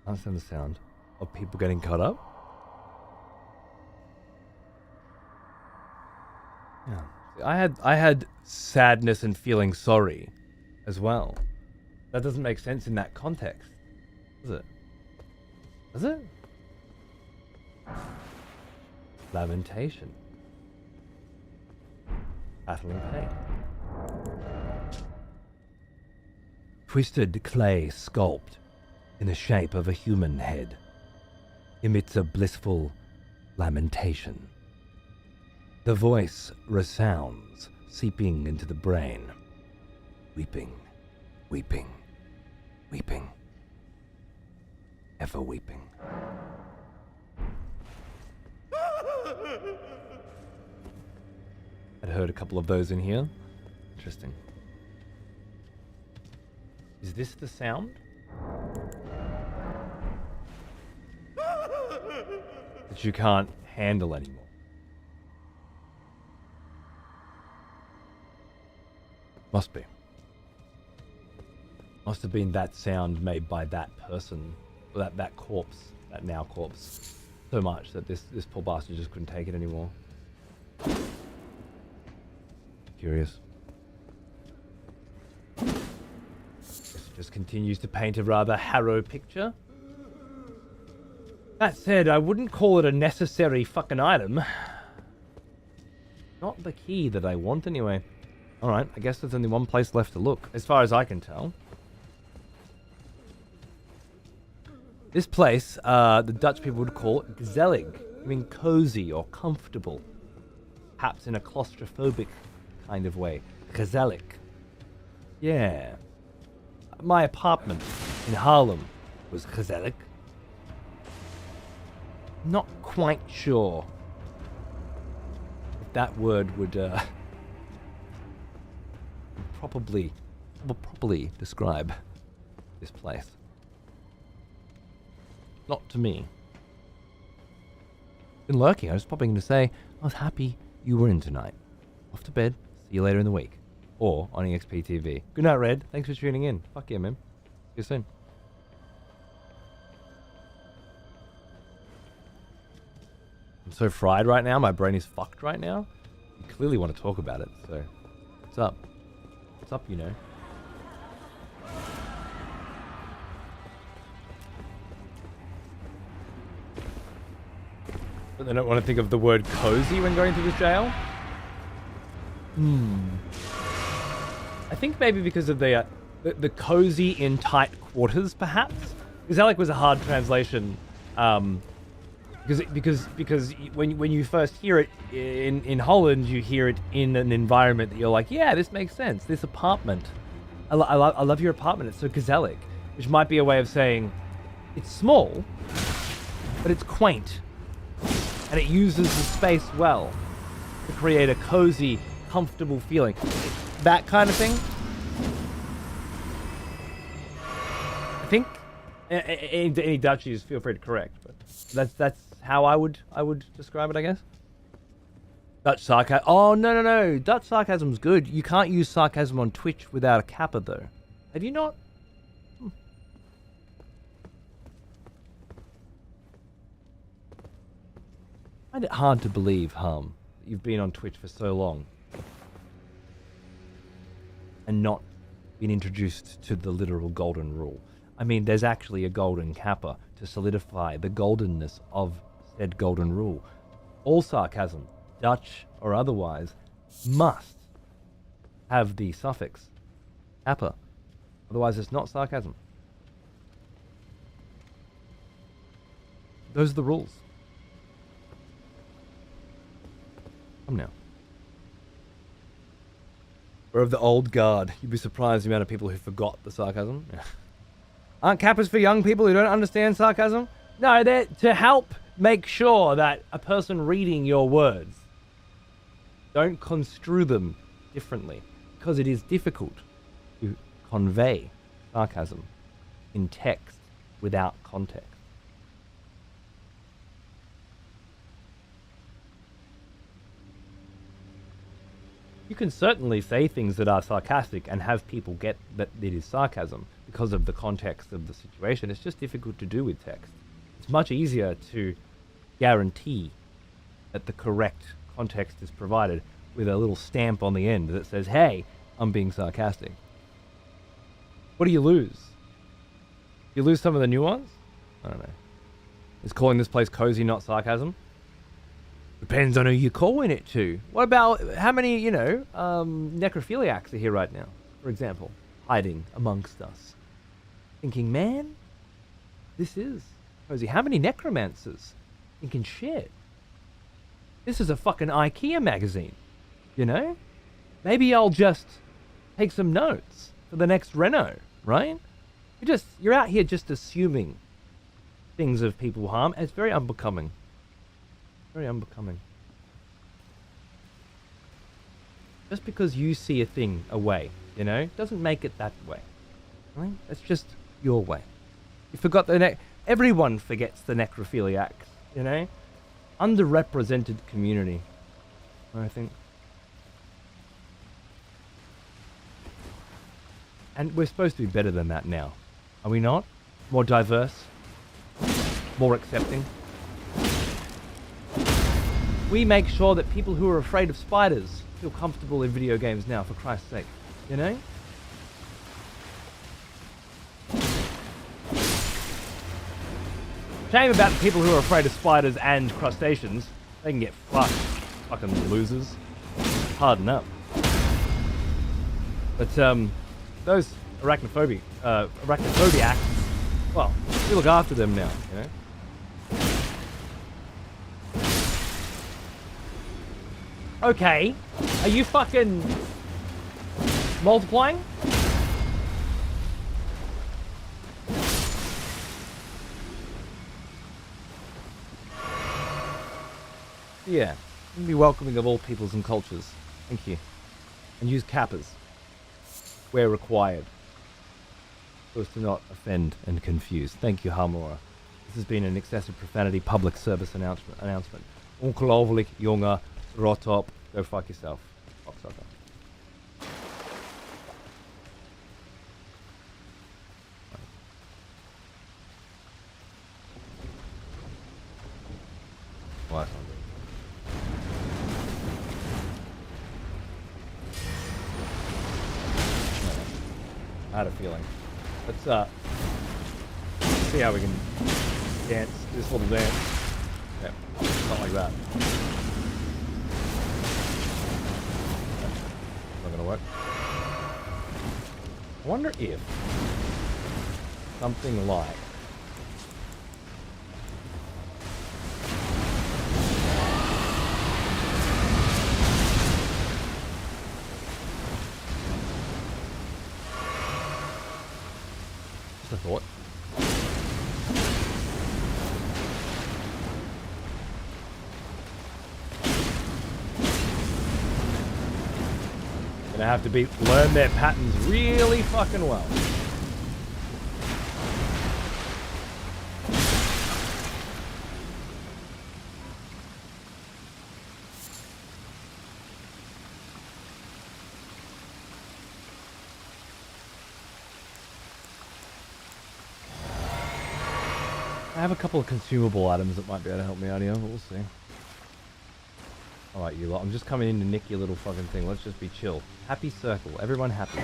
S2: I understand the sound of people getting cut up. Yeah. I had sadness and feeling sorry as well. That doesn't make sense in that context, does it? Does it? Lamentation. Battling pain. Twisted clay sculpt in the shape of a human head emits a blissful lamentation. The voice resounds, seeping into the brain. Weeping, weeping, weeping, ever weeping. I'd heard a couple of those in here. Interesting. Is this the sound? That you can't handle anymore. Must be. Must have been that sound made by that person, or that corpse, that now corpse, so much that this poor bastard just couldn't take it anymore. Curious. It just continues to paint a rather harrow picture. That said, I wouldn't call it a necessary fucking item. Not the key that I want anyway. Alright, I guess there's only one place left to look, as far as I can tell. This place, the Dutch people would call it gezellig, meaning cozy or comfortable. Perhaps in a claustrophobic kind of way. Gezellig. Yeah. My apartment in Harlem was gezellig. Not quite sure if that word would properly describe this place. Not to me. Been lurking. I was popping in to say I was happy you were in tonight. Off to bed. See you later in the week. Or on EXP TV. Good night, Red. Thanks for tuning in. Fuck yeah, man. See you soon. I'm so fried right now. My brain is fucked right now. You clearly want to talk about it, so what's up? What's up, you know? But they don't want to think of the word cozy when going to this jail? I think maybe because of the cozy in tight quarters, perhaps? Because that like was a hard translation. Because when you first hear it in Holland, you hear it in an environment that you're like, yeah, this makes sense. This apartment, I love your apartment. It's so gezellig, which might be a way of saying it's small, but it's quaint, and it uses the space well to create a cozy, comfortable feeling. That kind of thing. I think any Dutchies feel free to correct, but that's how I would describe it, I guess. Dutch sarcasm. Oh no! Dutch sarcasm's good. You can't use sarcasm on Twitch without a kappa, though. Have you not? I find it hard to believe, Harm, that you've been on Twitch for so long and not been introduced to the literal golden rule. I mean, there's actually a golden kappa to solidify the goldenness of said golden rule. All sarcasm, Dutch or otherwise, must have the suffix kappa. Otherwise, it's not sarcasm. Those are the rules. Come now. We're of the old guard. You'd be surprised the amount of people who forgot the sarcasm. Yeah. Aren't kappas for young people who don't understand sarcasm? No, they're to help make sure that a person reading your words don't construe them differently, because it is difficult to convey sarcasm in text without context. You can certainly say things that are sarcastic and have people get that it is sarcasm because of the context of the situation. It's just difficult to do with text. It's much easier to guarantee that the correct context is provided with a little stamp on the end that says, hey, I'm being sarcastic. What do you lose? You lose some of the nuance? I don't know. Is calling this place cozy not sarcasm? Depends on who you're calling it to. What about how many, necrophiliacs are here right now, for example, hiding amongst us? Thinking, man, this is cozy. How many necromancers thinking, shit, this is a fucking IKEA magazine, you know? Maybe I'll just take some notes for the next reno, right? You're out here just assuming things of people harm, and it's very unbecoming. Very unbecoming. Just because you see a thing a way, doesn't make it that way. Right? That's just your way. You forgot everyone forgets the necrophiliacs, Underrepresented community, I think. And we're supposed to be better than that now. Are we not? More diverse? More accepting? We make sure that people who are afraid of spiders feel comfortable in video games now, for Christ's sake. Shame about the people who are afraid of spiders and crustaceans. They can get fucked. Fucking losers. Harden up. But, those arachnophobiacs, well, we look after them now, Okay, are you fucking multiplying? Yeah, be welcoming of all peoples and cultures. Thank you. And use kappas where required, so as to not offend and confuse. Thank you, Harmora. This has been an excessive profanity public service announcement. Ongelooflijk, jongen. Rot up. Go fuck yourself. Cocksucker. Well, that's not good. had a feeling. Let's see how we can dance this little dance. Yeah, not like that. Not gonna work. I wonder if something like just a thought. Gonna have to learn their patterns really fucking well. I have a couple of consumable items that might be able to help me out here, but we'll see. Alright, you lot. I'm just coming in to nick your little fucking thing. Let's just be chill. Happy circle. Everyone happy.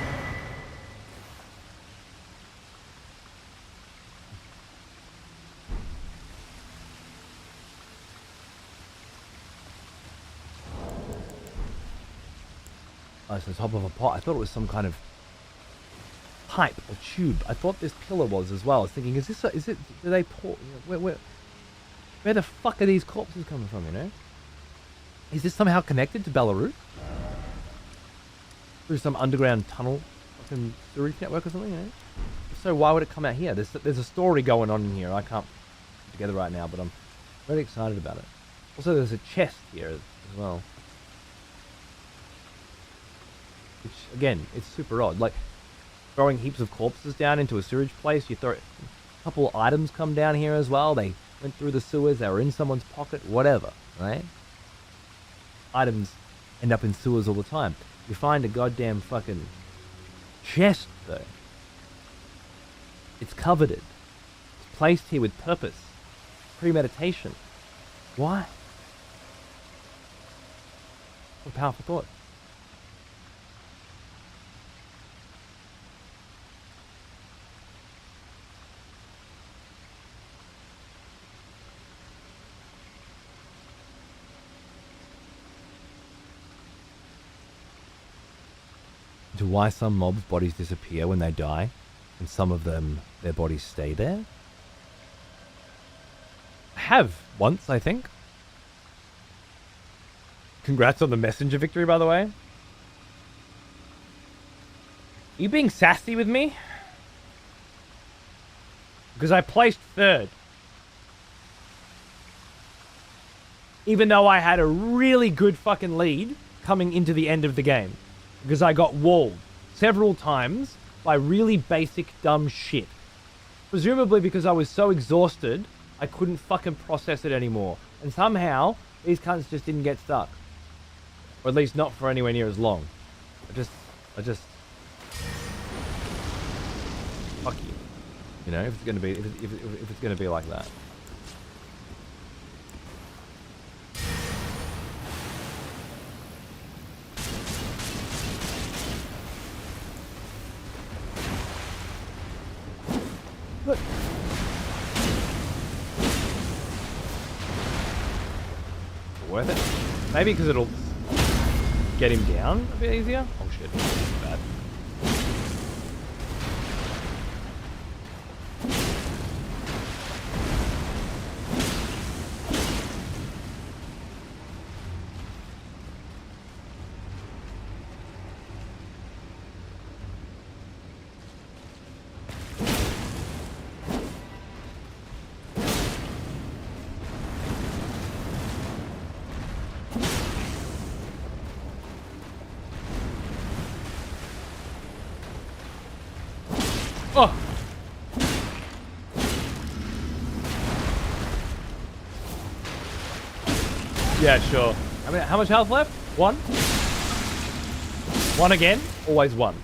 S2: Oh, it's the top of a pot. I thought it was some kind of pipe or tube. I thought this pillar was as well. I was thinking, is it, do they pour, where the fuck are these corpses coming from, you know? Is this somehow connected to Belarus? Through some underground tunnel, fucking sewage network or something, you know? So why would it come out here? There's a story going on in here. I can't put it together right now, but I'm very excited about it. Also, there's a chest here as well. Which, again, it's super odd. Like, throwing heaps of corpses down into a sewage place. You throw a couple of items come down here as well. They went through the sewers. They were in someone's pocket. Whatever, right? Items end up in sewers all the time. You find a goddamn fucking chest, though. It's coveted. It's placed here with purpose. Premeditation. Why? What a powerful thought. To why some mobs' bodies disappear when they die, and some of them, their bodies stay there? I have once, I think. Congrats on the messenger victory, by the way. Are you being sassy with me? Because I placed third. Even though I had a really good fucking lead coming into the end of the game. Because I got walled several times by really basic dumb shit. Presumably because I was so exhausted, I couldn't fucking process it anymore. And somehow, these cunts just didn't get stuck. Or at least not for anywhere near as long. I just... Fuck you. You know, if it's gonna be, if it's gonna be like that. Look. Worth it? Maybe because it'll get him down a bit easier? Oh shit, bad. Oh! Yeah, sure. I mean, how much health left? One? One again? Always one.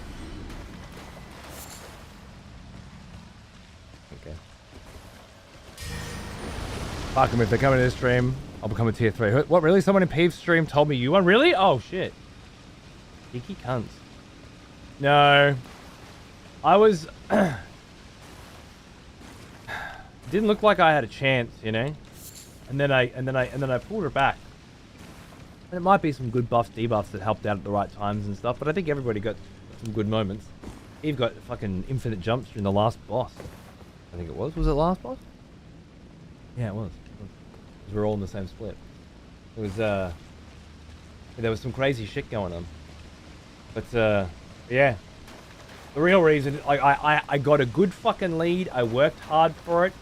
S2: Okay. Fuck them if they're coming to this stream. I'll become a tier 3. What, really? Someone in Peeves' stream told me you won? Really? Oh, shit. Geeky cunts. No. I was... didn't look like I had a chance, you know? And then I pulled her back. And it might be some good buffs, debuffs that helped out at the right times and stuff, but I think everybody got some good moments. Eve got fucking infinite jumps during the last boss. I think it was. Was it last boss? Yeah, it was. Because we're all in the same split. It was, there was some crazy shit going on. But, yeah. The real reason, like, I got a good fucking lead, I worked hard for it,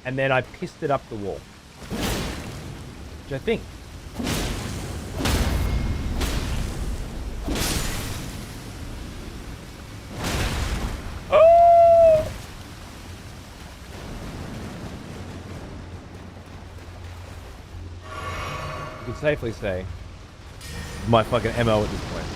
S2: and then I pissed it up the wall. Which I think. Oh! You can safely say, my fucking MO at this point.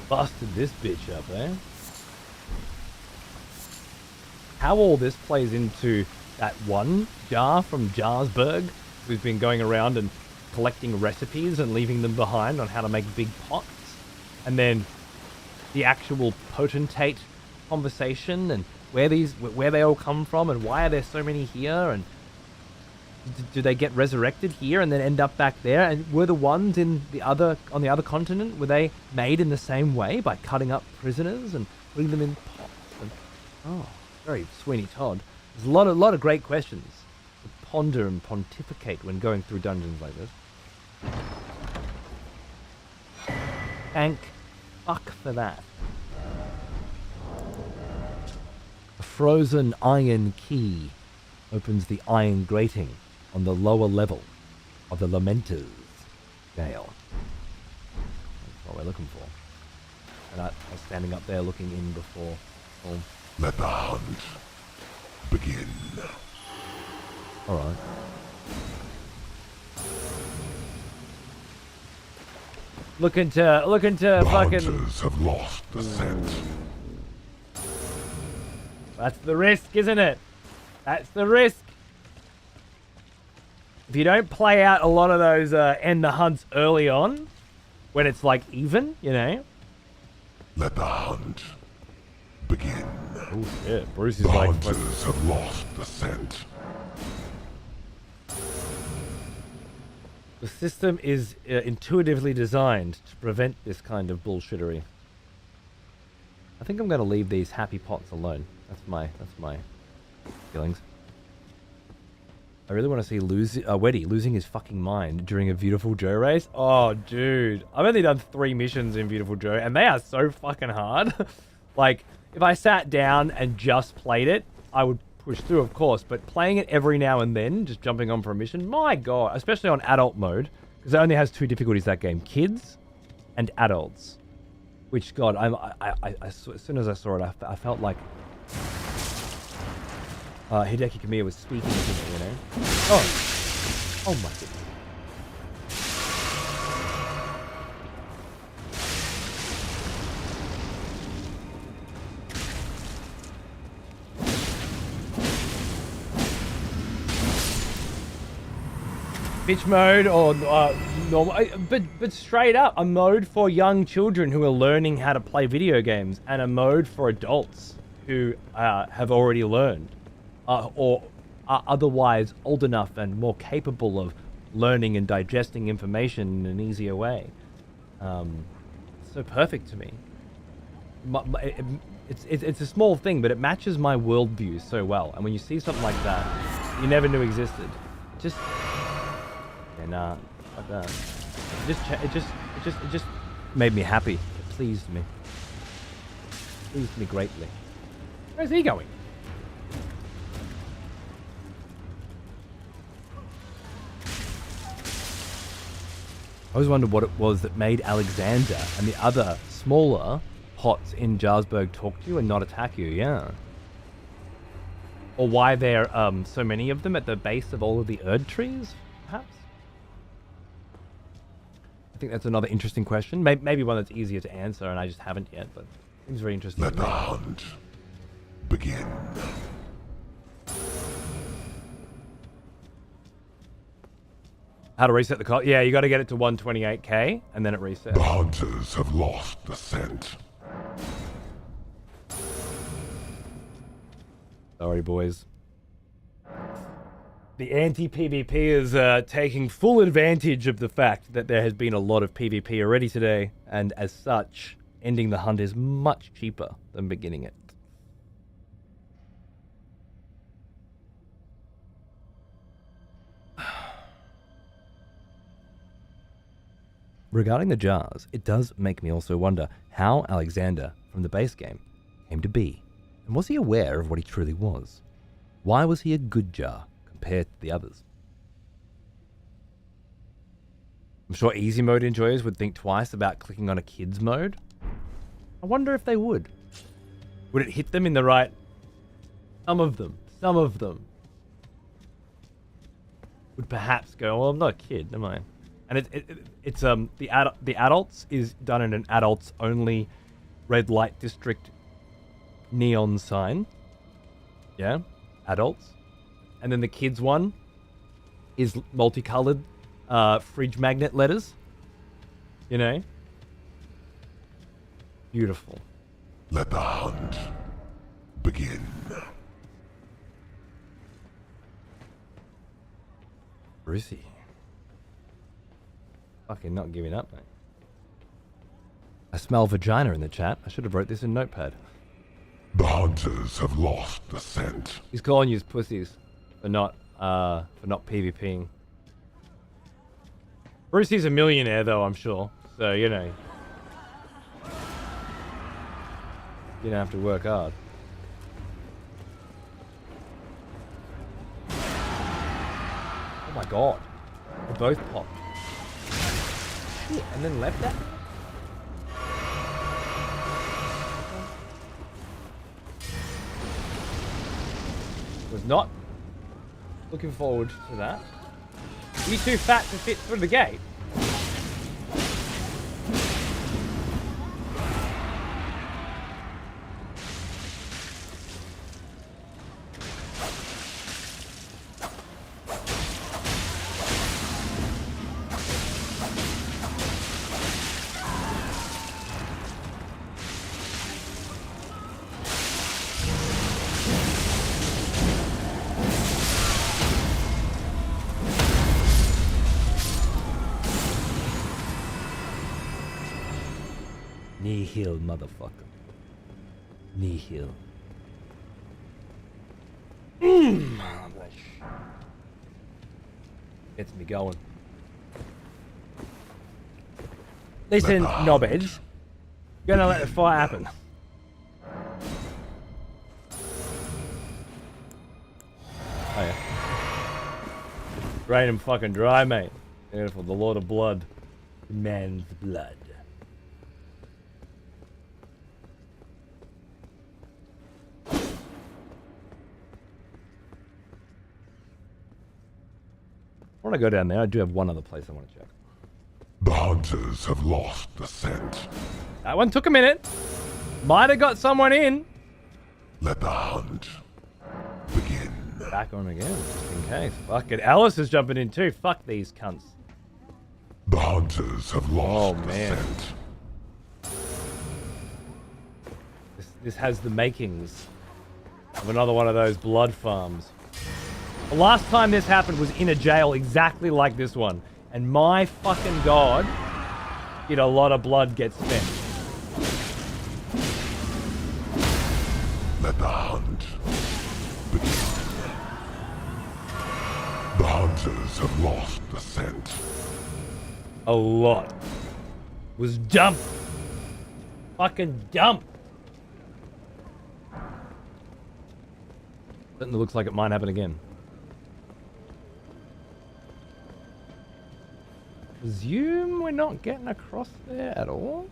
S2: Busted this bitch up, eh? How all this plays into that one jar from Jarsberg, who's been going around and collecting recipes and leaving them behind on how to make big pots, and then the actual potentate conversation and where they all come from and why are there so many here, and do they get resurrected here and then end up back there? And were the ones on the other continent, were they made in the same way by cutting up prisoners and putting them in pots? And, oh, very Sweeney Todd. There's a lot of great questions to ponder and pontificate when going through dungeons like this. Thank fuck for that. A frozen iron key opens the iron grating on the lower level of the Lamenter's jail. That's what we're looking for. And I was standing up there looking in before. Oh.
S1: Let the hunt begin.
S2: Alright. Looking to
S1: The
S2: fucking...
S1: hunters have lost the scent.
S2: That's the risk, isn't it? That's the risk. If you don't play out a lot of those end the hunts early on, when it's like even, you know.
S1: Let the hunt begin.
S2: Oh shit, Bruce is
S1: The
S2: like...
S1: hunters have lost the scent.
S2: The system is intuitively designed to prevent this kind of bullshittery. I think I'm going to leave these happy pots alone. That's my feelings. I really want to see Weddy losing his fucking mind during a Beautiful Joe race. Oh, dude. I've only done 3 missions in Beautiful Joe, and they are so fucking hard. Like, if I sat down and just played it, I would push through, of course, but playing it every now and then, just jumping on for a mission, my god, especially on adult mode, because it only has 2 difficulties, that game, kids and adults. Which, god, as soon as I saw it, I felt like Hideki Kamiya was speaking to me, you know? Oh my goodness. Bitch mode or normal, but straight up a mode for young children who are learning how to play video games, and a mode for adults who have already learned or are otherwise old enough and more capable of learning and digesting information in an easier way. So perfect to me. It's a small thing, but it matches my worldview so well. And when you see something like that, you never knew existed, just. Yeah, nah, fuck that. It just made me happy. It pleased me. Pleased me greatly. Where's he going? I always wondered what it was that made Alexander and the other smaller pots in Jarsberg talk to you and not attack you, yeah. Or why there are so many of them at the base of all of the Erdtrees, perhaps? I think that's another interesting question. Maybe one that's easier to answer and I just haven't yet, but it seems very interesting.
S1: Let the hunt begin.
S2: How to reset the clock? Yeah, you got to get it to 128k and then it resets.
S1: The hunters have lost the scent.
S2: Sorry, boys. The anti-PvP is taking full advantage of the fact that there has been a lot of PvP already today, and as such, ending the hunt is much cheaper than beginning it. Regarding the jars, it does make me also wonder how Alexander from the base game came to be, and was he aware of what he truly was? Why was he a good jar compared to the others? I'm sure easy mode enjoyers would think twice about clicking on a kids mode. I wonder if they would. Would it hit them in the right... Some of them would perhaps go, well, I'm not a kid, am I? And it's the adults is done in an adults only red light district neon sign. Yeah, adults. And then the kids one is multicolored fridge magnet letters. You know? Beautiful.
S1: Let the hunt begin.
S2: Brucey. Fucking not giving up, mate. I smell vagina in the chat. I should have wrote this in Notepad.
S1: The hunters have lost the scent.
S2: He's calling you pussies for not PvPing. Brucey's a millionaire though, I'm sure. So, you know. You don't have to work hard. Oh my god. They both popped. Shit, and then left that? Was not looking forward to that. Are you too fat to fit through the gate? Nihil, motherfucker. Nihil. Gets me going. Listen, knobheads. Gonna let the fire happen. Oh yeah. Drain him fucking dry, mate. Beautiful, the Lord of Blood. Man's blood. I want to go down there. I do have one other place I want to check.
S1: The hunters have lost the scent.
S2: That one took a minute. Might have got someone in.
S1: Let the hunt begin.
S2: Back on again, just in case. Fuck it. Alice is jumping in too. Fuck these cunts.
S1: The hunters have lost the scent.
S2: This has the makings of another one of those blood farms. The last time this happened was in a jail exactly like this one. And my fucking god, did a lot of blood get spent.
S1: Let the hunt begin. The hunters have lost the scent.
S2: A lot. Was dumped. Fucking dumped. Certainly looks like it might happen again. Presume we're not getting across there at all.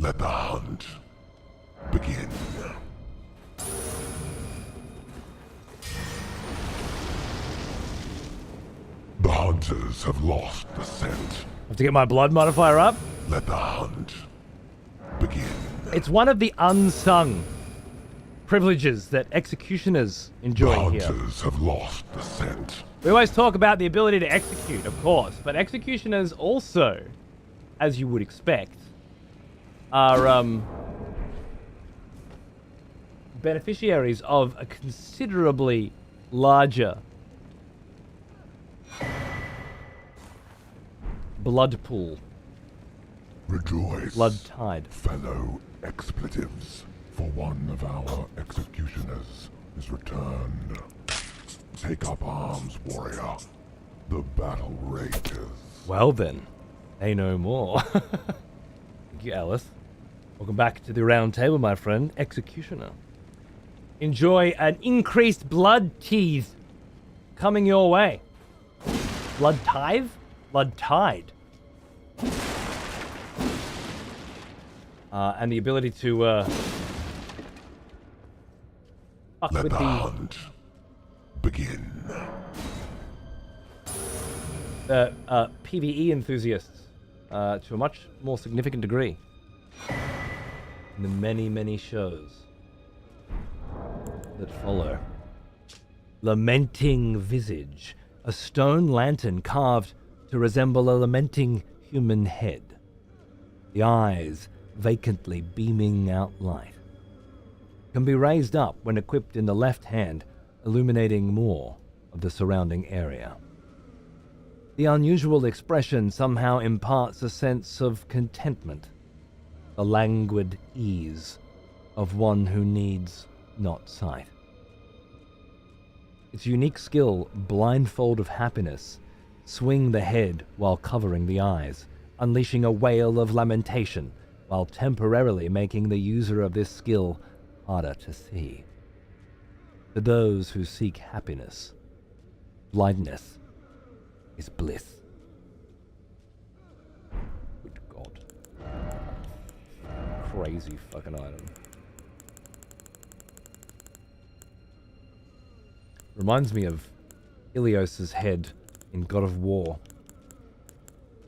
S1: Let the hunt begin. The hunters have lost the scent.
S2: Have to get my blood modifier up.
S1: Let the hunt begin.
S2: It's one of the unsung privileges that executioners enjoy
S1: The
S2: here.
S1: hunters have lost the scent.
S2: We always talk about the ability to execute, of course, but executioners also, as you would expect, are beneficiaries of a considerably larger blood pool,
S1: Rejoice,
S2: blood tide.
S1: fellow expletives, for one of our executioners is returned. Take up arms, warrior. The battle rages.
S2: Well then, they know more. Thank you, Alice. Welcome back to the round table, my friend. Executioner. Enjoy an increased blood tease coming your way. Blood tithe? Blood tide. And the ability to fuck
S1: Let
S2: with
S1: the
S2: the
S1: hunt begin.
S2: PvE enthusiasts to a much more significant degree in the many, many shows that follow. Lamenting visage, a stone lantern carved to resemble a lamenting human head. The eyes vacantly beaming out light. Can be raised up when equipped in the left hand, illuminating more of the surrounding area. The unusual expression somehow imparts a sense of contentment, the languid ease of one who needs not sight. Its unique skill, Blindfold of Happiness, swing the head while covering the eyes, unleashing a wail of lamentation while temporarily making the user of this skill harder to see. To those who seek happiness, blindness is bliss. Good God. Crazy fucking item. Reminds me of Ilios's head in God of War.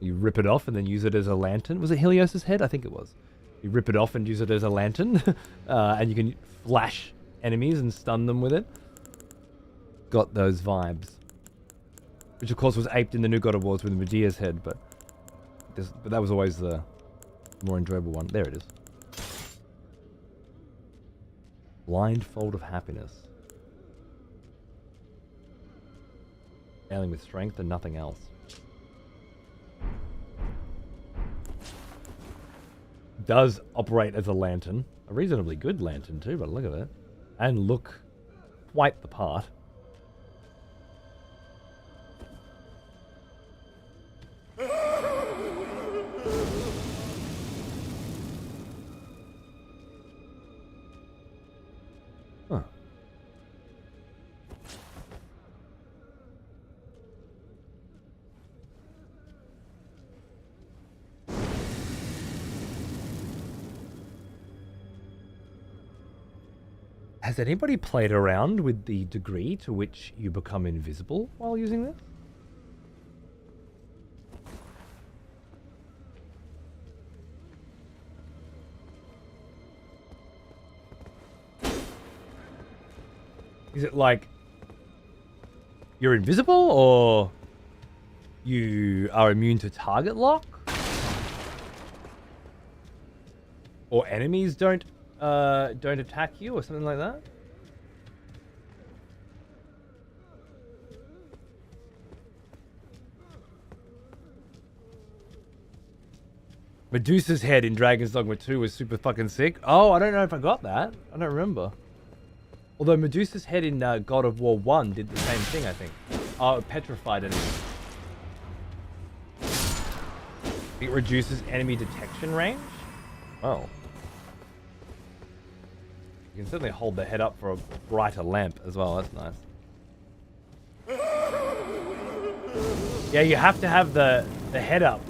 S2: You rip it off and then use it as a lantern. Was it Helios's head? I think it was. You rip it off and use it as a lantern, and you can flash enemies and stun them with it. Got those vibes. Which, of course, was aped in the new God of Wars with Medea's head, but that was always the more enjoyable one. There it is. Blindfold of Happiness. Scaling with strength and nothing else. Does operate as a lantern. A reasonably good lantern too, but look at it. And look quite the part. Huh. Has anybody played around with the degree to which you become invisible while using this? Is it like you're invisible, or you are immune to target lock? Or enemies don't attack you or something like that? Medusa's head in Dragon's Dogma 2 was super fucking sick. Oh, I don't know if I got that. I don't remember. Although Medusa's head in God of War 1 did the same thing, I think. Oh, it petrified enemies. It reduces enemy detection range? Oh. You can certainly hold the head up for a brighter lamp as well. That's nice. Yeah, you have to have the head up.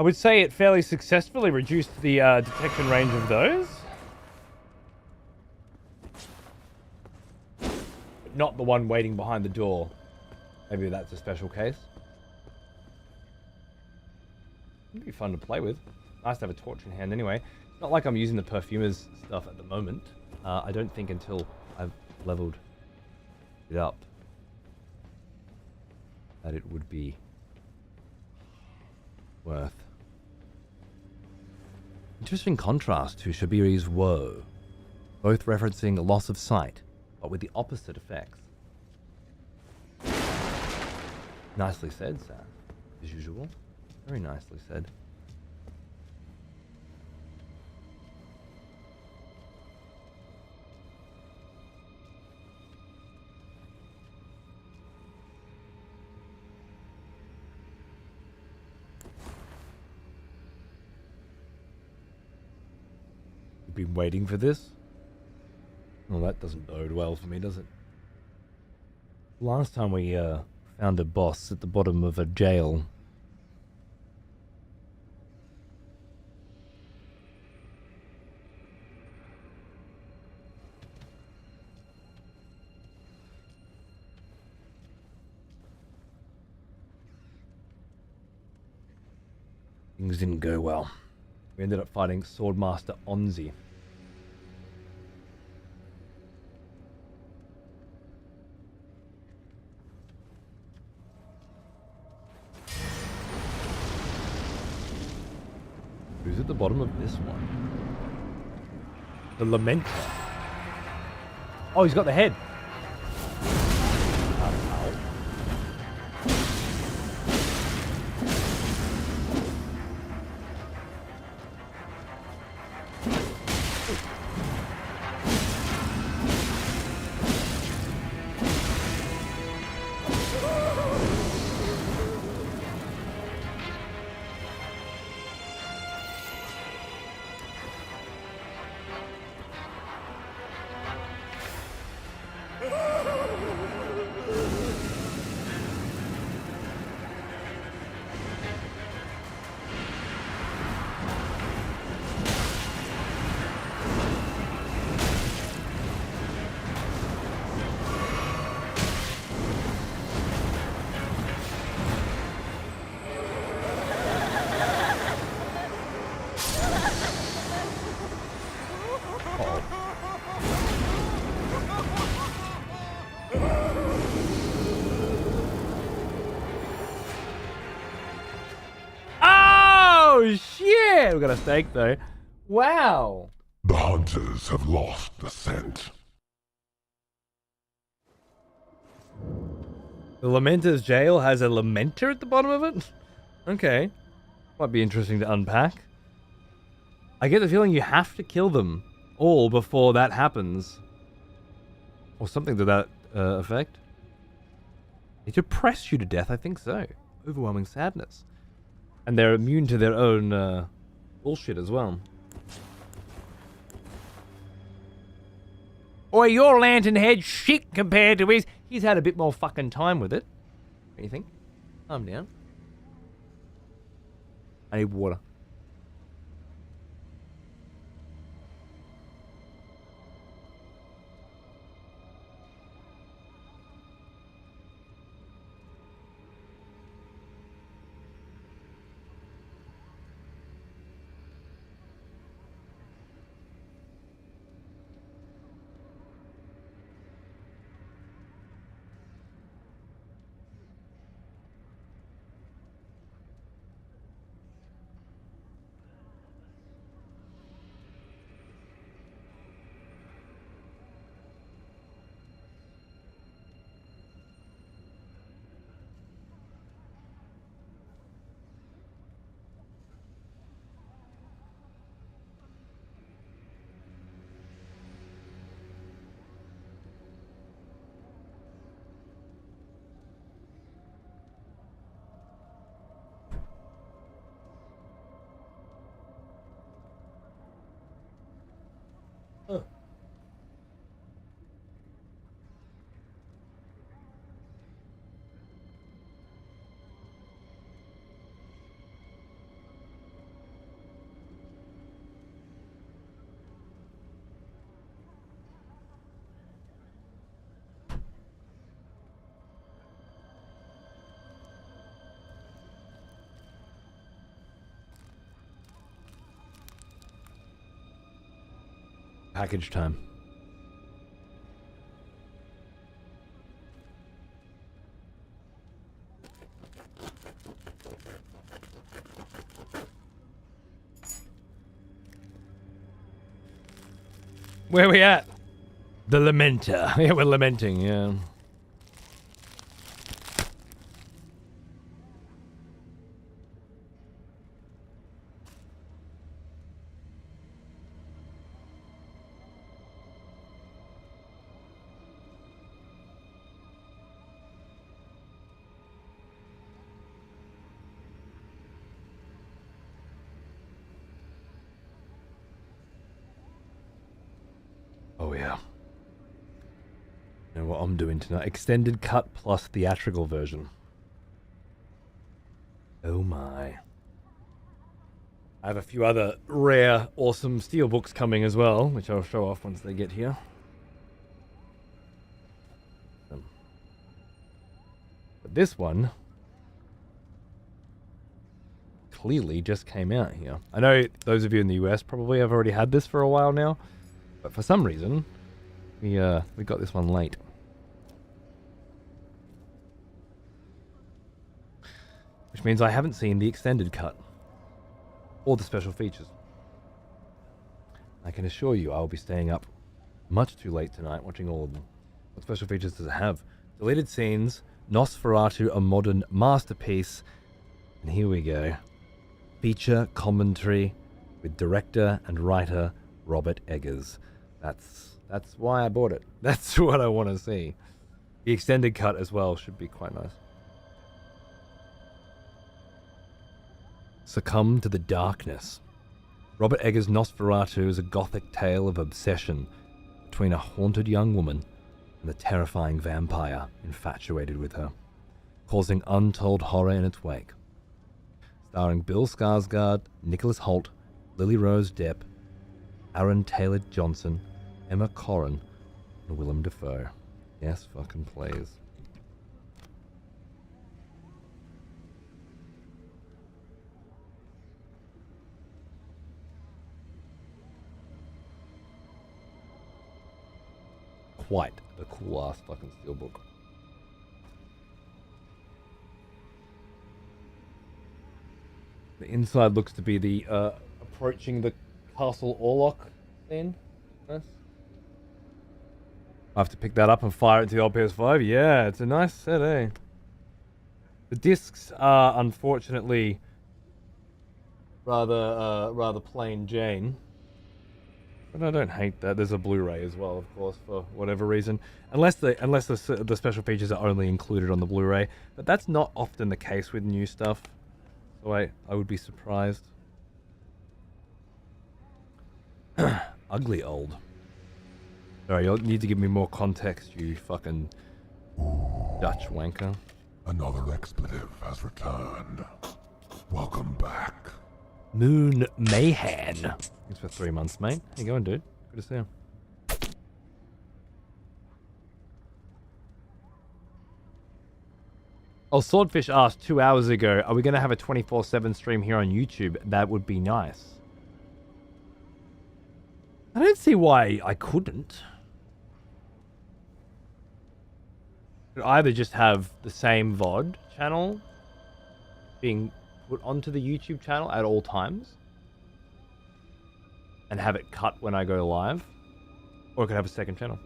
S2: I would say it fairly successfully reduced the detection range of those. But not the one waiting behind the door. Maybe that's a special case. It'd be fun to play with. Nice to have a torch in hand anyway. It's not like I'm using the perfumer's stuff at the moment. I don't think until I've leveled it up that it would be worth. Interesting contrast to Shabiri's woe, both referencing a loss of sight, but with the opposite effects. Nicely said, Sam, as usual. Very nicely said. Been waiting for this? Well, that doesn't bode well for me, does it? Last time we found a boss at the bottom of a jail. Things didn't go well. We ended up fighting Swordmaster Onzi. Who's at the bottom of this one? The Lamenter. Oh, he's got the head. Ow. Oh shit! We got a stake though. Wow.
S1: The hunters have lost the scent.
S2: The Lamenter's jail has a Lamenter at the bottom of it? Okay. Might be interesting to unpack. I get the feeling you have to kill them all before that happens. Or something to that effect. They depress you to death, I think so. Overwhelming sadness. And they're immune to their own bullshit as well. Oi, your lantern head shit compared to his. He's had a bit more fucking time with it. What do you think? Calm down. I need water. Package time. Where are we at? The Lamenter. Yeah, we're lamenting, yeah. Oh yeah. Know what I'm doing tonight? Extended cut plus theatrical version. Oh my. I have a few other rare, awesome steelbooks coming as well, which I'll show off once they get here. But this one clearly just came out here. I know those of you in the US probably have already had this for a while now, but for some reason, we got this one late. Which means I haven't seen the extended cut. Or the special features. I can assure you I will be staying up much too late tonight watching all of them. What special features does it have? Deleted scenes, Nosferatu, a modern masterpiece. And here we go. Feature commentary with director and writer Robert Eggers. That's why I bought it. That's what I want to see. The extended cut as well should be quite nice. Succumb to the darkness. Robert Eggers' Nosferatu is a gothic tale of obsession between a haunted young woman and the terrifying vampire infatuated with her, causing untold horror in its wake. Starring Bill Skarsgård, Nicholas Hoult, Lily Rose Depp, Aaron Taylor Johnson, Emma Corrin, and Willem Dafoe. Yes, fucking please. Quite a cool ass fucking steelbook. The inside looks to be the approaching the Castle Orlok scene. Nice. I have to pick that up and fire it to the old PS5. Yeah, it's a nice set, eh? The discs are unfortunately rather plain Jane. But I don't hate that. There's a Blu-ray as well, of course, for whatever reason. Unless the special features are only included on the Blu-ray. But that's not often the case with new stuff. So I would be surprised. Ugly old. Sorry, you'll need to give me more context, you fucking Dutch wanker.
S1: Another expletive has returned. Welcome back.
S2: Moon Mayhan. Thanks for 3 months, mate. How you going, dude? Good to see you. Oh, Swordfish asked 2 hours ago, are we going to have a 24/7 stream here on YouTube? That would be nice. I don't see why I couldn't. Could either just have the same VOD channel being put onto the YouTube channel at all times and have it cut when I go live, or I could have a second channel.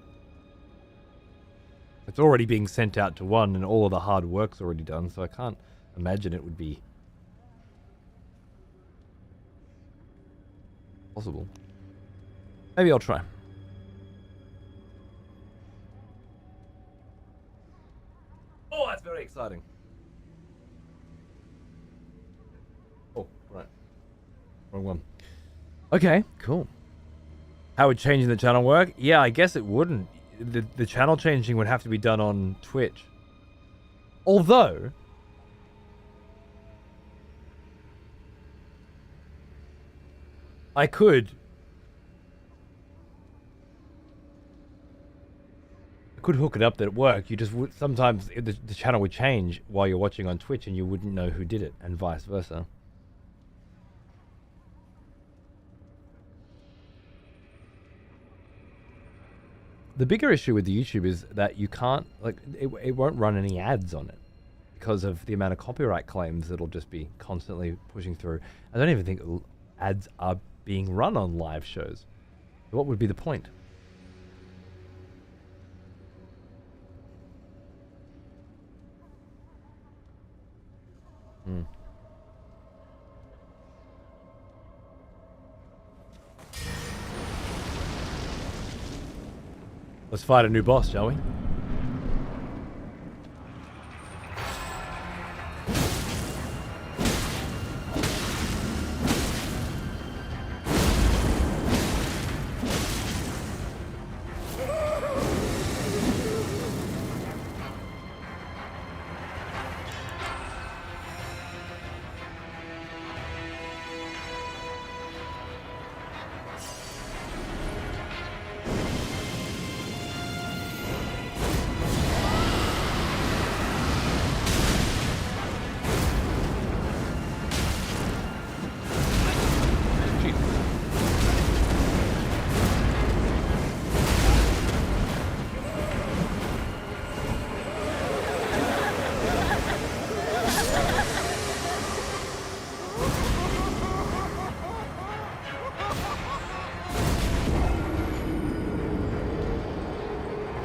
S2: It's already being sent out to one and all of the hard work's already done, so I can't imagine it would be possible. Maybe I'll try. Oh, that's very exciting. Oh, right. Wrong one. Okay, cool. How would changing the channel work? Yeah, I guess it wouldn't. The channel changing would have to be done on Twitch. Although, I could hook it up that it worked. You just would sometimes the channel would change while you're watching on Twitch, and you wouldn't know who did it, and vice versa. The bigger issue with the YouTube is that you can't, like, it won't run any ads on it because of the amount of copyright claims that'll just be constantly pushing through. I don't even think ads are being run on live shows. What would be the point? Hmm. Let's fight a new boss, shall we?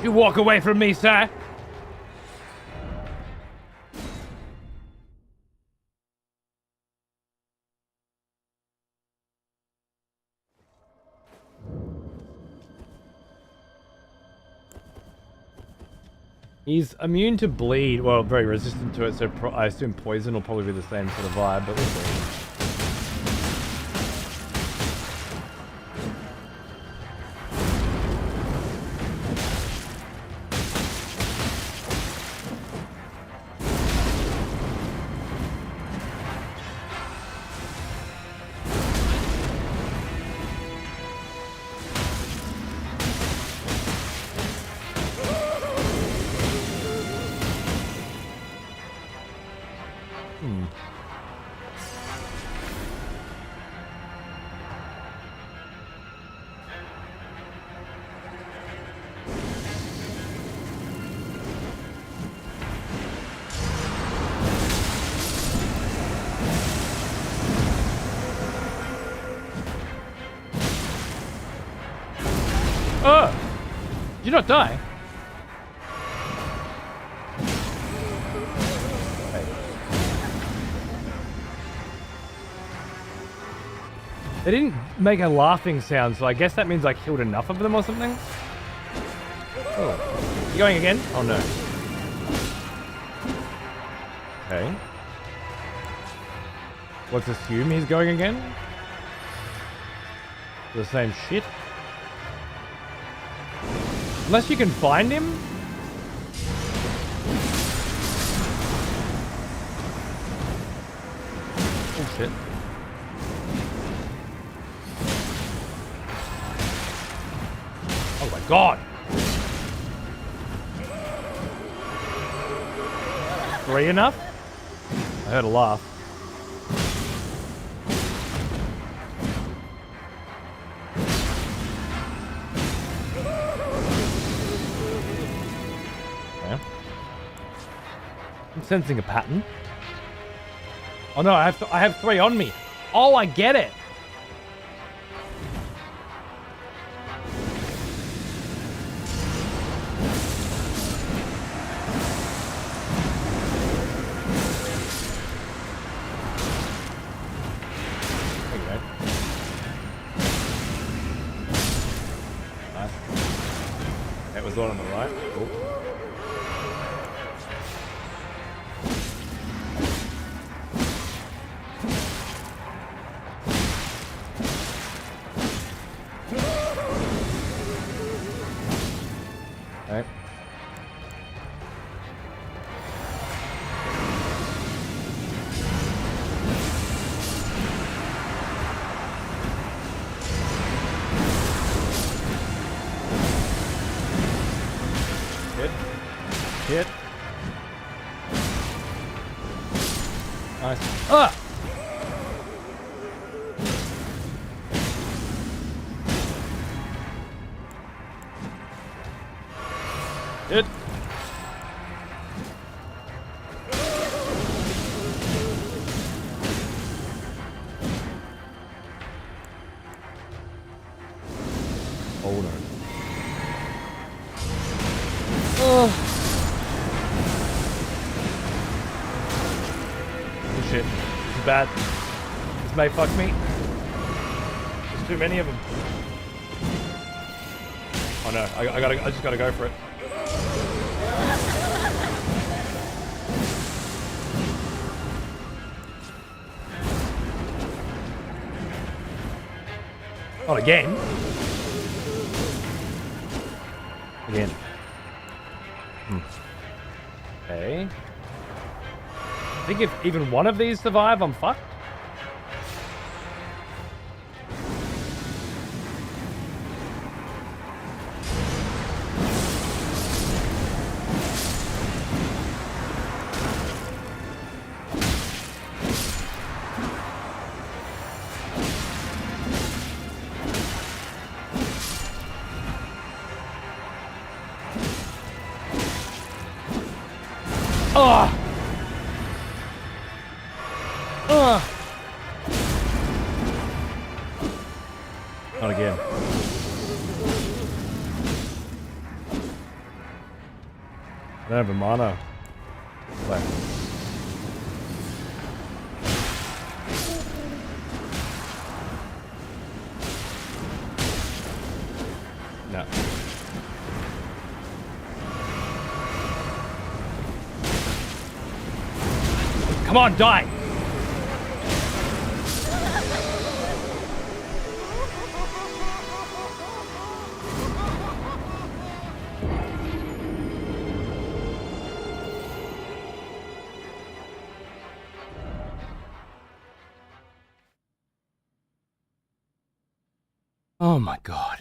S2: You walk away from me, sir. He's immune to bleed. Well, very resistant to it, so I assume poison will probably be the same sort of vibe, but we'll see. Oh! Did you not die? Hey. They didn't make a laughing sound, so I guess that means I killed enough of them or something? Oh. You going again? Oh no. Okay. Let's assume he's going again? The same shit? Unless you can find him? Oh shit. Oh my god! 3 enough? I heard a laugh. Sensing a pattern. Oh no, I have 3 on me. Oh, I get it. There you go. Nice. That was the one on the right. Cool. Hit. Nice. Ah! Shit. Oh no. Oh shit. This is bad. This may fuck me. There's too many of them. Oh no, I just gotta go for it. Not again. Again. Okay. I think if even one of these survive, I'm fucked. Oh! Not again. I don't have a mana left. No. Come on, die! Oh my god.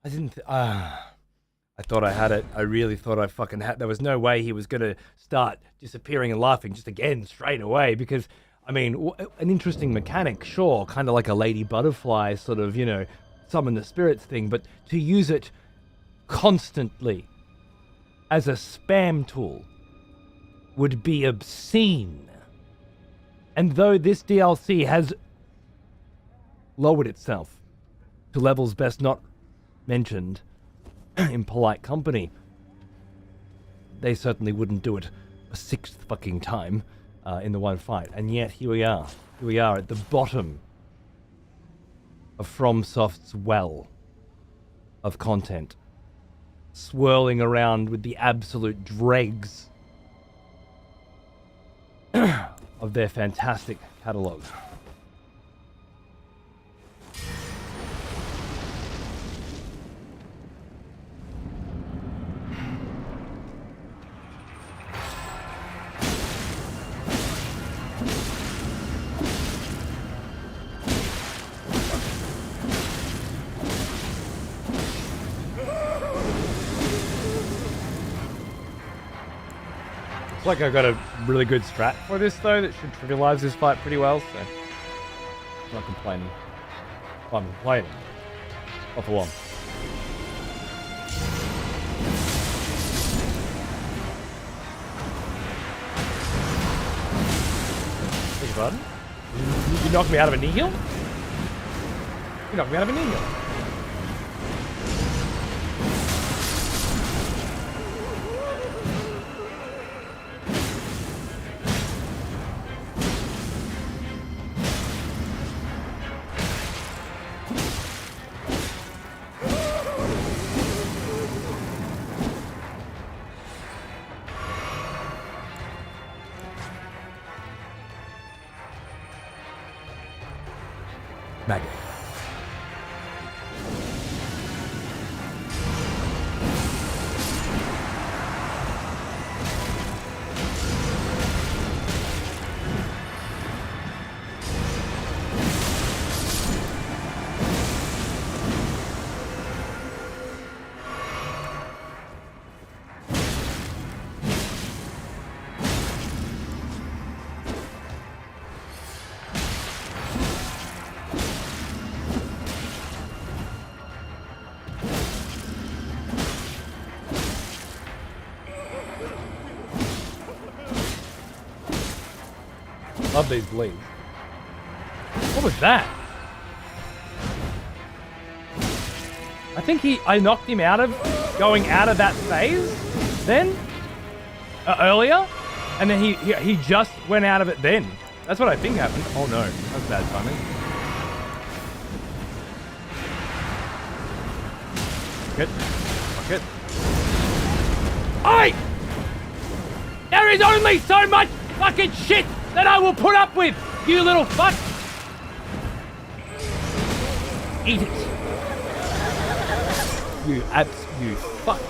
S2: I didn't I thought I had it. I really thought I fucking had. There was no way he was going to start disappearing and laughing just again straight away because, I mean, an interesting mechanic, sure, kind of like a lady butterfly sort of, you know, summon the spirits thing, but to use it constantly as a spam tool would be obscene. And though this DLC has lowered itself to levels best not mentioned in polite company, they certainly wouldn't do it a sixth fucking time in the one fight. And yet, here we are. Here we are at the bottom of FromSoft's well of content, swirling around with the absolute dregs of their fantastic catalogue. Like I've got a really good strat for this though that should trivialize this fight pretty well, so I'm not complaining. Well, I'm complaining. Not for long. Beg your pardon? You knocked me out of a knee heel? You knocked me out of a knee heel. Maggot. Love these bleeds. What was that? I think I knocked him out of going out of that phase then earlier, and then he just went out of it then. That's what I think happened. Oh no, that's bad timing. Fuck it. There is only so much fucking shit that I will put up with, you little fuck! Eat it. You fuck.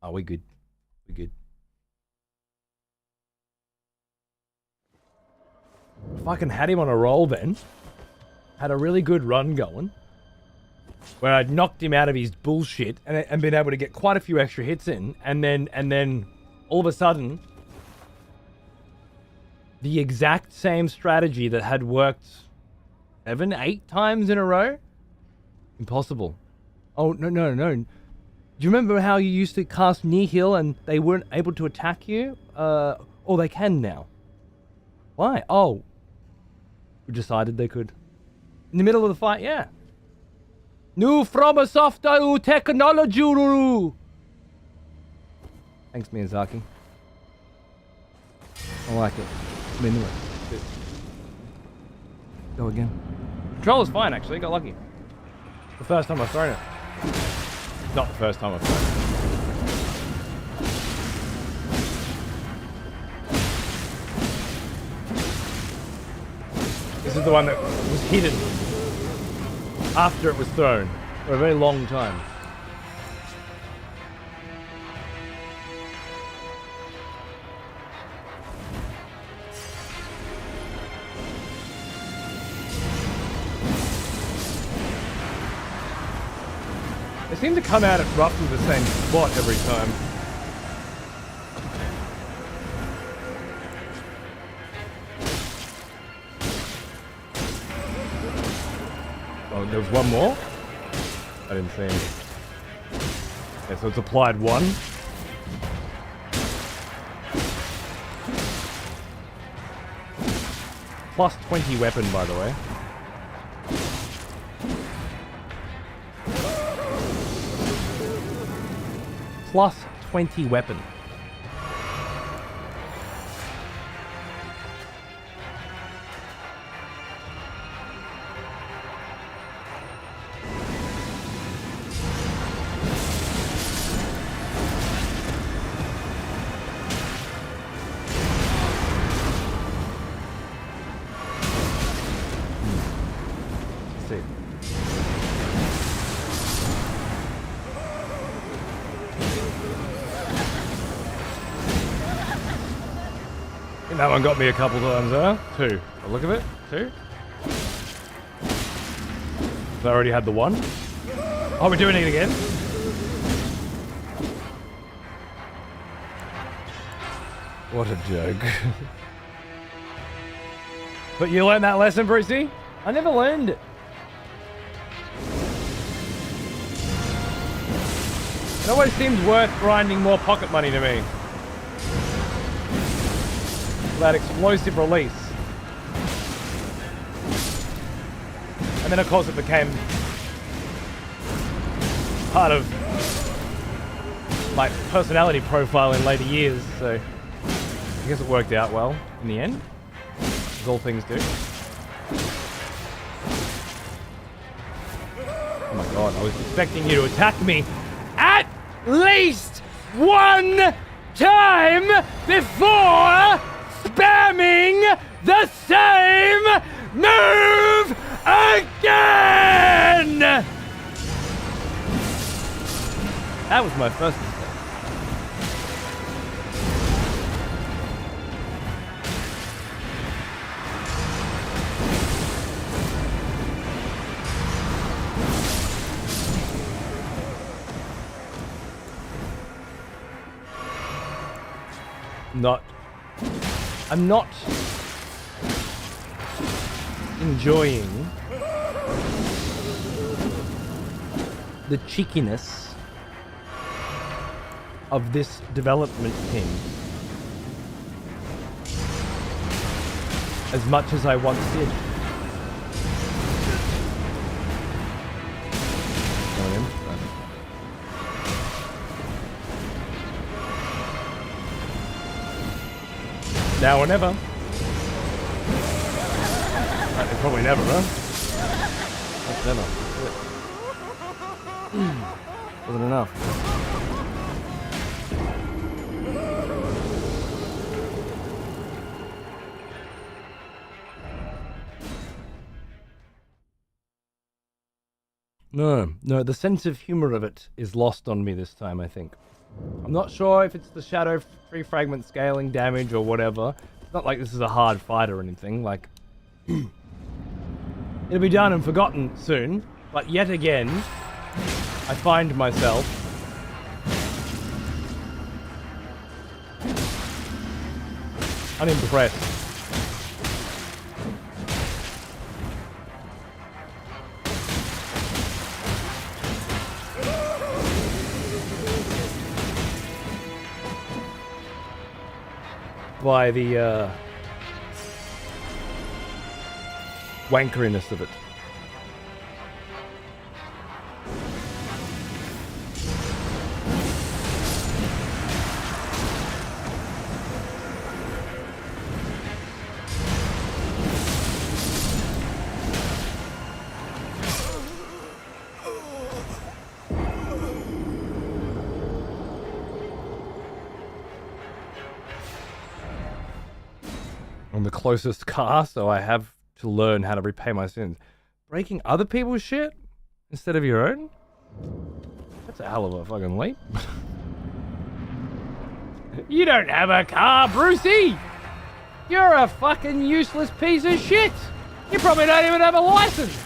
S2: Oh, we good. We good. Fucking had him on a roll then. Had a really good run going. Where I'd knocked him out of his bullshit and been able to get quite a few extra hits in. And then all of a sudden, the exact same strategy that had worked 7, 8 times in a row? Impossible. Oh, no. Do you remember how you used to cast Nihil and they weren't able to attack you? Or they can now. Why? Oh. We decided they could. In the middle of the fight, yeah. New Fromsoft technology. Thanks, Miyazaki. I like it. I'm into it. Good. Go again. Controller's fine, actually. Got lucky. The first time I've thrown it. Not the first time I've thrown it. This is the one that was hidden after it was thrown for a very long time. They seem to come out at roughly the same spot every time. Oh, there was one more? I didn't see any. Okay, so it's applied 1. Plus 20 weapon, by the way. Plus 20 weapon. That one got me a couple times there. 2. A look at it. 2. I already had the 1. Oh, we're doing it again. What a joke. But you learned that lesson, Brucey? I never learned it. It always seemed worth grinding more pocket money to me. That explosive release. And then of course it became part of my personality profile in later years, so I guess it worked out well in the end, as all things do. Oh my god, I was expecting you to attack me at least one time before spamming the same move Again! That was my first mistake. I'm not enjoying the cheekiness of this development team as much as I once did. Now or never. Probably never, huh? That's never. Wasn't enough. No, the sense of humor of it is lost on me this time, I think. I'm not sure if it's the shadow free fragment scaling damage or whatever. It's not like this is a hard fight or anything, like... It'll be done and forgotten soon, but yet again, I find myself unimpressed. By the wankeriness of it. I'm the closest car, so I have to learn how to repay my sins. Breaking other people's shit instead of your own? That's a hell of a fucking leap. You don't have a car, Brucey! You're a fucking useless piece of shit! You probably don't even have a license!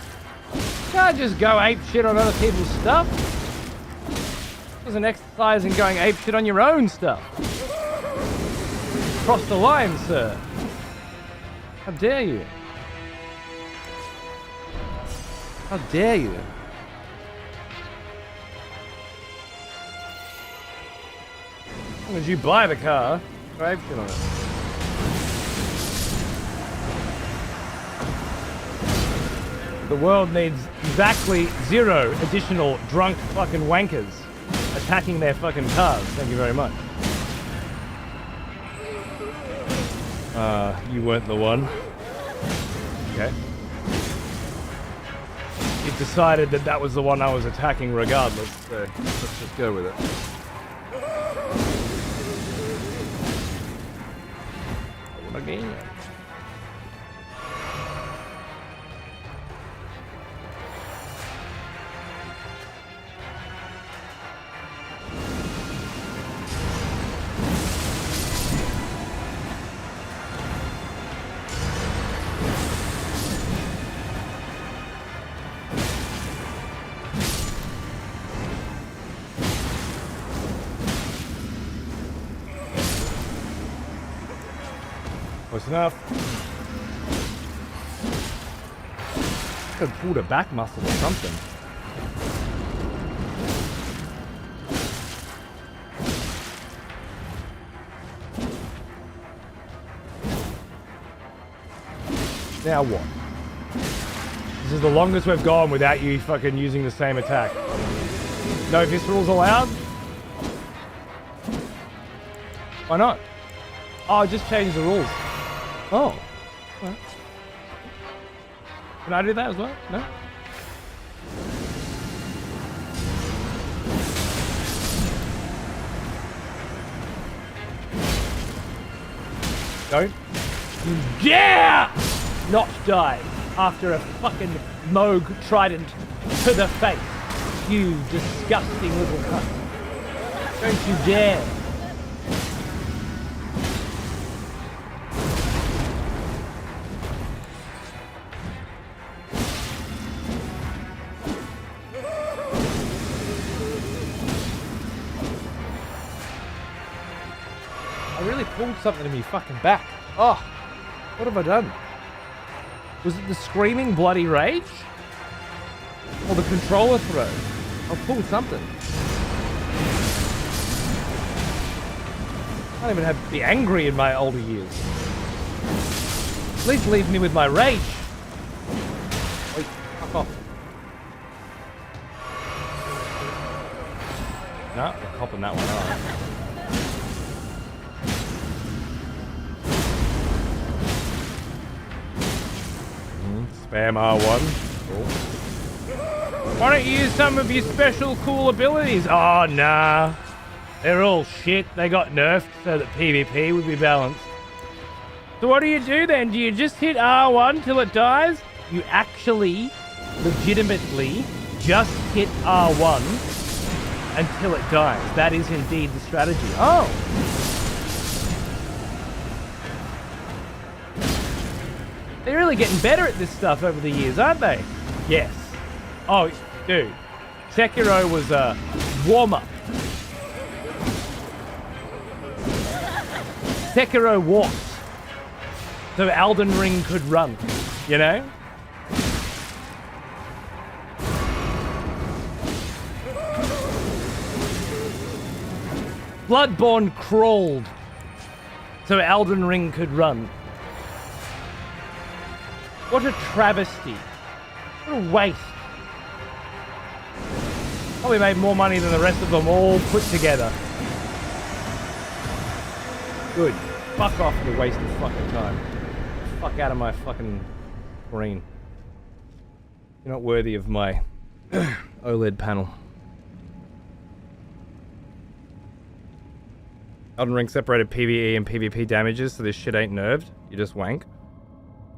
S2: Can't just go ape shit on other people's stuff. There's an exercise in going ape shit on your own stuff. Cross the line, sir. How dare you? How dare you? As long as you buy the car, drive shit on it. The world needs exactly 0 additional drunk fucking wankers attacking their fucking cars. Thank you very much. You weren't the one. Okay. You decided that that was the one I was attacking regardless, so let's just go with it. Again. Close enough. Could have pulled a back muscle or something. Now what? This is the longest we've gone without you fucking using the same attack. No viscerals allowed? Why not? Oh, just change the rules. Oh. Well. Can I do that as well? No? Don't you dare not die. after a fucking Moog trident to the face. You disgusting little cunt. Don't you dare. I really pulled something in me fucking back. Oh, what have I done? Was it the screaming bloody rage? Or the controller throw? I pulled something. I can't even be angry in my older years. At least leave me with my rage. Wait, fuck off. No, we're copping that one up. Spam R1. Cool. Why don't you use some of your special cool abilities? Oh, nah. They're all shit. They got nerfed so that PvP would be balanced. So what do you do then? Do you just hit R1 till it dies? You actually, legitimately, just hit R1 until it dies. That is indeed the strategy. Oh! They're really getting better at this stuff over the years, aren't they? Yes. Oh, dude. Sekiro was a warm-up. Sekiro walked so Elden Ring could run, you know? Bloodborne crawled so Elden Ring could run. What a travesty. What a waste. Probably made more money than the rest of them all put together. Good. Fuck off, you waste of fucking time. Fuck out of my fucking screen. You're not worthy of my OLED panel. Elden Ring separated PvE and PvP damages, so this shit ain't nerfed. You just wank.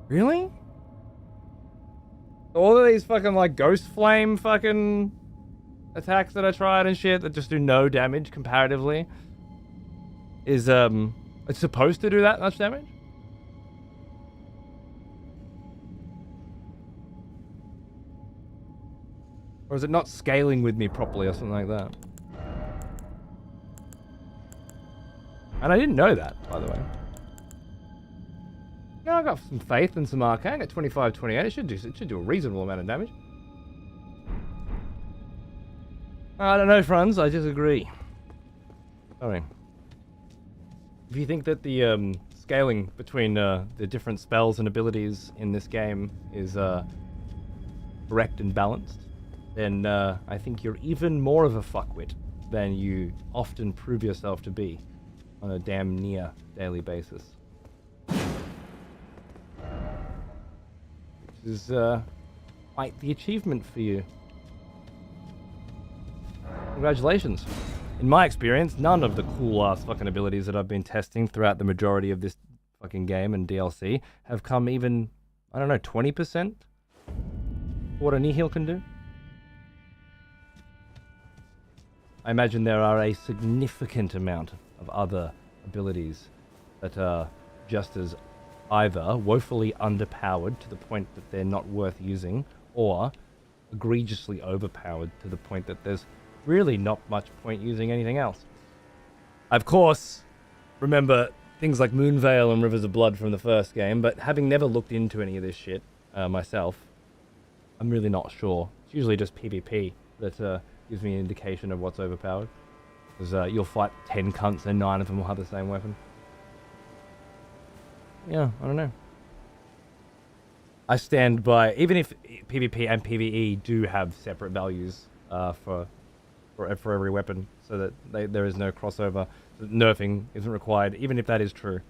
S2: Really? All of these fucking like ghost flame fucking attacks that I tried and shit that just do no damage comparatively is it's supposed to do that much damage? Or is it not scaling with me properly or something like that? And I didn't know that, by the way. No, I got some faith and some arcane. I got 25, 28. It should do a reasonable amount of damage. I don't know, friends. I disagree. Sorry. If you think that the scaling between the different spells and abilities in this game is correct and balanced, then I think you're even more of a fuckwit than you often prove yourself to be on a damn near daily basis. Which is quite the achievement for you. Congratulations. In my experience, none of the cool-ass fucking abilities that I've been testing throughout the majority of this fucking game and DLC have come even, I don't know, 20% what a Nihil can do. I imagine there are a significant amount of other abilities that are just as either woefully underpowered to the point that they're not worth using, or egregiously overpowered to the point that there's really not much point using anything else. I, of course, remember things like Moonveil and Rivers of Blood from the first game, but having never looked into any of this shit myself, I'm really not sure. It's usually just PvP that gives me an indication of what's overpowered. Because you'll fight 10 cunts and 9 of them will have the same weapon. Yeah, I don't know. I stand by, even if PvP and PvE do have separate values for every weapon, so that there is no crossover, that nerfing isn't required, even if that is true. It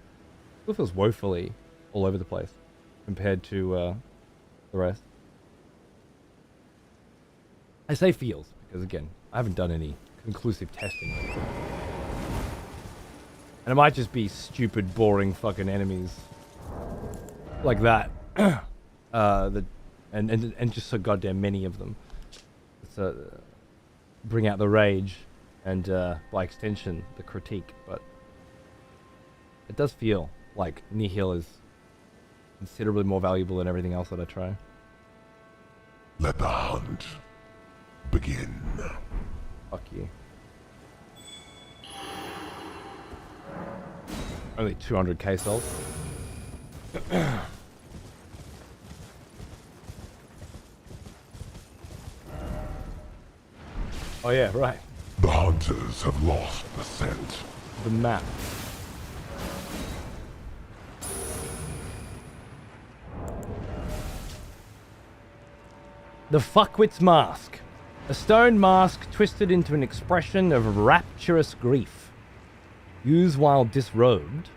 S2: still feels woefully all over the place compared to the rest. I say feels, because again, I haven't done any conclusive testing. And it might just be stupid, boring fucking enemies like that. and just so goddamn many of them. So bring out the rage and by extension the critique, but it does feel like Nihil is considerably more valuable than everything else that I try.
S1: Let the hunt begin.
S2: Fuck you. Only 200k sold. Oh yeah, right.
S1: The hunters have lost the scent.
S2: The map. The fuckwit's mask. A stone mask twisted into an expression of rapturous grief. Use while disrobed.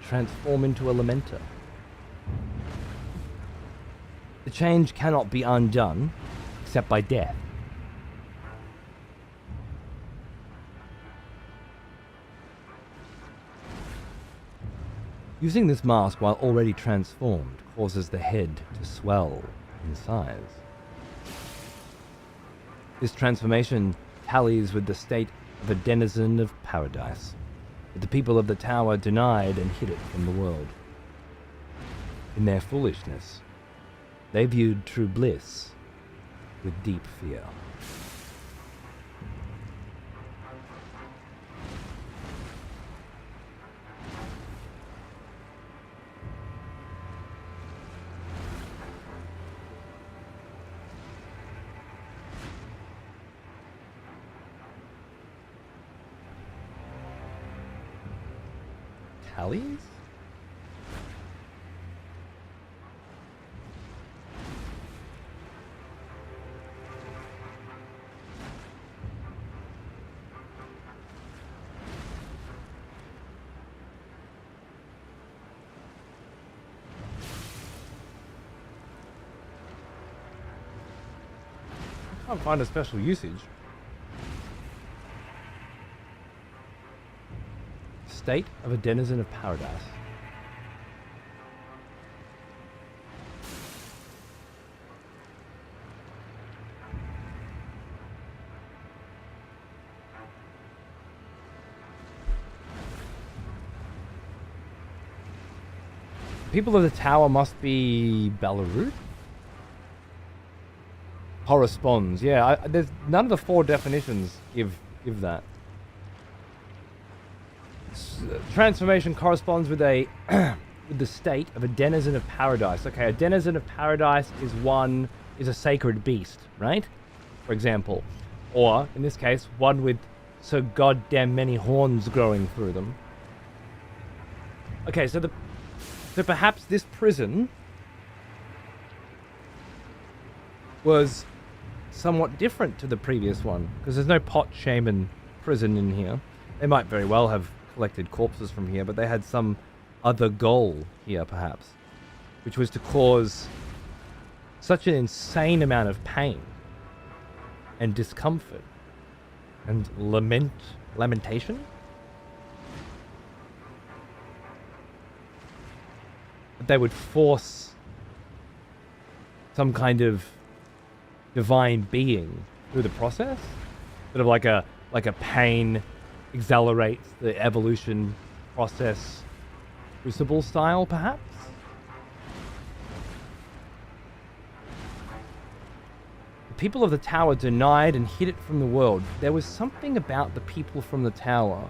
S2: Transform into a Lamenter. The change cannot be undone, except by death. Using this mask while already transformed causes the head to swell in size. This transformation tallies with the state of a denizen of paradise, that the people of the tower denied and hid it from the world. In their foolishness, they viewed true bliss with deep fear. Tallies? I can't find a special usage. State of a denizen of paradise. People of the tower must be Belarus? Corresponds, yeah. There's none of the four definitions give that. Transformation corresponds with a with the state of a denizen of paradise. Okay, a denizen of paradise is a sacred beast, right? For example, or in this case, one with so goddamn many horns growing through them. Okay, so perhaps this prison was somewhat different to the previous one, because there's no pot shaman prison in here. They might very well have collected corpses from here, but they had some other goal here, perhaps, which was to cause such an insane amount of pain and discomfort and lamentation that they would force some kind of divine being through the process, sort of like a pain accelerates the evolution process, crucible style, perhaps. The people of the tower denied and hid it from the world. There was something about the people from the tower,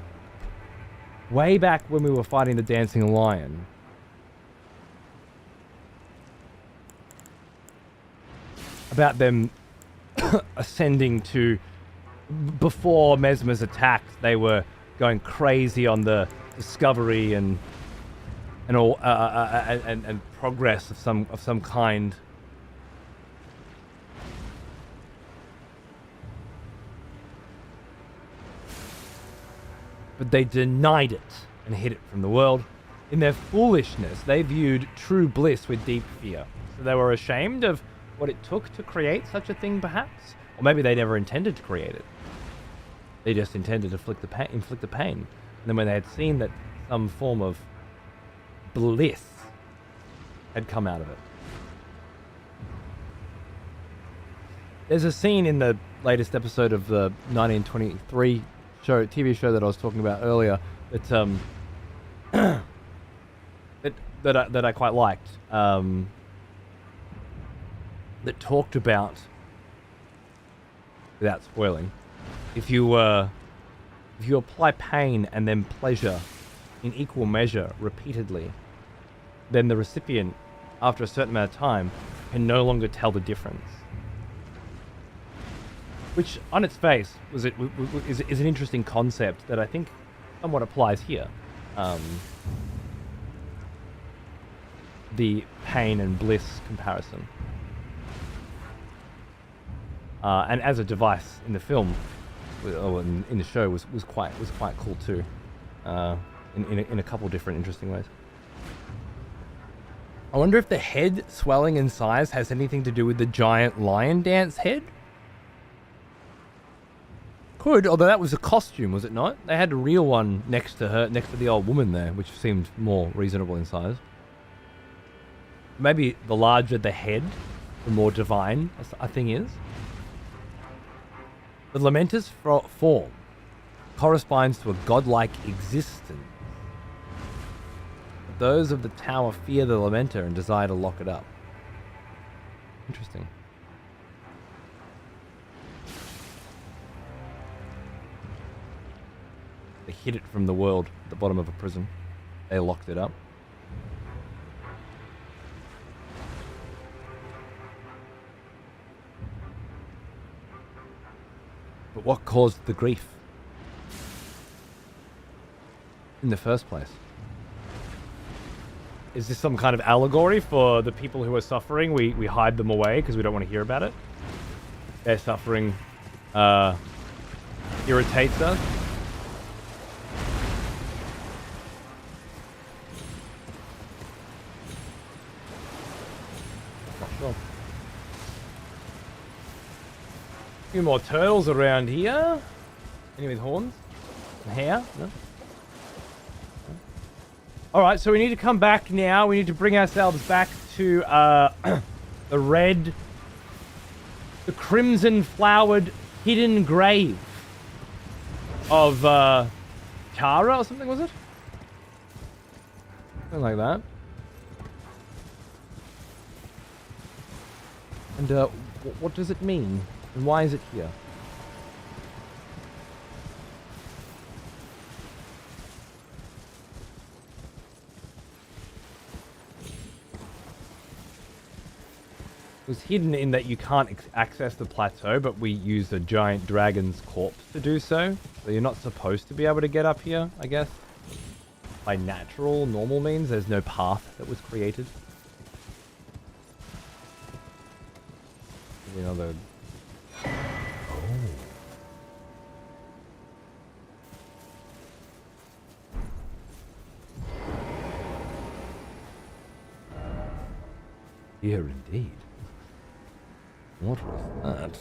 S2: way back when we were fighting the dancing lion, about them ascending to, before Mesmer's attack, they were going crazy on the discovery and all and progress of some kind. But they denied it and hid it from the world. In their foolishness, they viewed true bliss with deep fear. So they were ashamed of what it took to create such a thing, perhaps? Or maybe they never intended to create it. They just intended to inflict the pain. And then when they had seen that some form of bliss had come out of it. There's a scene in the latest episode of the 1923 TV show that I was talking about earlier that that I quite liked. That talked about, without spoiling, if you apply pain and then pleasure in equal measure repeatedly, then the recipient, after a certain amount of time, can no longer tell the difference. Which, on its face, is an interesting concept that I think somewhat applies here. The pain and bliss comparison. And as a device in the film, or in the show, was quite cool too, in a couple different interesting ways. I wonder if the head swelling in size has anything to do with the giant lion dance head. Could, although that was a costume, was it not? They had a real one next to the old woman there, which seemed more reasonable in size. Maybe the larger the head, the more divine a thing is. The Lamenter's form corresponds to a godlike existence. Those of the tower fear the Lamenter and desire to lock it up. Interesting. They hid it from the world at the bottom of a prison. They locked it up. But what caused the grief in the first place? Is this some kind of allegory for the people who are suffering? We hide them away because we don't want to hear about it. Their suffering irritates us. Not sure. A few more turtles around here. Any with horns? And hair? No? Alright, so we need to come back now. We need to bring ourselves back to the crimson flowered hidden grave of Tara or something, was it? Something like that. And what does it mean? And why is it here? It was hidden in that you can't access the plateau, but we used a giant dragon's corpse to do so. So you're not supposed to be able to get up here, I guess. By natural, normal means, there's no path that was created. You know, the... Here indeed. What was that?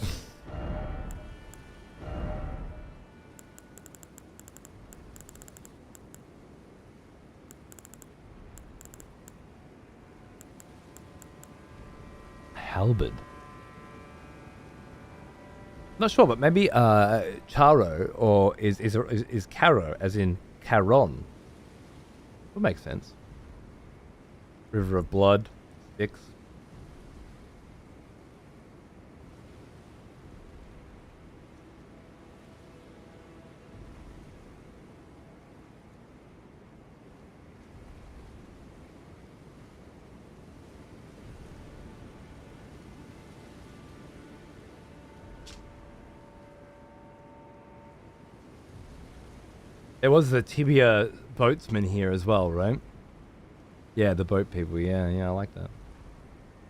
S2: Halberd. Not sure, but maybe Charo or is Caro as in Caron. Would make sense. River of Blood, Styx. There was the Tibia boatsman here as well, right? Yeah, the boat people. Yeah, I like that.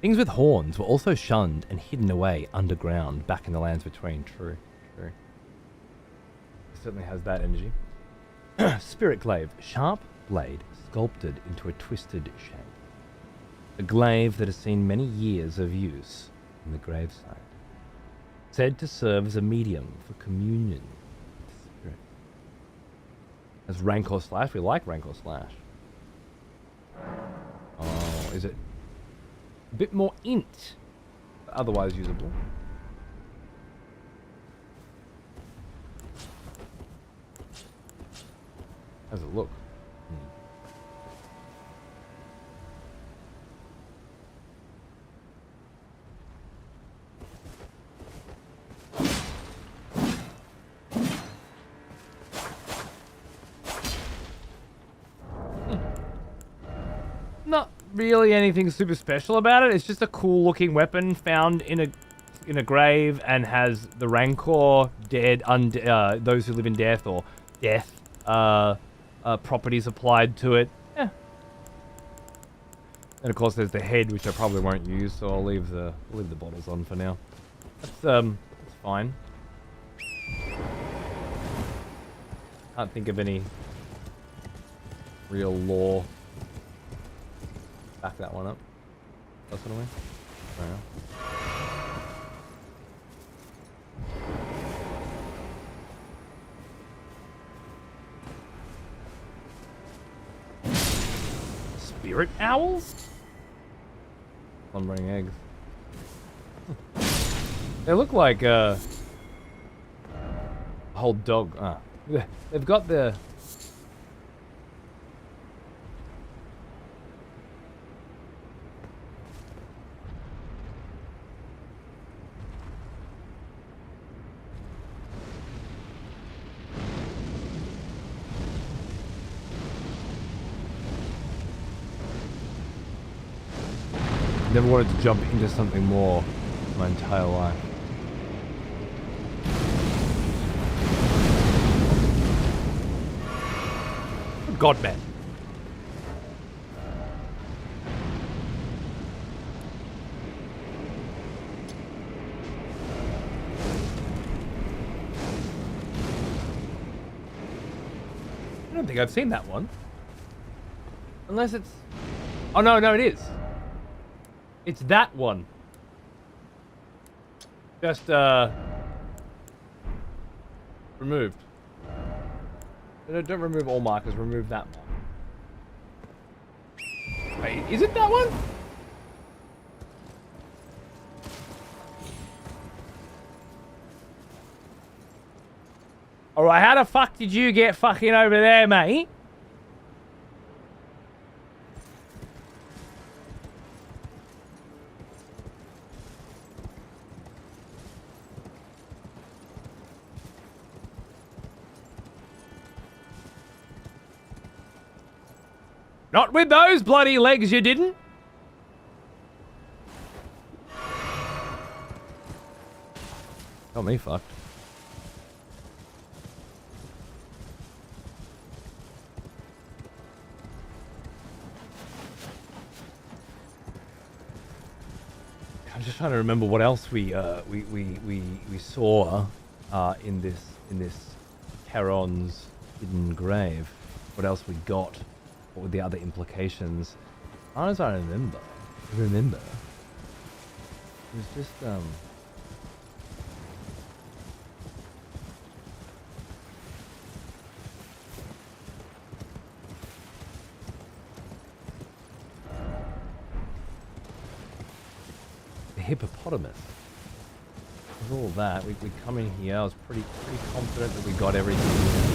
S2: Things with horns were also shunned and hidden away underground back in the lands between. True. It certainly has that energy. Spirit glaive. Sharp blade sculpted into a twisted shape. A glaive that has seen many years of use in the graveside. Said to serve as a medium for communion. As Rancor Slash, we like Rancor Slash. Oh, is it A bit more int. But otherwise usable. How's it look? Not really anything super special about it. It's just a cool looking weapon found in a grave and has the Rancor, dead, those who live in death or death properties applied to it. Yeah. And of course there's the head, which I probably won't use, so I'll leave the bottles on for now. That's fine. Can't think of any real lore. Back that one up. That's what I mean. Fair enough. Spirit owls? Slumbering eggs. They look like a whole dog. They've got the. Never wanted to jump into something more my entire life. God, man. I don't think I've seen that one. Unless it's... Oh, no, it is. It's that one. Just, removed. Don't remove all markers, remove that one. Wait, is it that one? Alright, how the fuck did you get fucking over there, mate? Not with those bloody legs, you didn't. Got me fucked. I'm just trying to remember what else we saw in this Charon's hidden grave. What else we got? What were the other implications? As far as I remember. It was just the hippopotamus. With all that, we come in here. I was pretty confident that we got everything.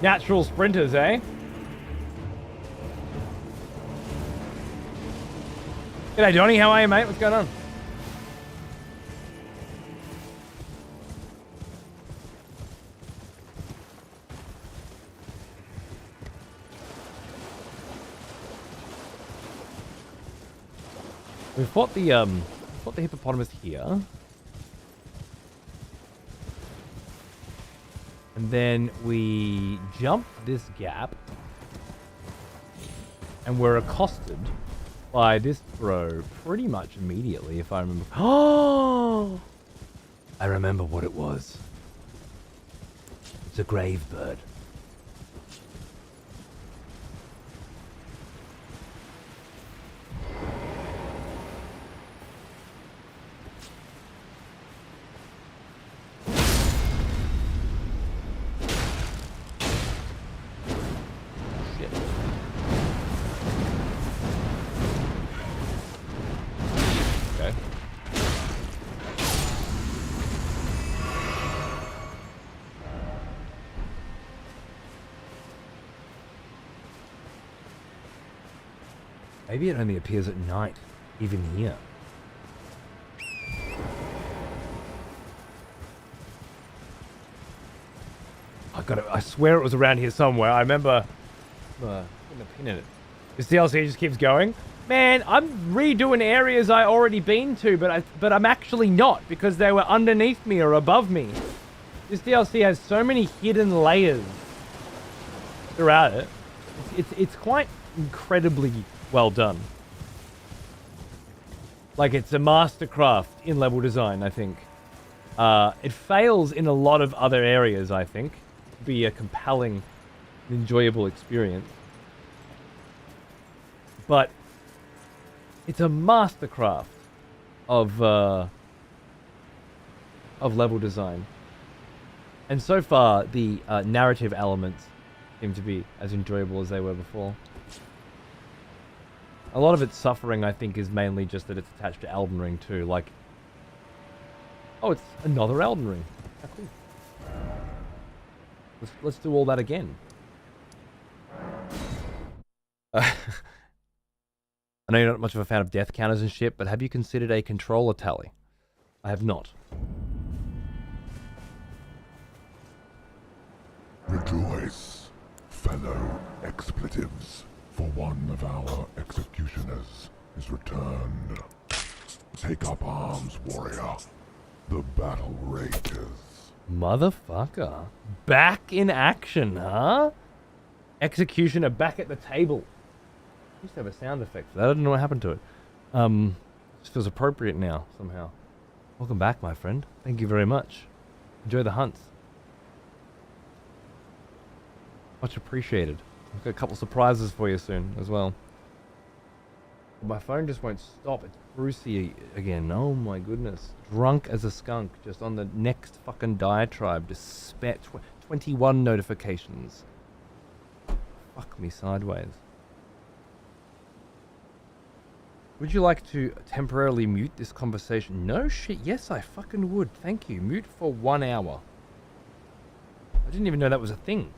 S2: Natural sprinters, eh? G'day, Johnny. How are you, mate? What's going on? We fought the hippopotamus here. And then we jump this gap. And we're accosted by this bro pretty much immediately, if I remember. Oh! I remember what it was. It's a grave bird. Maybe it only appears at night, even here. I swear it was around here somewhere. I remember putting a pin in it. This DLC just keeps going. Man, I'm redoing areas I already been to, but I'm actually not because they were underneath me or above me. This DLC has so many hidden layers throughout it. It's quite incredibly well done. Like, it's a mastercraft in level design, I think. It fails in a lot of other areas, I think. To be a compelling, enjoyable experience. But it's a mastercraft of level design. And so far, the narrative elements seem to be as enjoyable as they were before. A lot of its suffering, I think, is mainly just that it's attached to Elden Ring too. Like, oh, it's another Elden Ring. How cool. Let's do all that again. I know you're not much of a fan of death counters and shit, but have you considered a controller tally? I have not.
S1: Rejoice, fellow expletives, for one of our executioners is returned. Take up arms, warrior. The battle rages.
S2: Motherfucker. Back in action, huh? Executioner back at the table. I used to have a sound effect for that. I don't know what happened to it. Just feels appropriate now, somehow. Welcome back, my friend. Thank you very much. Enjoy the hunts. Much appreciated. I've got a couple surprises for you soon, as well. My phone just won't stop. It's Brucey again. Oh my goodness. Drunk as a skunk, just on the next fucking diatribe. Just spare 21 notifications. Fuck me sideways. Would you like to temporarily mute this conversation? No shit. Yes, I fucking would. Thank you. Mute for 1 hour. I didn't even know that was a thing.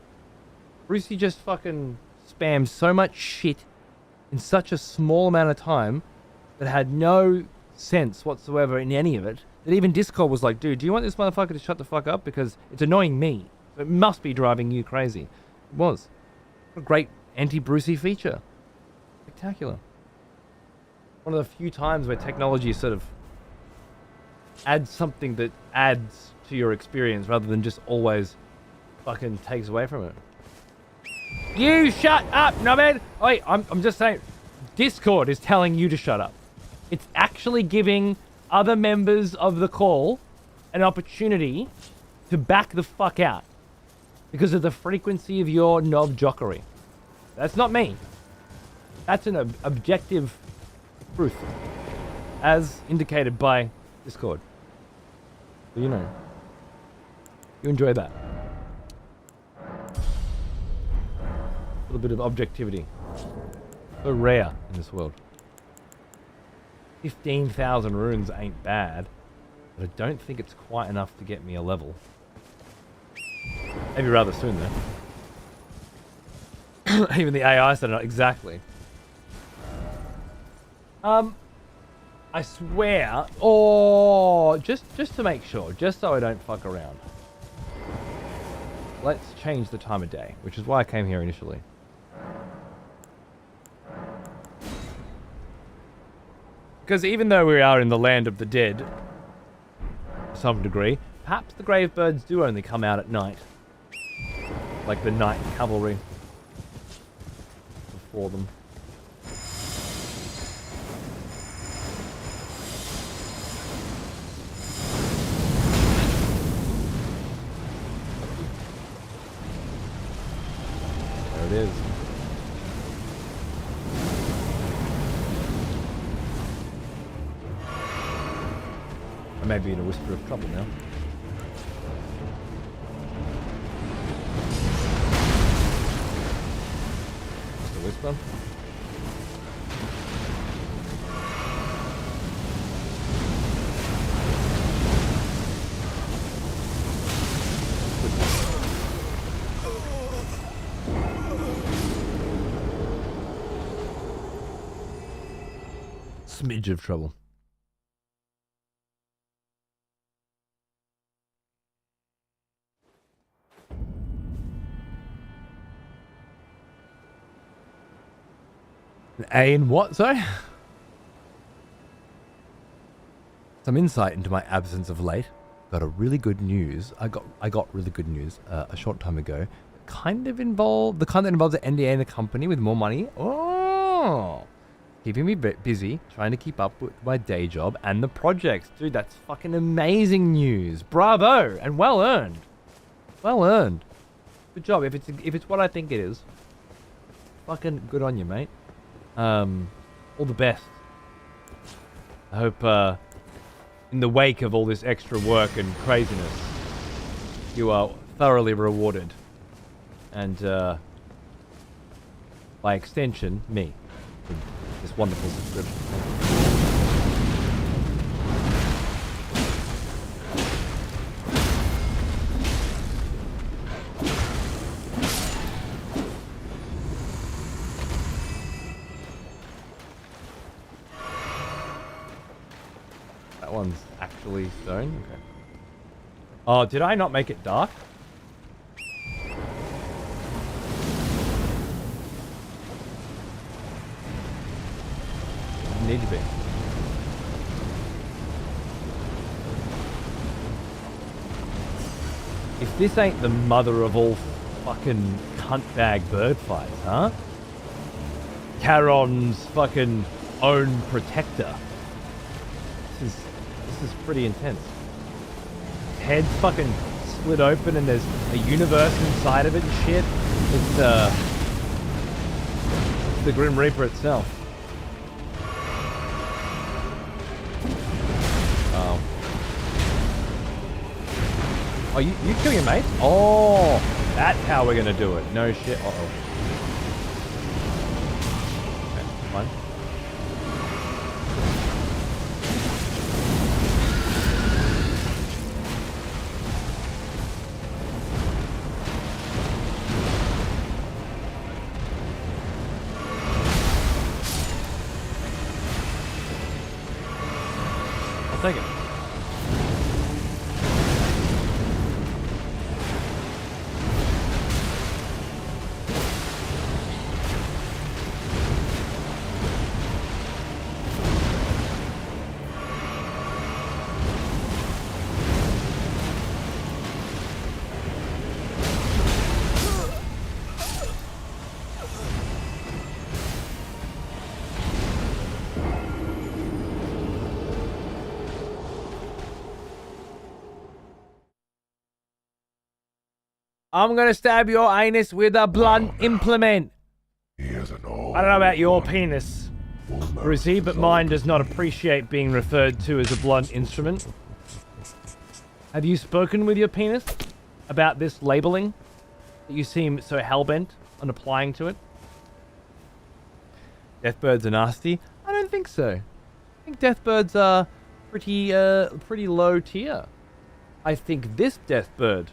S2: Brucey just fucking spammed so much shit in such a small amount of time that had no sense whatsoever in any of it, that even Discord was like, dude, do you want this motherfucker to shut the fuck up? Because it's annoying me. It must be driving you crazy. It was. What a great anti-Brucey feature. Spectacular. One of the few times where technology sort of adds something that adds to your experience rather than just always fucking takes away from it. You shut up, knobhead! Wait, I'm just saying, Discord is telling you to shut up. It's actually giving other members of the call an opportunity to back the fuck out because of the frequency of your knob jockery. That's not me. That's an objective truth, as indicated by Discord. So, you know, you enjoy that. A little bit of objectivity. So rare in this world. 15,000 runes ain't bad, but I don't think it's quite enough to get me a level. Maybe rather soon though. Even the AI said it exactly. I swear, just to make sure, just so I don't fuck around. Let's change the time of day, which is why I came here initially. Because even though we are in the land of the dead, to some degree, perhaps the grave birds do only come out at night. Like the night cavalry before them. There it is. I may be in a whisper of trouble now. Just a whisper. smidge of trouble. An A in what, sorry? Some insight into my absence of late. Got a really good news. I got really good news a short time ago. The kind that involves an NDA in the company with more money. Oh, keeping me busy, trying to keep up with my day job and the projects. Dude, that's fucking amazing news. Bravo, and well earned. Well earned. Good job. If it's what I think it is, fucking good on you, mate. All the best. I hope in the wake of all this extra work and craziness, you are thoroughly rewarded. And, by extension, me. For this wonderful subscription. That one's actually stone? Okay. Oh, did I not make it dark? Need to be. If this ain't the mother of all fucking cuntbag bird fights, huh? Charon's fucking own protector. This is pretty intense. Head fucking split open and there's a universe inside of it and shit. It's the Grim Reaper itself. Oh, you kill your mates? Oh, that's how we're gonna do it. No shit. Uh-oh. Okay, fine. I'll take it. I'm gonna stab your anus with a blunt implement.
S1: He is an old
S2: I don't know about your penis, Brucey, but mine does not appreciate being referred to as a blunt instrument. Have you spoken with your penis about this labeling that you seem so hellbent on applying to it? Deathbirds are nasty? I don't think so. I think deathbirds are pretty low tier. I think this deathbird,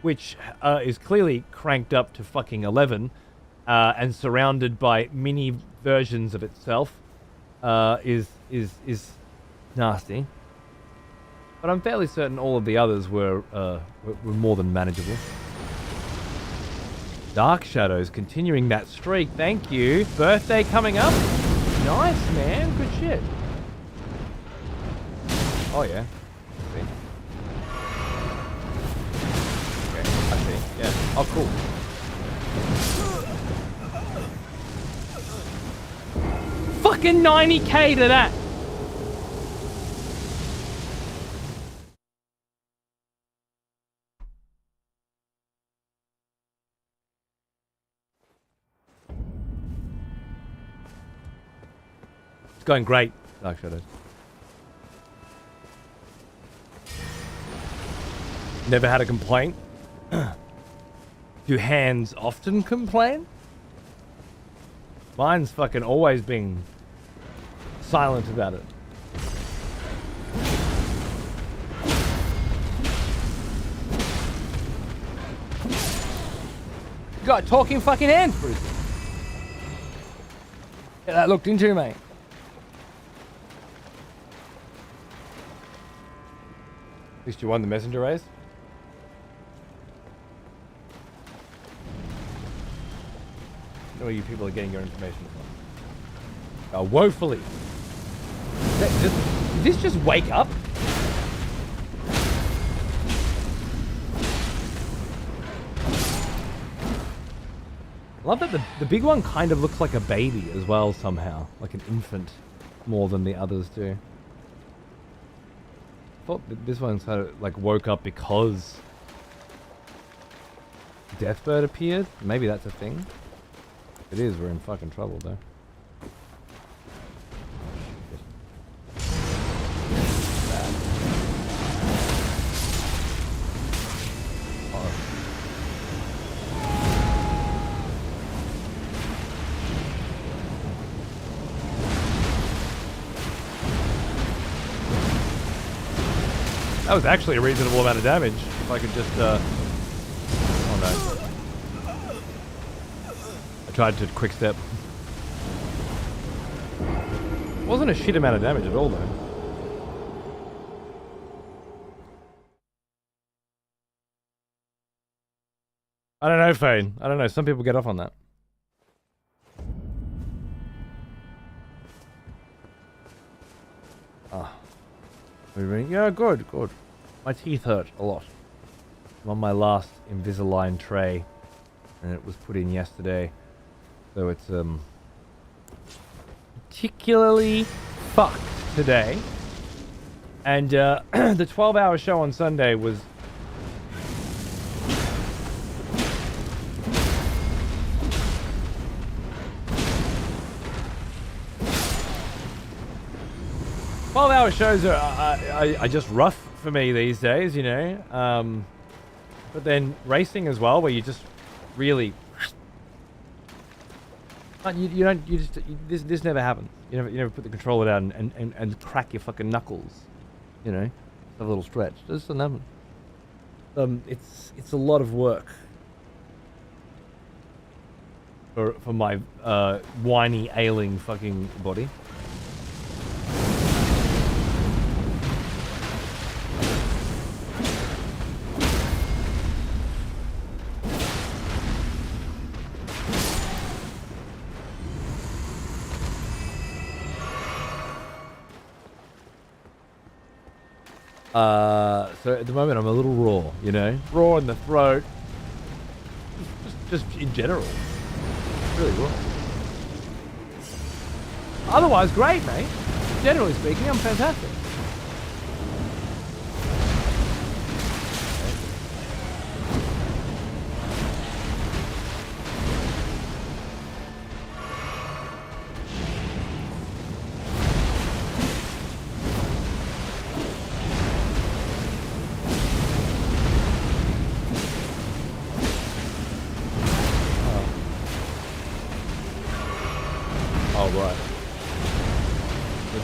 S2: which is clearly cranked up to fucking 11 and surrounded by mini versions of itself, is nasty. But I'm fairly certain all of the others were more than manageable. Dark Shadows continuing that streak. Thank you. Birthday coming up. Nice, man. Good shit. Oh yeah. See. I see, yeah. Oh, cool. Fucking 90k to that! It's going great, Dark Shadows. Never had a complaint. Do hands often complain? Mine's fucking always been silent about it. You got a talking fucking hand, Bruce. Get that looked into, mate. At least you won the messenger race. I don't know where you people are getting your information from. Woefully. Did this just wake up? I love that the big one kind of looks like a baby as well somehow. Like an infant more than the others do. I thought that this one kind of like woke up because Deathbird appeared. Maybe that's a thing. If it is, we're in fucking trouble though. That was actually a reasonable amount of damage. If I could just, oh no. I tried to quick step. Wasn't a shit amount of damage at all though. I don't know, Fane. I don't know. Some people get off on that. Ah. Yeah, good. My teeth hurt a lot. I'm on my last Invisalign tray, and it was put in yesterday, so it's particularly fucked today. And the 12-hour show on Sunday was Twelve-hour shows are just rough for me these days, you know. But then racing as well, where you just really, this never happens. You never put the controller down and crack your fucking knuckles, you know. Have a little stretch. It just doesn't happen. It's a lot of work for my whiny, ailing fucking body. So at the moment I'm a little raw, you know? Raw in the throat. Just in general. Really raw. Otherwise, great, mate. Generally speaking, I'm fantastic.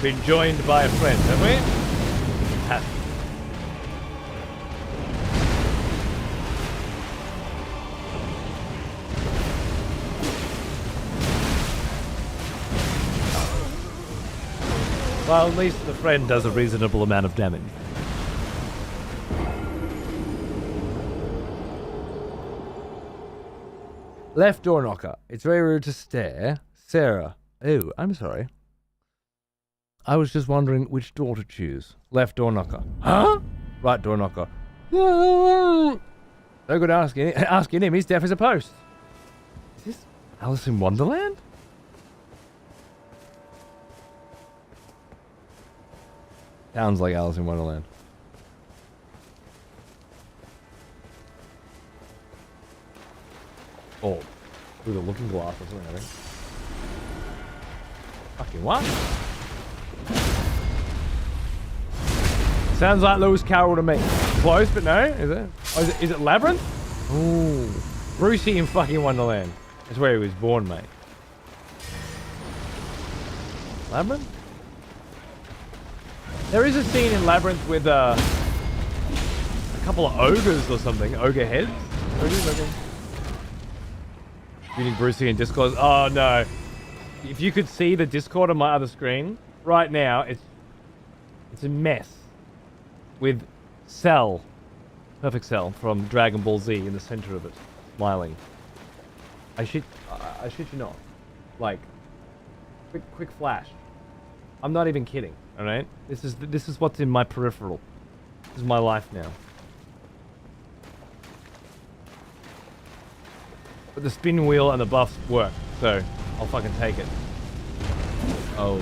S2: Been joined by a friend, have we? Fantastic. Well, at least the friend does a reasonable amount of damage. Left door knocker. It's very rude to stare. Sarah. Oh, I'm sorry. I was just wondering which door to choose. Left door knocker. Huh? Right door knocker. No good asking him. He's deaf as a post. Is this Alice in Wonderland? Sounds like Alice in Wonderland. Oh, through the looking glass or something, I think. Fucking what? Sounds like Lewis Carroll to me. Close, but no. Is it? Oh, is it Labyrinth? Ooh. Brucey in fucking Wonderland. That's where he was born, mate. Labyrinth? There is a scene in Labyrinth with a couple of ogres or something. Ogre heads? Ogres, okay. Shooting Brucey in Discord. Oh no. If you could see the Discord on my other screen, right now, it's a mess. With cell. Perfect cell from Dragon Ball Z in the center of it. Smiling. I shit you not. Like, quick flash. I'm not even kidding, alright? This is what's in my peripheral. This is my life now. But the spin wheel and the buffs work, so I'll fucking take it. Oh.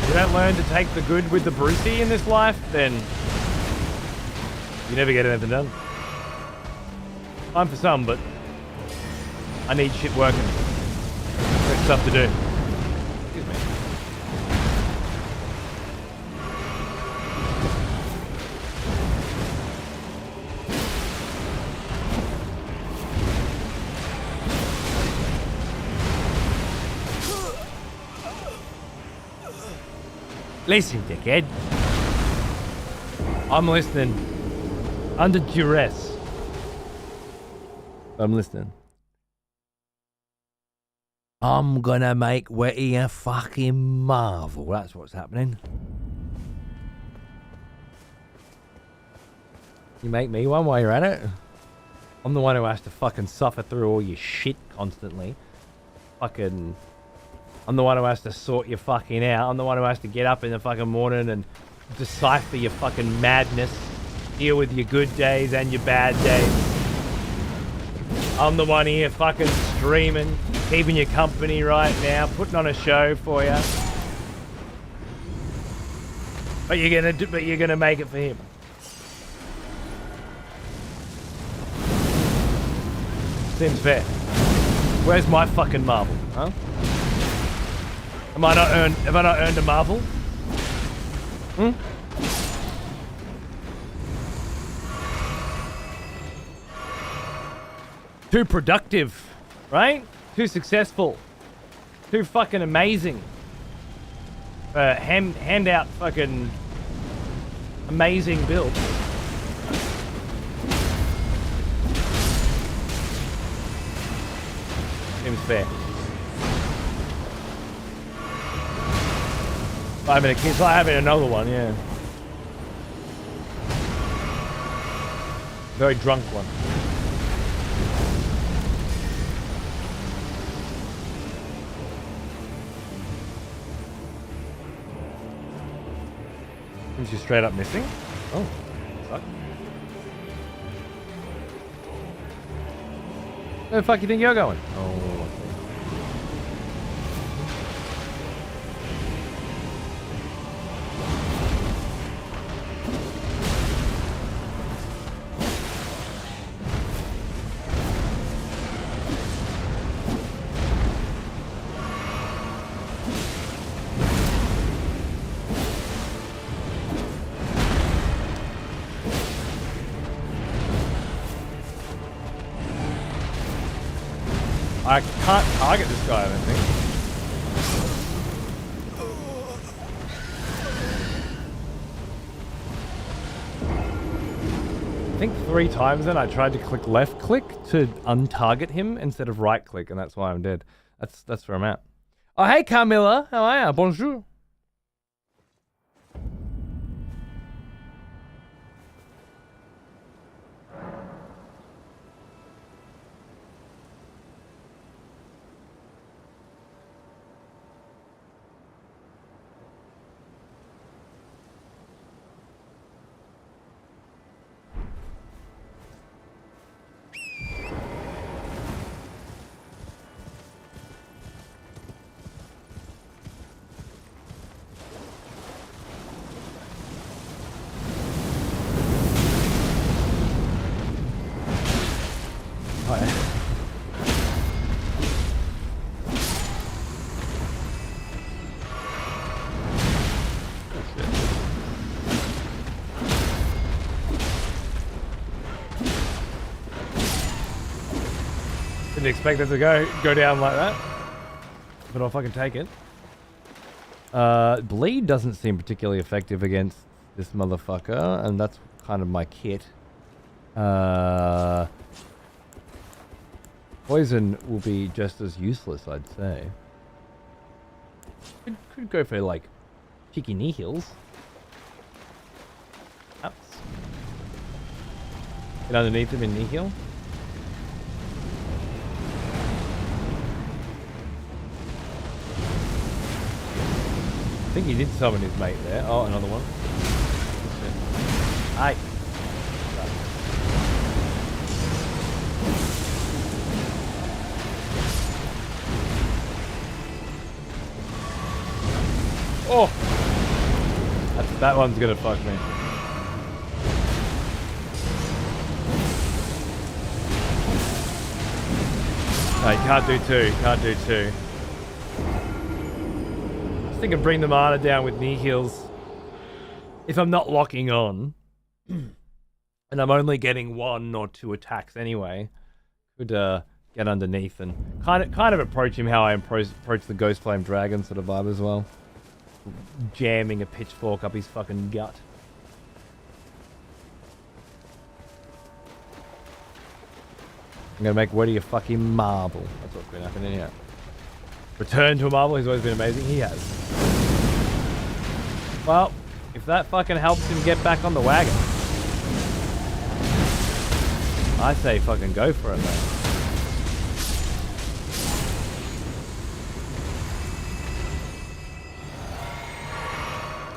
S2: You don't learn to take the good with the Brucey in this life, then you never get anything done. Fine for some, but I need shit working. Got stuff to do. Excuse me. Listen, dickhead. I'm listening. Under duress. I'm listening. I'm gonna make Wetty a fucking marvel. That's what's happening. You make me one while you're at it? I'm the one who has to fucking suffer through all your shit constantly. Fucking... I'm the one who has to sort your fucking out. I'm the one who has to get up in the fucking morning and decipher your fucking madness. Deal with your good days and your bad days. I'm the one here fucking streaming, keeping you company right now, putting on a show for you. But you're gonna make it for him. Seems fair. Where's my fucking marble, huh? Have I not earned a marvel? Hmm? Too productive, right? Too successful. Too fucking amazing. Hand out fucking amazing builds. Seems fair. It's like having another one, yeah. Very drunk one. Is she straight up missing? Oh, suck. Where the fuck you think you're going? Oh. I can't target this guy, I don't think. I think 3 times then I tried to click left click to untarget him instead of right click, and that's why I'm dead. That's where I'm at. Oh, hey Camilla, how are you? Bonjour. Didn't expect it to go down like that, but I'll fucking take it. Bleed doesn't seem particularly effective against this motherfucker, and that's kind of my kit. Poison will be just as useless, I'd say. Could go for, like, cheeky knee heals. Ups. Get underneath him and knee heal. I think he did summon his mate there. Oh, another one. Aye. Oh! That one's gonna fuck me. No, you can't do two. Can't do two. I was thinking bring the mana down with knee heals. If I'm not locking on, and I'm only getting 1 or 2 attacks anyway, could get underneath and kind of approach him how I approach the Ghost Flame Dragon sort of vibe as well. Jamming a pitchfork up his fucking gut. I'm gonna make Woody a fucking marble. That's what's been happening here. Return to a marble, he's always been amazing. He has. Well, if that fucking helps him get back on the wagon, I say fucking go for it, mate.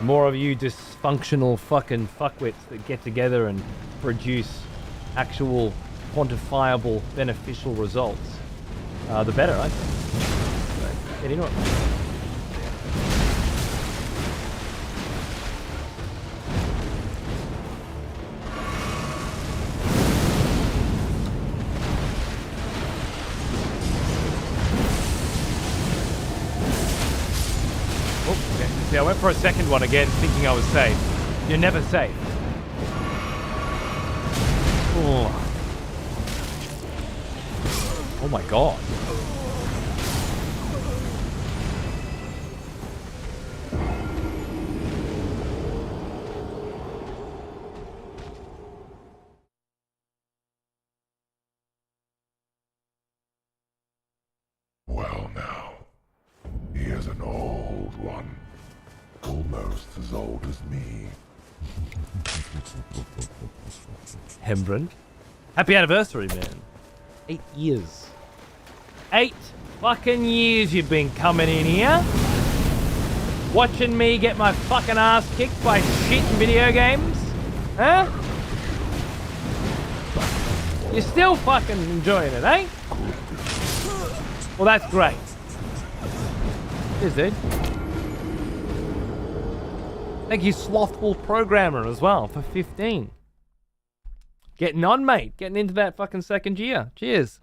S2: More of you dysfunctional fucking fuckwits that get together and produce actual quantifiable beneficial results, the better, I think. So, get into it. I went for a second one again, thinking I was safe. You're never safe. Oh, oh my god.
S1: Well now, here's an old one. Almost as old as me.
S2: Hembrand. Happy anniversary, man. 8 years. 8 fucking years you've been coming in here. Watching me get my fucking ass kicked by shit in video games. Huh? You're still fucking enjoying it, eh? Well, that's great. Cheers, dude. Thank you, Slothful Programmer, as well, for 15. Getting on, mate. Getting into that fucking second year. Cheers.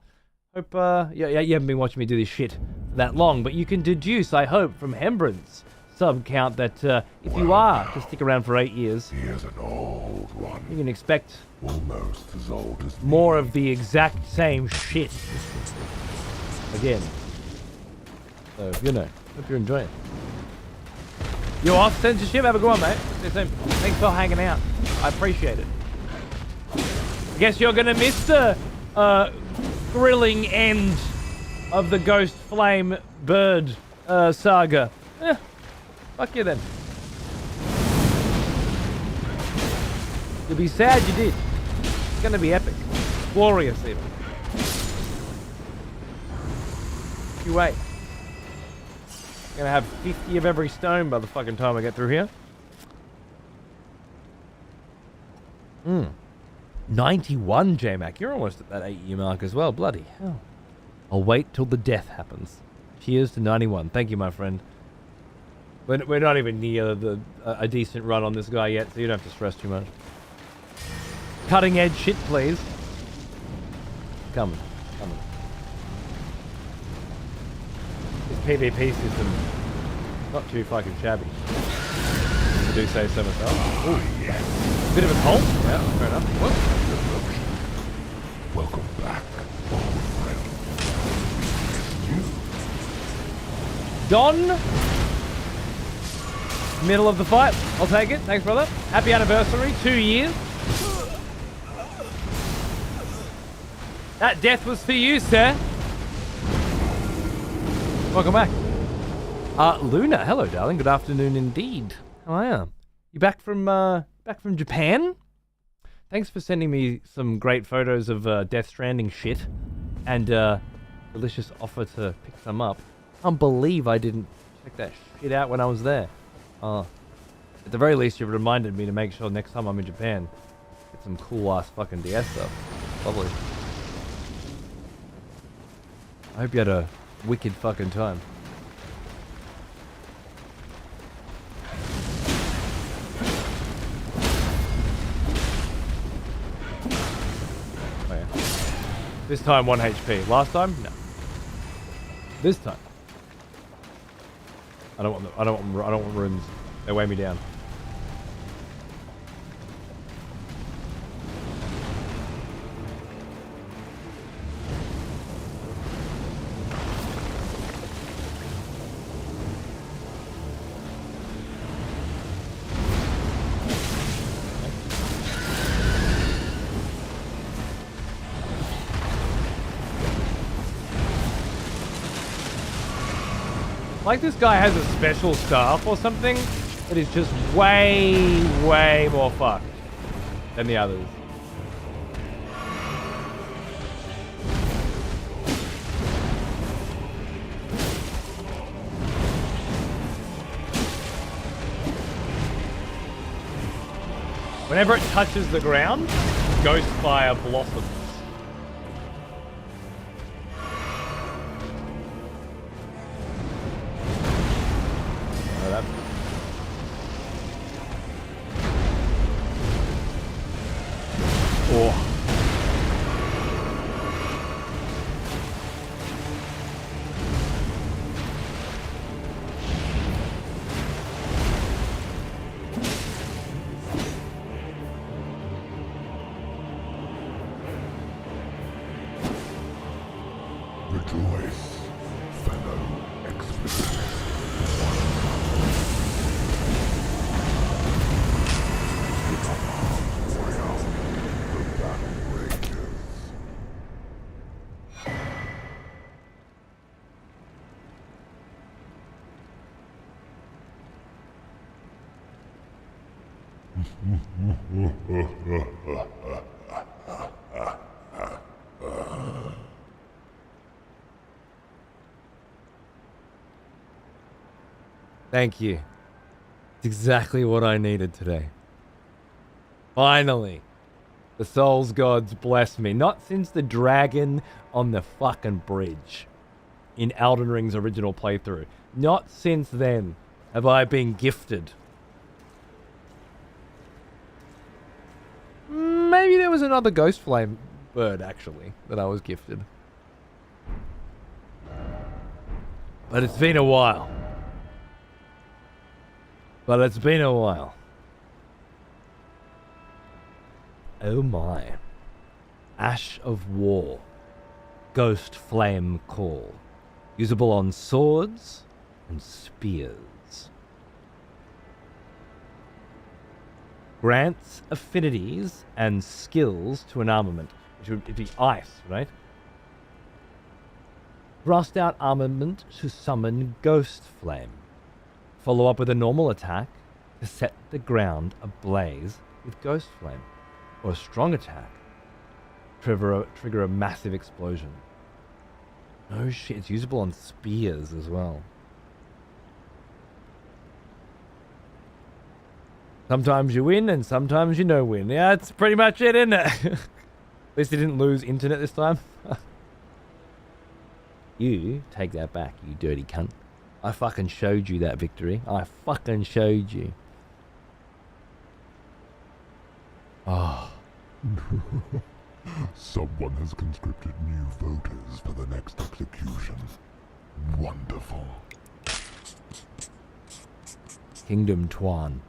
S2: Hope, you haven't been watching me do this shit for that long, but you can deduce, I hope, from Hembrand's sub count that if you are to stick around for 8 years,
S1: here's an old one.
S2: You can expect
S1: almost as old as
S2: more of the exact same shit. Again. So, you know, hope you're enjoying it. You're off censorship. Have a good one, mate. Thanks for hanging out. I appreciate it. Guess you're gonna miss the thrilling end of the Ghost Flame Bird saga. Fuck you then. You'll be sad you did. It's gonna be epic. Glorious even. You wait. I'm gonna have 50 of every stone by the fucking time I get through here. 91, J-Mac. You're almost at that 8-year mark as well. Bloody hell. I'll wait till the death happens. Cheers to 91. Thank you, my friend. We're not even near a decent run on this guy yet, so you don't have to stress too much. Cutting edge shit, please. Coming. PvP system, not too fucking shabby. I do say so myself. Ooh, yes. Bit of a cult? Yeah, fair enough. What?
S1: Welcome back, old friend.
S2: Don? Middle of the fight. I'll take it. Thanks, brother. Happy anniversary. 2 years. That death was for you, sir. Welcome back. Luna, hello, darling. Good afternoon indeed. How are you? You back from Japan? Thanks for sending me some great photos of Death Stranding shit and delicious offer to pick some up. Can't believe I didn't check that shit out when I was there. At the very least, you've reminded me to make sure next time I'm in Japan, get some cool ass fucking DS stuff. Lovely. I hope you had a wicked fucking time. This time 1 HP. Last time? No. This time. I don't want runes. They weigh me down. Like this guy has a special staff or something that is just way, way more fucked than the others. Whenever it touches the ground, ghost fire blossoms. Thank you. It's exactly what I needed today. Finally. The Souls gods bless me. Not since the dragon on the fucking bridge in Elden Ring's original playthrough. Not since then have I been gifted. Maybe there was another ghost flame bird, actually, that I was gifted. But it's been a while. Oh my. Ash of War. Ghost Flame Call. Usable on swords and spears. Grants affinities and skills to an armament, which would be ice, right? Thrust out armament to summon Ghost Flame. Follow up with a normal attack to set the ground ablaze with Ghost Flame. Or a strong attack. Trigger a massive explosion. Oh shit, it's usable on spears as well. Sometimes you win and sometimes you no win. Yeah, that's pretty much it, isn't it? At least he didn't lose internet this time. You take that back, you dirty cunt. I fucking showed you that victory. I fucking showed you. Oh.
S1: Someone has conscripted new voters for the next execution. Wonderful.
S2: Kingdom Tuan.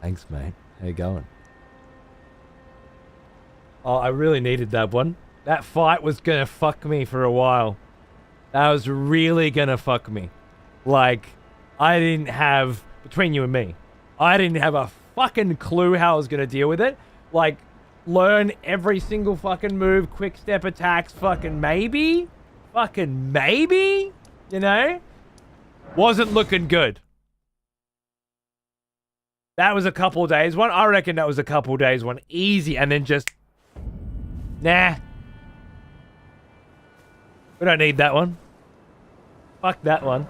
S2: Thanks, mate. How you going? Oh, I really needed that one. That fight was gonna fuck me for a while. That was really gonna fuck me. Like, I didn't have, between you and me, I didn't have a fucking clue how I was gonna deal with it. Like, learn every single fucking move, quick step attacks, fucking maybe, you know? Wasn't looking good. That was a couple of days one. I reckon that was a couple of days one. Easy, and then just... Nah. We don't need that one. Fuck that one.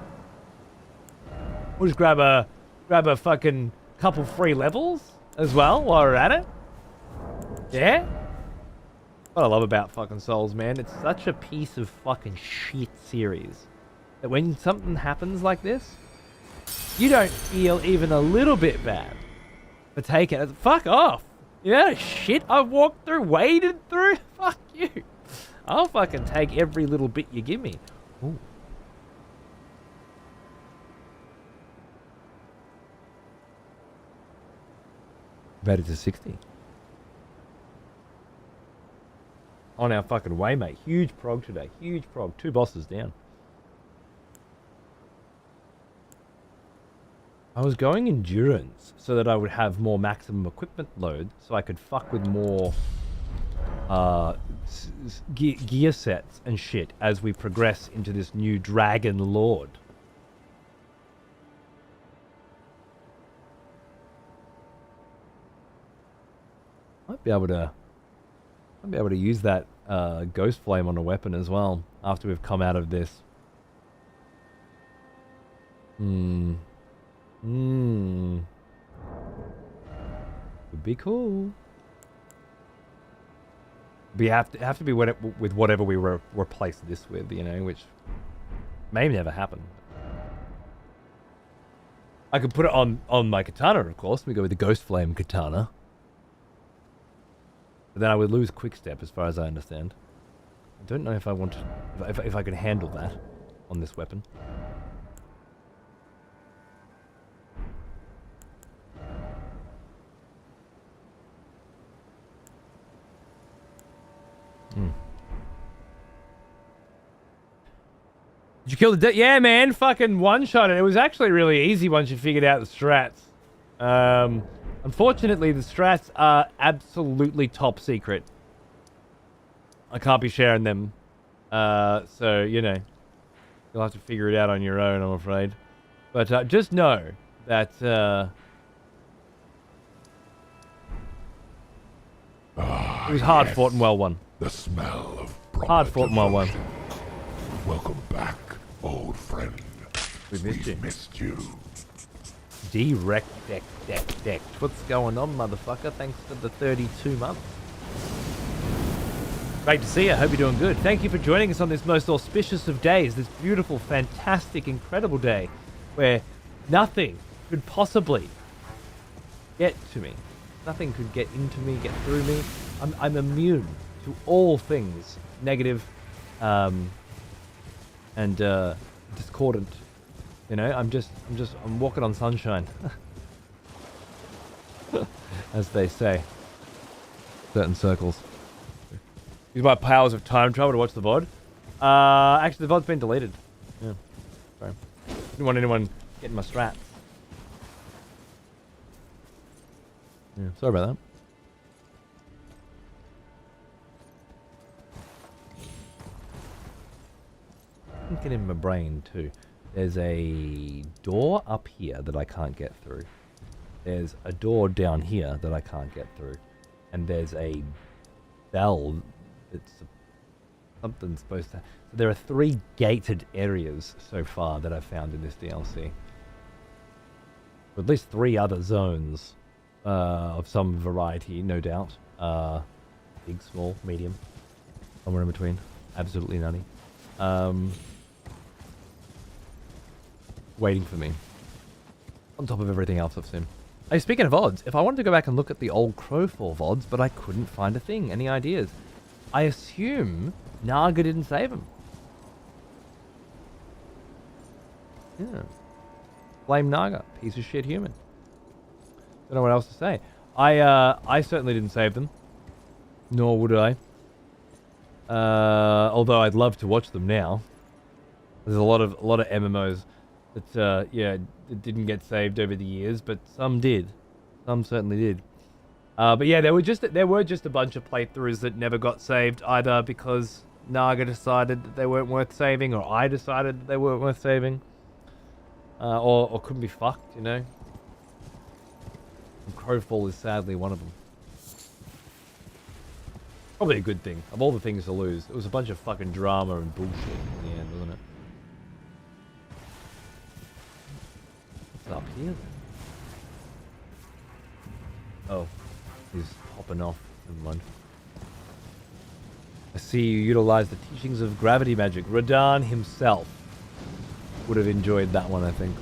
S2: We'll just grab a fucking couple free levels as well while we're at it. Yeah? What I love about fucking Souls, man, it's such a piece of fucking shit series that when something happens like this, you don't feel even a little bit bad for taking it. Fuck off. You know shit I've walked through, waded through? Fuck you. I'll fucking take every little bit you give me. Ooh. Made it to 60. On our fucking way, mate. Huge prog today. Huge prog. 2 bosses down. I was going endurance so that I would have more maximum equipment load so I could fuck with more gear sets and shit as we progress into this new Dragon Lord. Might be able to use that ghost flame on a weapon as well after we've come out of this. Would be cool. We have to be with whatever we replace this with, you know, which may never happen. I could put it on my katana, of course. We go with the ghost flame katana. But then I would lose quick step, as far as I understand. I don't know if I want to, if I can handle that on this weapon. Did you kill the yeah, man, fucking one-shot it. It was actually really easy once you figured out the strats. Unfortunately, the strats are absolutely top secret. I can't be sharing them. So, you know, you'll have to figure it out on your own, I'm afraid. But just know that... it was hard fought and well won.
S1: The smell of proper
S2: hard fought and well won.
S1: Welcome back, old friend.
S2: We
S1: missed you.
S2: Direct deck. What's going on, motherfucker? Thanks for the 32 months. Great to see you. Hope you're doing good. Thank you for joining us on this most auspicious of days. This beautiful, fantastic, incredible day where nothing could possibly get to me. Nothing could get into me, get through me. I'm immune to all things negative and discordant. You know, I'm walking on sunshine. As they say. Certain circles. Use my powers of time travel to watch the VOD. Actually, the VOD's been deleted. Yeah. Sorry. Didn't want anyone getting my strats. Yeah, sorry about that. Thinking in my brain too. There's a door up here that I can't get through. There's a door down here that I can't get through. And there's a bell that's something supposed to... So there are 3 gated areas so far that I've found in this DLC. Or at least 3 other zones of some variety, no doubt. Big, small, medium. Somewhere in between. Absolutely nutty. Waiting for me. On top of everything else I've seen. Hey, speaking of VODs, if I wanted to go back and look at the old Crowfall VODs, but I couldn't find a thing. Any ideas? I assume Naga didn't save him. Yeah. Blame Naga. Piece of shit human. Don't know what else to say. I certainly didn't save them. Nor would I. Although I'd love to watch them now. There's a lot of MMOs that, yeah, it didn't get saved over the years, but some did. Some certainly did. But yeah, there were just a bunch of playthroughs that never got saved, either because Naga decided that they weren't worth saving, or I decided that they weren't worth saving, or couldn't be fucked, you know. And Crowfall is sadly one of them. Probably a good thing. Of all the things to lose, it was a bunch of fucking drama and bullshit in the end, wasn't it? What's up here then? Oh, he's hopping off. Never mind. I see you utilize the teachings of gravity magic. Radahn himself would have enjoyed that one, I think.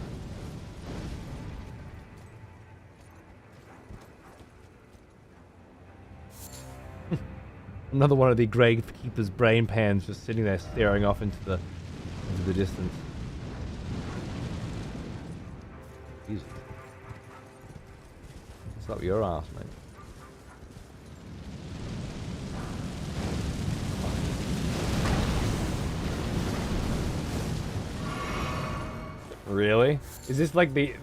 S2: Another one of the Gravekeeper's brain pans just sitting there staring off into the distance. Jesus. What's up your ass, mate? Really? Is this like the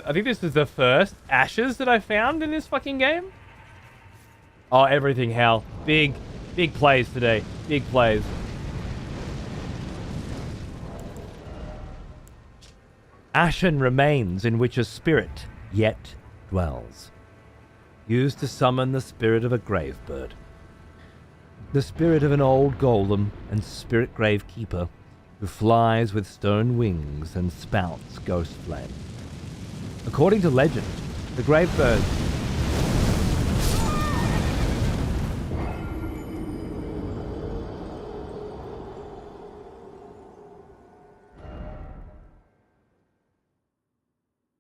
S2: I think this is the first ashes that I found in this fucking game? Oh, everything, Hal. Big plays today. Big plays. Ashen remains in which a spirit yet dwells. Used to summon the spirit of a grave bird. The spirit of an old golem and spirit gravekeeper who flies with stone wings and spouts ghost flame. According to legend, the grave bird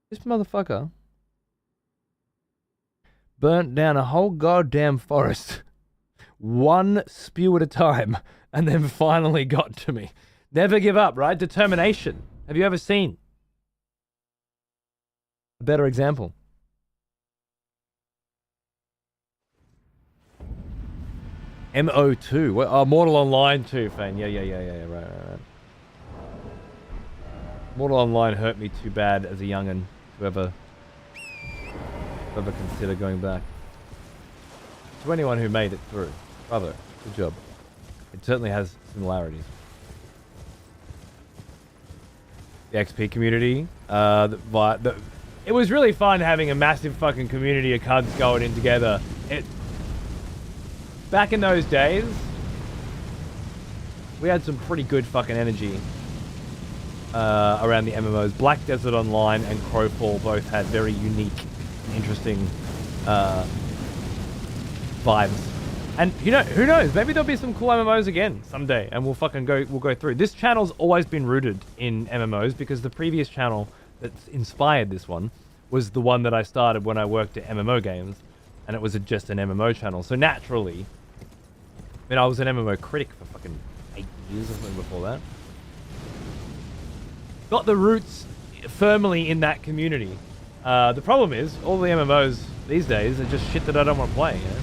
S2: this motherfucker burnt down a whole goddamn forest, one spew at a time, and then finally got to me. Never give up, right? Determination. Have you ever seen a better example? MO2. Oh, Mortal Online 2, fan. Yeah, right. Mortal Online hurt me too bad as a young'un. Whoever consider going back. To anyone who made it through. Bravo. Good job. It certainly has similarities. The XP community. It was really fun having a massive fucking community of cunts going in together. Back in those days, we had some pretty good fucking energy around the MMOs. Black Desert Online and Crowfall both had very unique, interesting vibes. And you know, who knows? Maybe there'll be some cool MMOs again someday, and we'll go through. This channel's always been rooted in MMOs because the previous channel that inspired this one was the one that I started when I worked at MMO games, and it was just an MMO channel. So naturally, I mean, I was an MMO critic for fucking 8 years or something before that. Got the roots firmly in that community. The problem is, all the MMOs these days are just shit that I don't want to play, you know?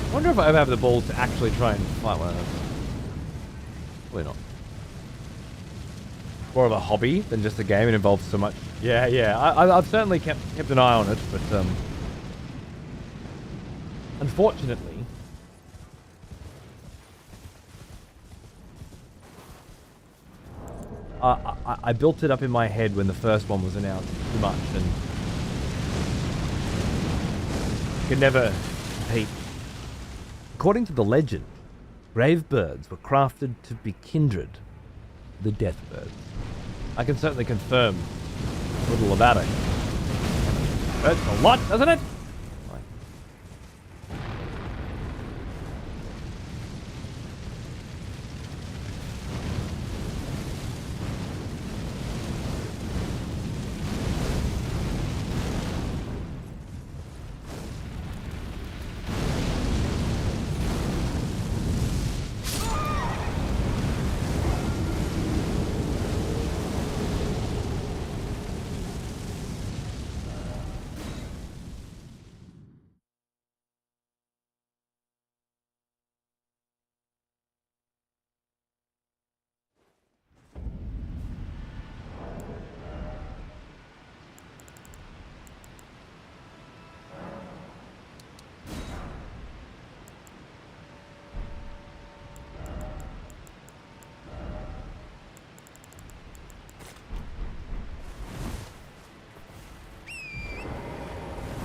S2: I wonder if I ever have the balls to actually try and fight one of them. Probably not. More of a hobby than just a game. It involves so much. Yeah. I've certainly kept an eye on it, but unfortunately, I built it up in my head when the first one was announced too much, and could never compete. According to the legend, grave birds were crafted to be kindred to the death birds. I can certainly confirm a little about it. Hurts a lot, doesn't it?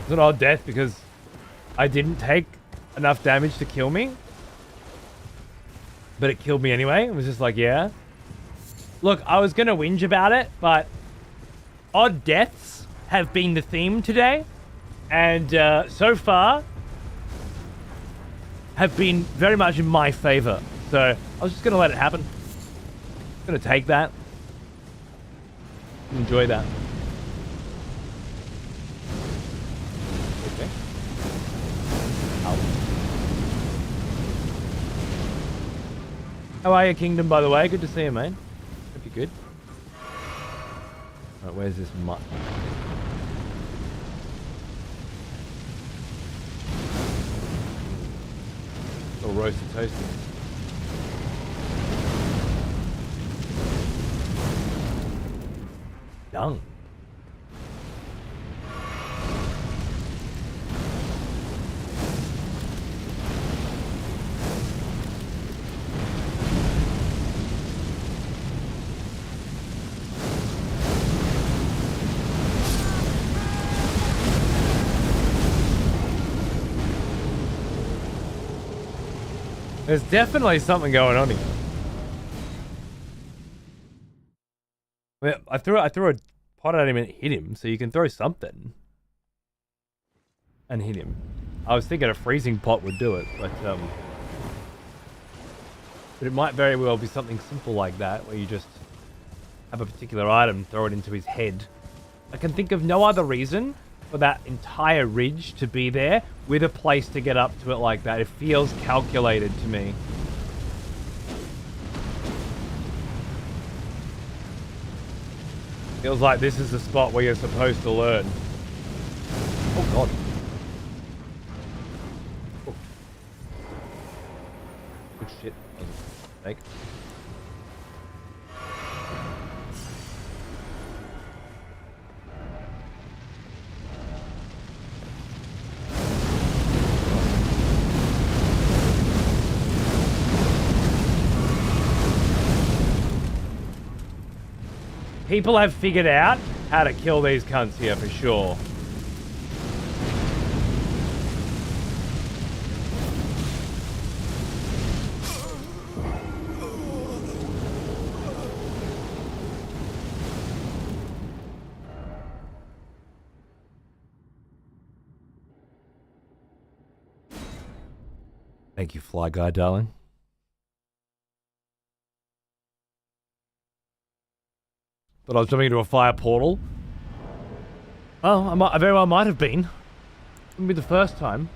S2: It's an odd death because I didn't take enough damage to kill me. But it killed me anyway. It was just like, yeah. Look, I was going to whinge about it, but odd deaths have been the theme today. And so far, have been very much in my favor. So I was just going to let it happen. Going to take that. Enjoy that. Okay. Ow. How are you, Kingdom, by the way? Good to see you, mate. Hope you're good. Alright, where's this mutt? Or roasted toasted. Dung. There's definitely something going on here. I mean, I threw a pot at him and it hit him, so you can throw something and hit him. I was thinking a freezing pot would do it, but it might very well be something simple like that, where you just have a particular item, throw it into his head. I can think of no other reason for that entire ridge to be there with a place to get up to it like that. It feels calculated to me. Feels like this is the spot where you're supposed to learn. Oh god. Oh. Good shit. That was a mistake. People have figured out how to kill these cunts here for sure. Thank you, Fly Guy, darling. Thought I was jumping into a fire portal. Oh, I very well might have been. Wouldn't be the first time.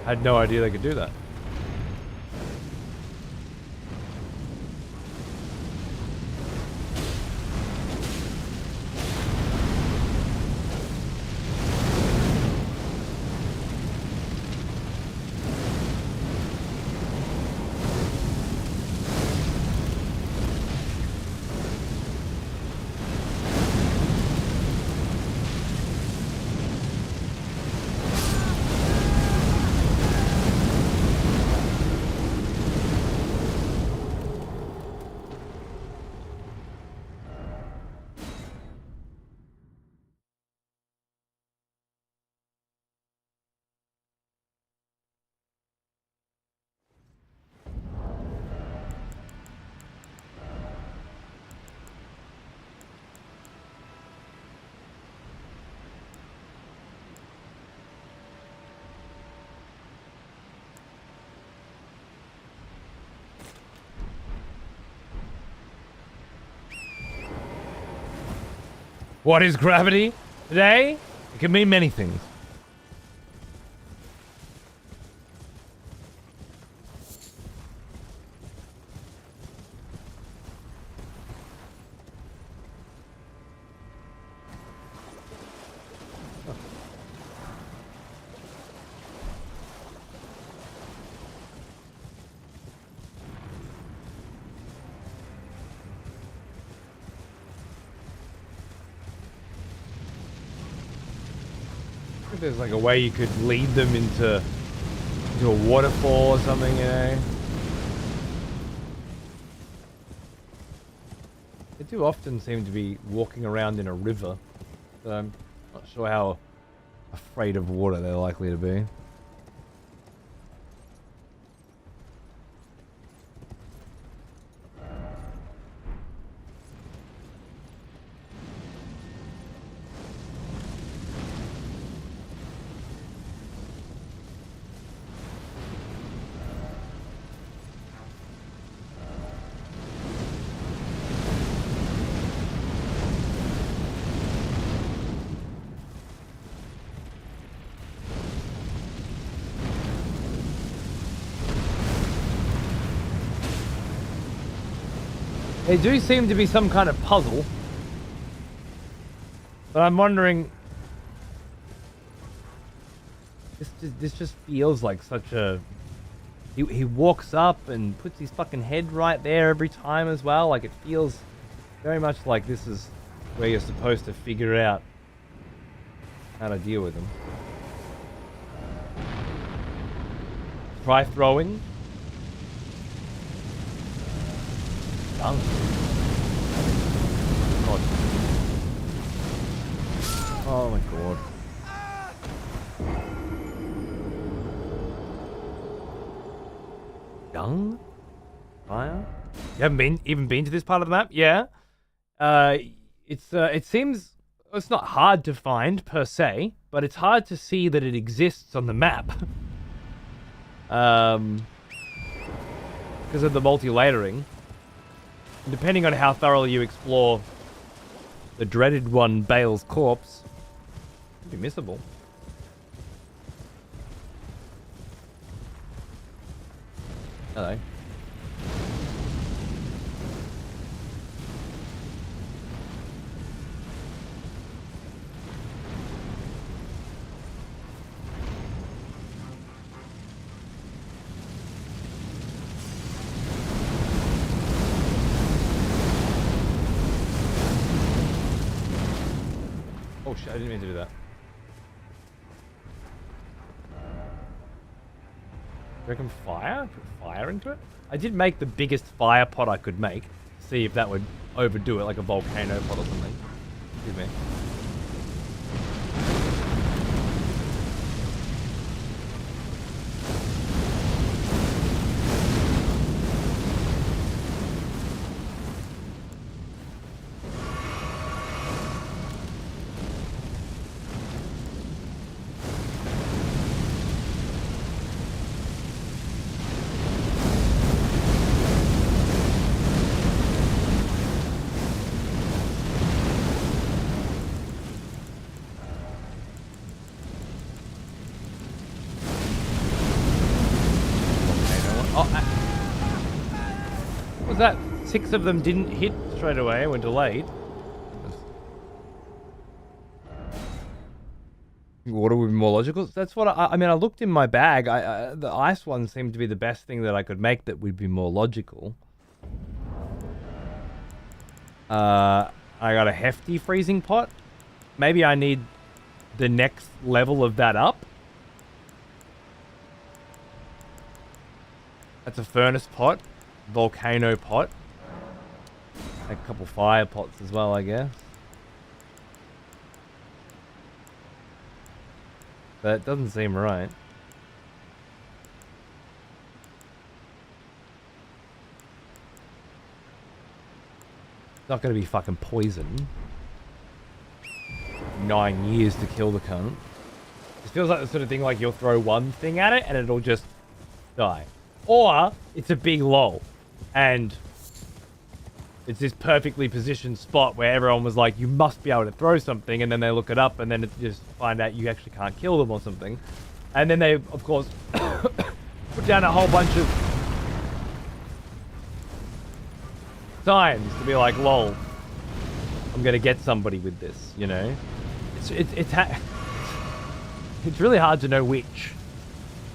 S2: I had no idea they could do that. What is gravity? Today, it can mean many things. There's like a way you could lead them into a waterfall or something, you know? They do often seem to be walking around in a river, so I'm not sure how afraid of water they're likely to be. They do seem to be some kind of puzzle. But I'm wondering... This just feels like such a... He walks up and puts his fucking head right there every time as well. Like, it feels very much like this is where you're supposed to figure out how to deal with them. Try throwing. Done. God. Oh my god. Dung? Fire? You haven't even been to this part of the map? Yeah. It seems it's not hard to find per se, but it's hard to see that it exists on the map. Because of the multi-layering. And depending on how thoroughly you explore the dreaded one, Bale's corpse, it could be missable. Hello. Oh shit, I didn't mean to do that. Do you reckon fire? Put fire into it? I did make the biggest fire pot I could make. See if that would overdo it, like a volcano pot or something. Excuse me. that? 6 of them didn't hit straight away, were delayed. Water would be more logical. That's what I mean. I looked in my bag. The ice one seemed to be the best thing that I could make that would be more logical. I got a hefty freezing pot. Maybe I need the next level of that up. That's a furnace pot, volcano pot, a couple fire pots as well, I guess. But it doesn't seem right. It's not going to be fucking poison. 9 years to kill the cunt. It feels like the sort of thing like you'll throw one thing at it and it'll just die. Or it's a big lol. And it's this perfectly positioned spot where everyone was like, you must be able to throw something, and then they look it up and then it just find out you actually can't kill them or something. And then they, of course, put down a whole bunch of signs to be like, lol, I'm gonna get somebody with this, you know? It's really hard to know which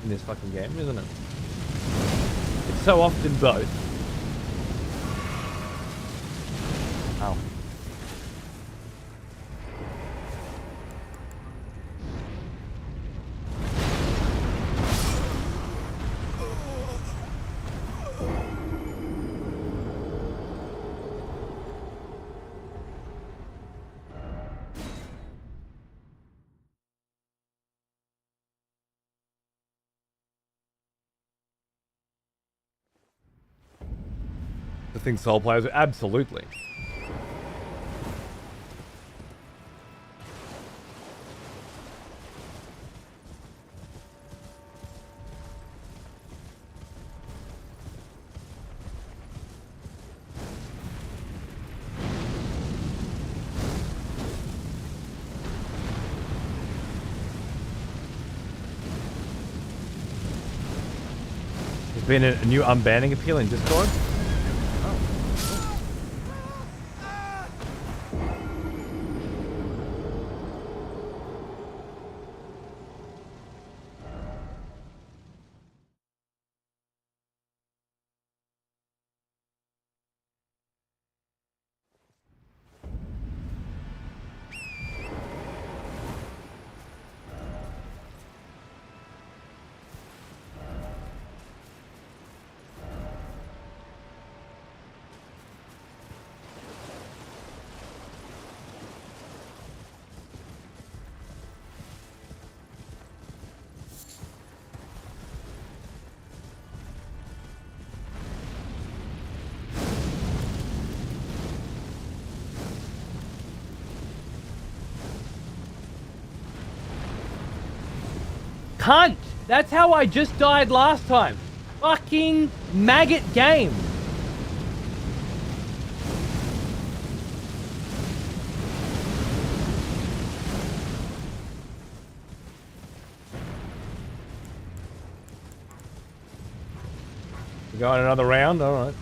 S2: in this fucking game, isn't it? It's so often both. Ow. I think sole players, absolutely. There's been a new unbanning appeal in Discord. Cunt! That's how I just died last time. Fucking maggot game. We got another round? Alright.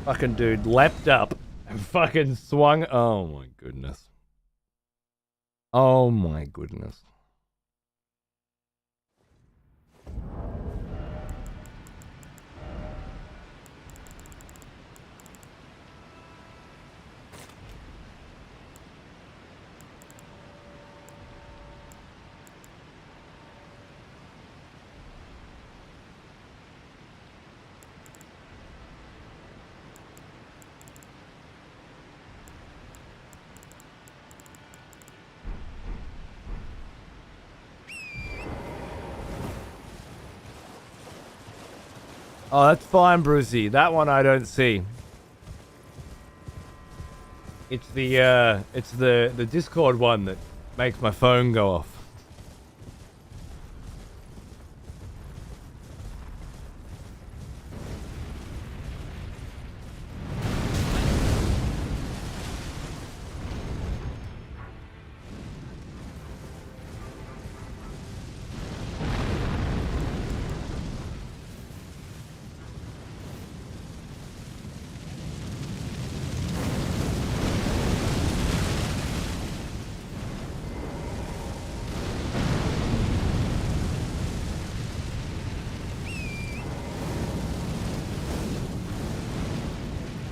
S2: Fucking dude leapt up and fucking swung. Oh my goodness. Oh my goodness. Oh, that's fine, Brucey. That one I don't see. It's the Discord one that makes my phone go off.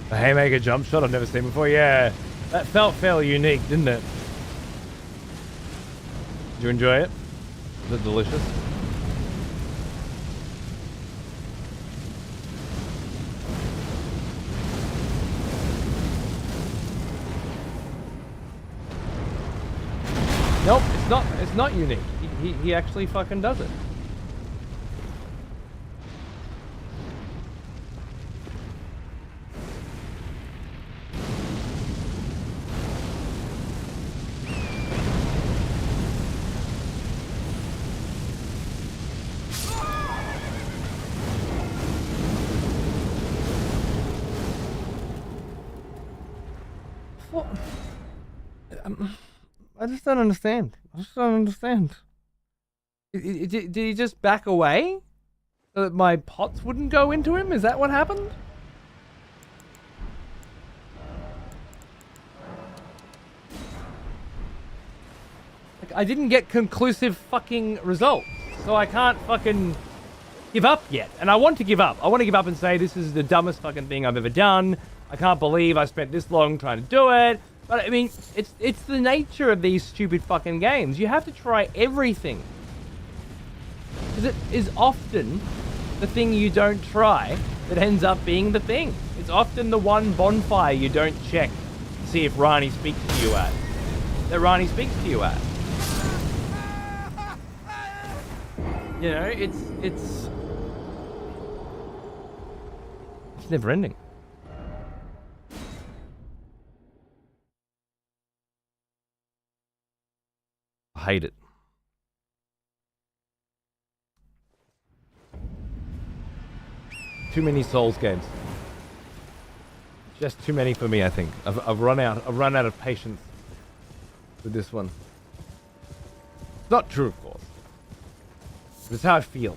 S2: A haymaker jump shot I've never seen before. Yeah, that felt fairly unique, didn't it? Did you enjoy it? Was it delicious? Nope, it's not. It's not unique. He actually fucking does it. I just don't understand. Did he just back away so that my pots wouldn't go into him? Is that what happened? Like, I didn't get conclusive fucking results, so I can't fucking give up yet. And I want to give up. I want to give up and say this is the dumbest fucking thing I've ever done. I can't believe I spent this long trying to do it. But I mean, it's the nature of these stupid fucking games. You have to try everything. Because it is often the thing you don't try that ends up being the thing. It's often the one bonfire you don't check to see if Rani speaks to you at. That Rani speaks to you at. You know, it's never ending. I hate it. Too many Souls games. Just too many for me, I think. I've run out of patience with this one. It's not true, of course. But it's how I feel.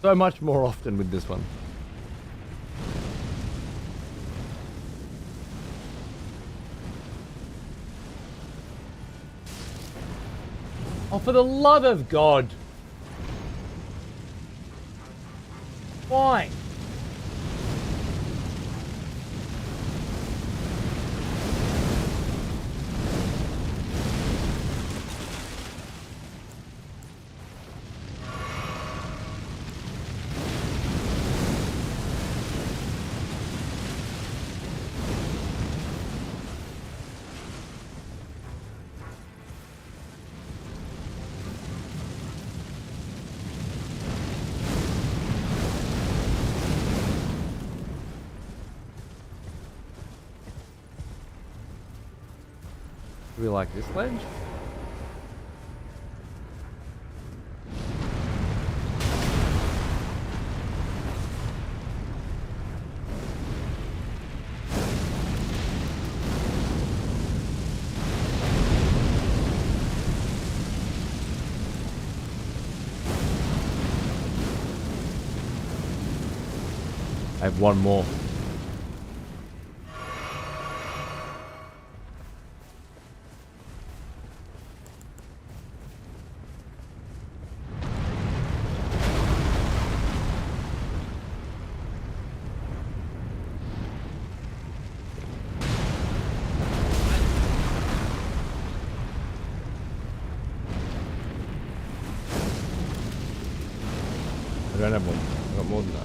S2: So much more often with this one. Oh, for the love of God. Why? Do we like this ledge? I have one more. I don't have one. I got more than that.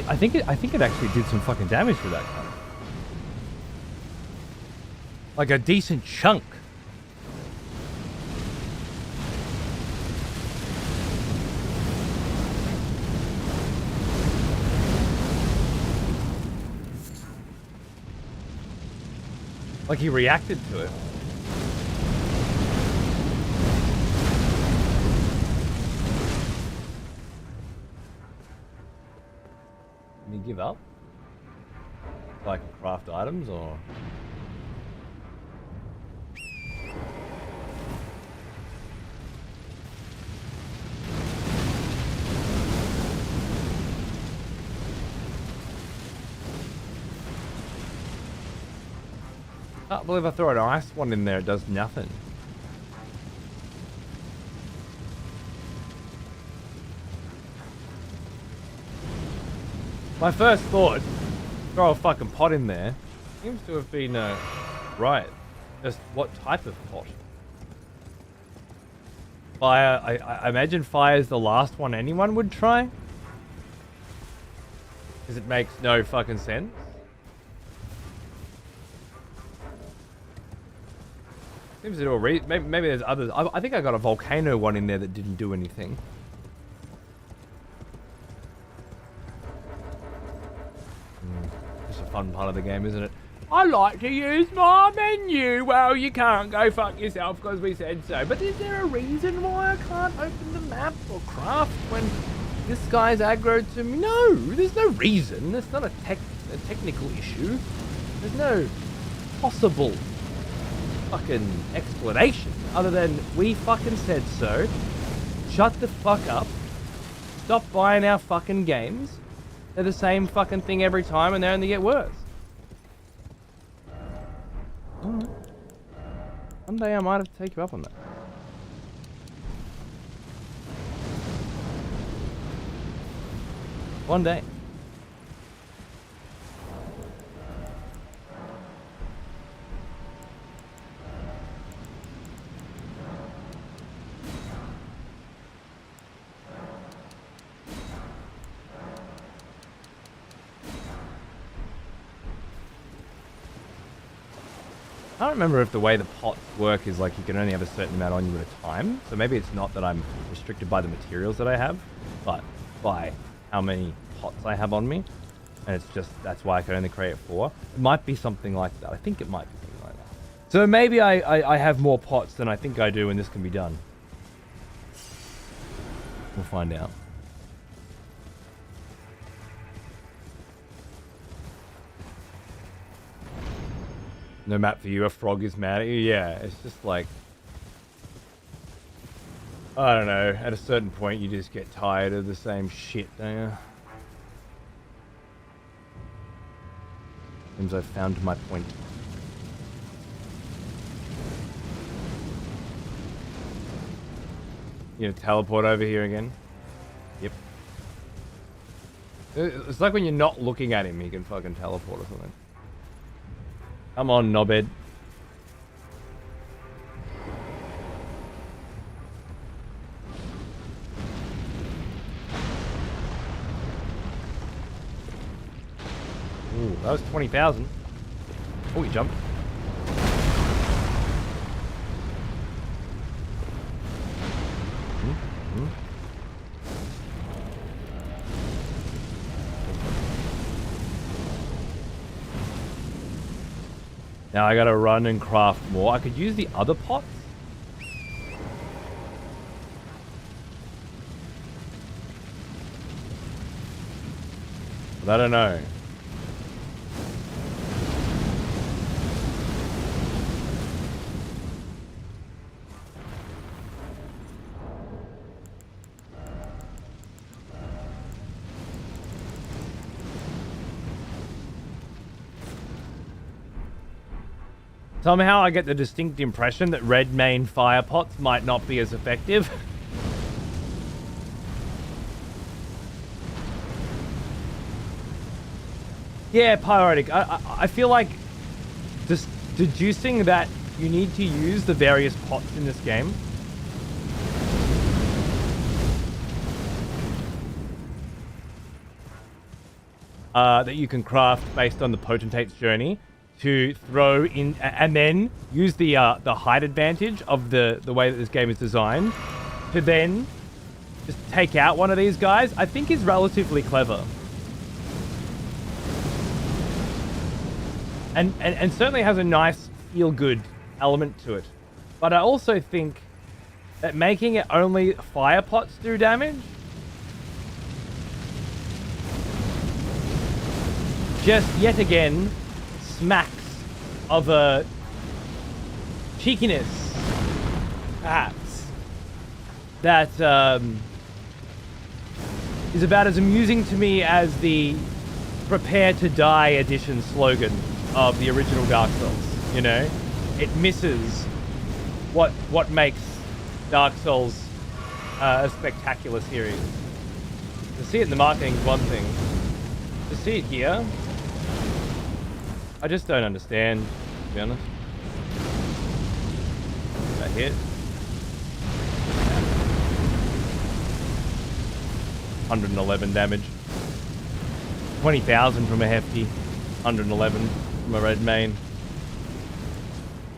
S2: I think it actually did some fucking damage to that gun. Like a decent chunk. Like he reacted to it. Can you give up? Like craft items or? I can't believe I throw an ice one in there, it does nothing. My first thought, throw a fucking pot in there, seems to have been, right. Just what type of pot? Fire, I imagine fire is the last one anyone would try. Because it makes no fucking sense. Seems to do a maybe there's others. I think I got a volcano one in there that didn't do anything. It's a fun part of the game, isn't it? I like to use my menu. Well, you can't go fuck yourself because we said so. But is there a reason why I can't open the map or craft when this guy's aggroed to me? No, there's no reason. It's not a technical issue. There's no possible fucking explanation other than we fucking said so. Shut the fuck up. Stop buying our fucking games. They're the same fucking thing every time and they only get worse. Alright. One day I might have to take you up on that. One day. I don't remember if the way the pots work is like you can only have a certain amount on you at a time. So maybe it's not that I'm restricted by the materials that I have, but by how many pots I have on me. And it's just, that's why I can only create 4. It might be something like that. I think it might be something like that. So maybe I have more pots than I think I do and this can be done. We'll find out. No map for you, a frog is mad at you. Yeah, it's just like, I don't know, at a certain point you just get tired of the same shit, don't you? Seems I've found my point. You gonna teleport over here again? Yep. It's like when you're not looking at him, he can fucking teleport or something. Come on, knobhead. Ooh, that was 20,000. Oh, he jumped. Now I gotta run and craft more. I could use the other pots. But I don't know. Somehow I get the distinct impression that red main fire pots might not be as effective. Yeah, Pyrotic. I feel like just deducing that you need to use the various pots in this game. That you can craft based on the Potentate's journey. To throw in and then use the height advantage of the way that this game is designed to then just take out one of these guys, I think is relatively clever. And certainly has a nice feel-good element to it. But I also think that making it only fire pots do damage just yet again smacks of a cheekiness, perhaps, that is about as amusing to me as the "Prepare to Die" edition slogan of the original Dark Souls. You know, it misses what makes Dark Souls a spectacular series. To see it in the marketing is one thing. To see it here, I just don't understand, to be honest. That hit. 111 damage. 20,000 from a hefty. 111 from a red main.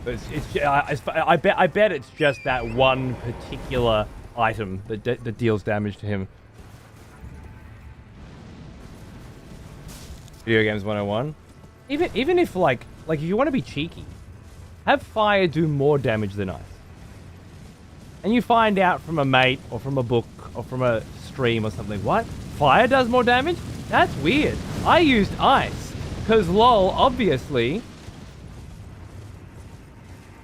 S2: But I bet it's just that one particular item that deals damage to him. Video Games 101. Even if like if you want to be cheeky, have fire do more damage than ice. And you find out from a mate or from a book or from a stream or something, what? Fire does more damage? That's weird. I used ice because lol, obviously.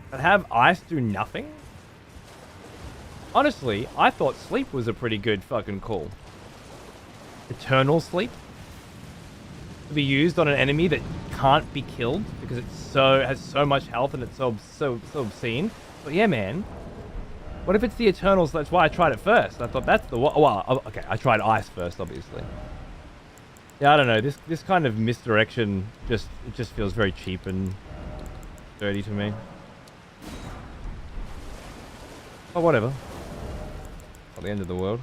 S2: But have ice do nothing? Honestly, I thought sleep was a pretty good fucking call. Eternal sleep to be used on an enemy that can't be killed because it's has so much health and it's so obscene. But yeah, man. What if it's the Eternals? That's why I tried it first. I thought that's the one. Well, okay, I tried ice first, obviously. Yeah, I don't know. This kind of misdirection just feels very cheap and dirty to me. But whatever. Not the end of the world.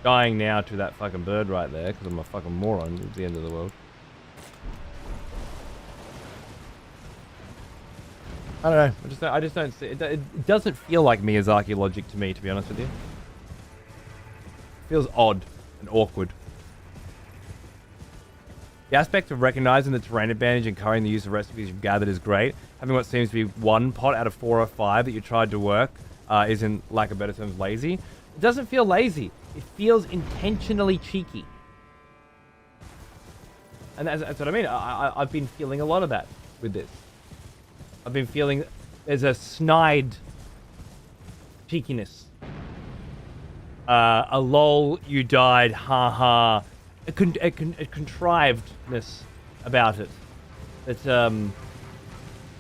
S2: Dying now to that fucking bird right there because I'm a fucking moron is the end of the world. I don't know. I just don't see it. It doesn't feel like Miyazaki logic to me, to be honest with you. It feels odd and awkward. The aspect of recognizing the terrain advantage and currying the use of recipes you've gathered is great. Having what seems to be one pot out of 4 or 5 that you tried to work is, in lack of better terms, lazy. It doesn't feel lazy. It feels intentionally cheeky. And that's what I mean. I've been feeling a lot of that with this. I've been feeling there's a snide cheekiness. A lol, you died, ha ha. A contrivedness about it. That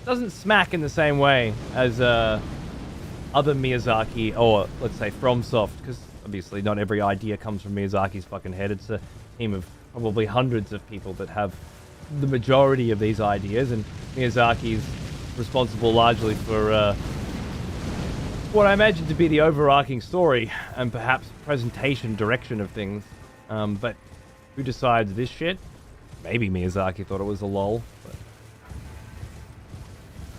S2: doesn't smack in the same way as other Miyazaki, or let's say FromSoft, because obviously not every idea comes from Miyazaki's fucking head. It's a team of probably hundreds of people that have the majority of these ideas, and Miyazaki's responsible largely for what I imagine to be the overarching story and perhaps presentation direction of things. But who decides this shit? Maybe Miyazaki thought it was a lol.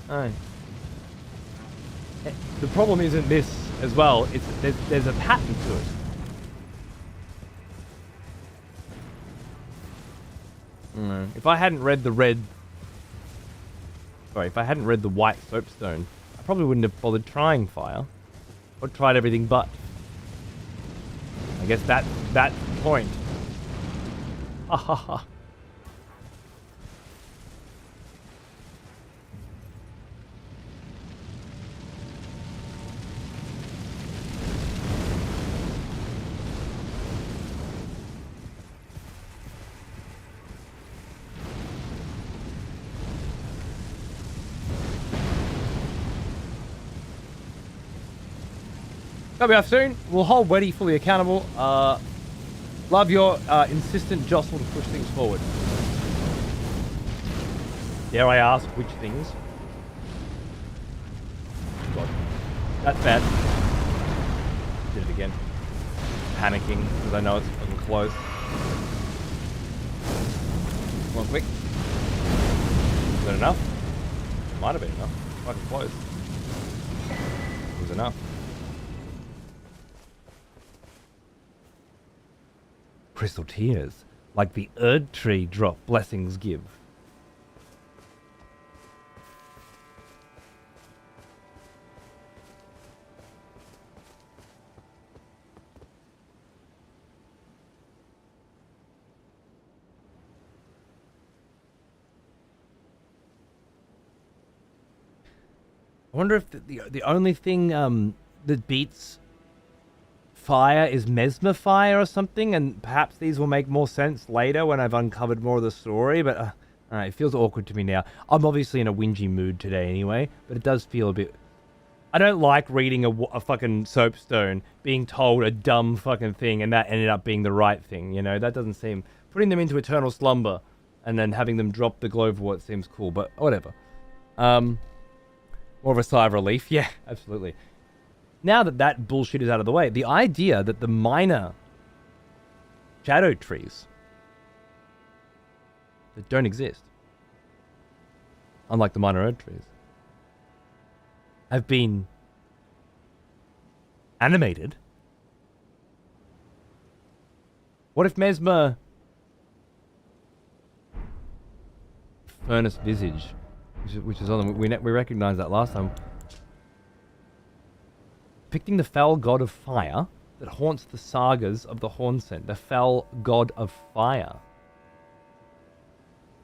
S2: But... The problem isn't this as well. It's there's a pattern to it. If I hadn't read the white soapstone, I probably wouldn't have bothered trying fire. Or tried everything but. I guess that's the point. Ha ha ha. That'll be off soon. We'll hold Weddy fully accountable. Love your insistent jostle to push things forward. Dare I ask which things? God. That's bad. Did it again. Panicking because I know it's fucking close. Come on, quick. Is that enough? Might have been enough. Fucking close. It was enough. Crystal tears, like the Erdtree drop blessings give. I wonder if the only thing that beats fire is mesmer fire or something, and perhaps these will make more sense later when I've uncovered more of the story, but it feels awkward to me now. I'm obviously in a whingy mood today anyway, but it does feel a bit... I don't like reading a fucking soapstone, being told a dumb fucking thing, and that ended up being the right thing, you know? That doesn't seem... Putting them into eternal slumber and then having them drop the glowwort seems cool, but whatever. More of a sigh of relief. Yeah, absolutely. Now that that bullshit is out of the way, the idea that the minor shadow trees that don't exist, unlike the minor Erdtrees, have been animated. What if Mesmer Furnace Visage, which is on we recognized that last time, depicting the fell god of fire that haunts the sagas of the Hornsent, the fell god of fire.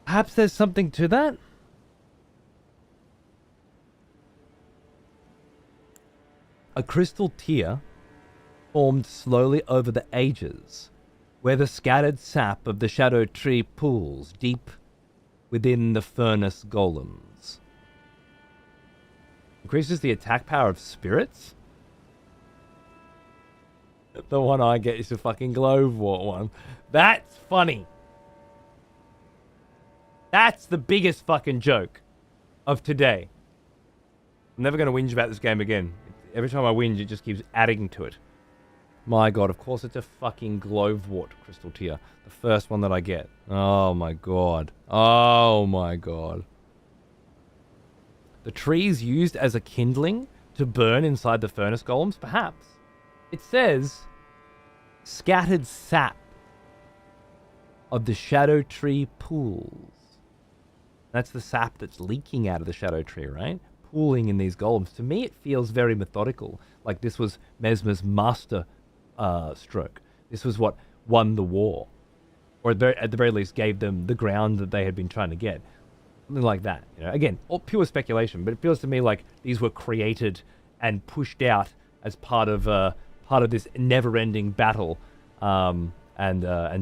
S2: Perhaps there's something to that? A crystal tier formed slowly over the ages, where the scattered sap of the shadow tree pools deep within the furnace golems. Increases the attack power of spirits? The one I get is the fucking glowwort one. That's funny. That's the biggest fucking joke of today. I'm never going to whinge about this game again. Every time I whinge, it just keeps adding to it. My god, of course it's a fucking glowwort crystal tier. The first one that I get. Oh my god. Oh my god. The trees used as a kindling to burn inside the furnace golems? Perhaps. It says, scattered sap of the shadow tree pools. That's the sap that's leaking out of the shadow tree, right? Pooling in these golems. To me, it feels very methodical. Like this was Mesmer's master stroke. This was what won the war. Or at the very least gave them the ground that they had been trying to get. Something like that. You know, again, all pure speculation, but it feels to me like these were created and pushed out as part of this never-ending battle, and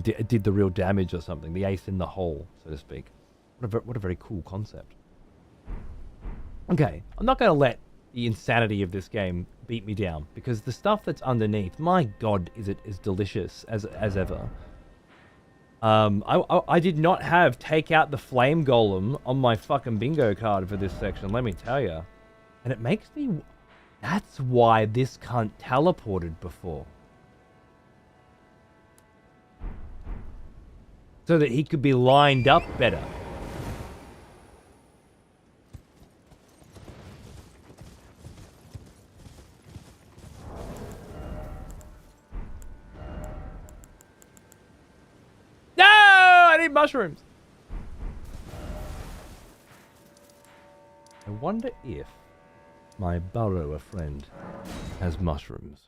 S2: did the real damage or something. The ace in the hole, so to speak. What a very cool concept. Okay, I'm not going to let the insanity of this game beat me down, because the stuff that's underneath, my god, is it as delicious as ever. I did not have take out the flame golem on my fucking bingo card for this section, let me tell you. And it makes me... That's why this cunt teleported before. So that he could be lined up better. No! I need mushrooms. I wonder if my burrower friend has mushrooms.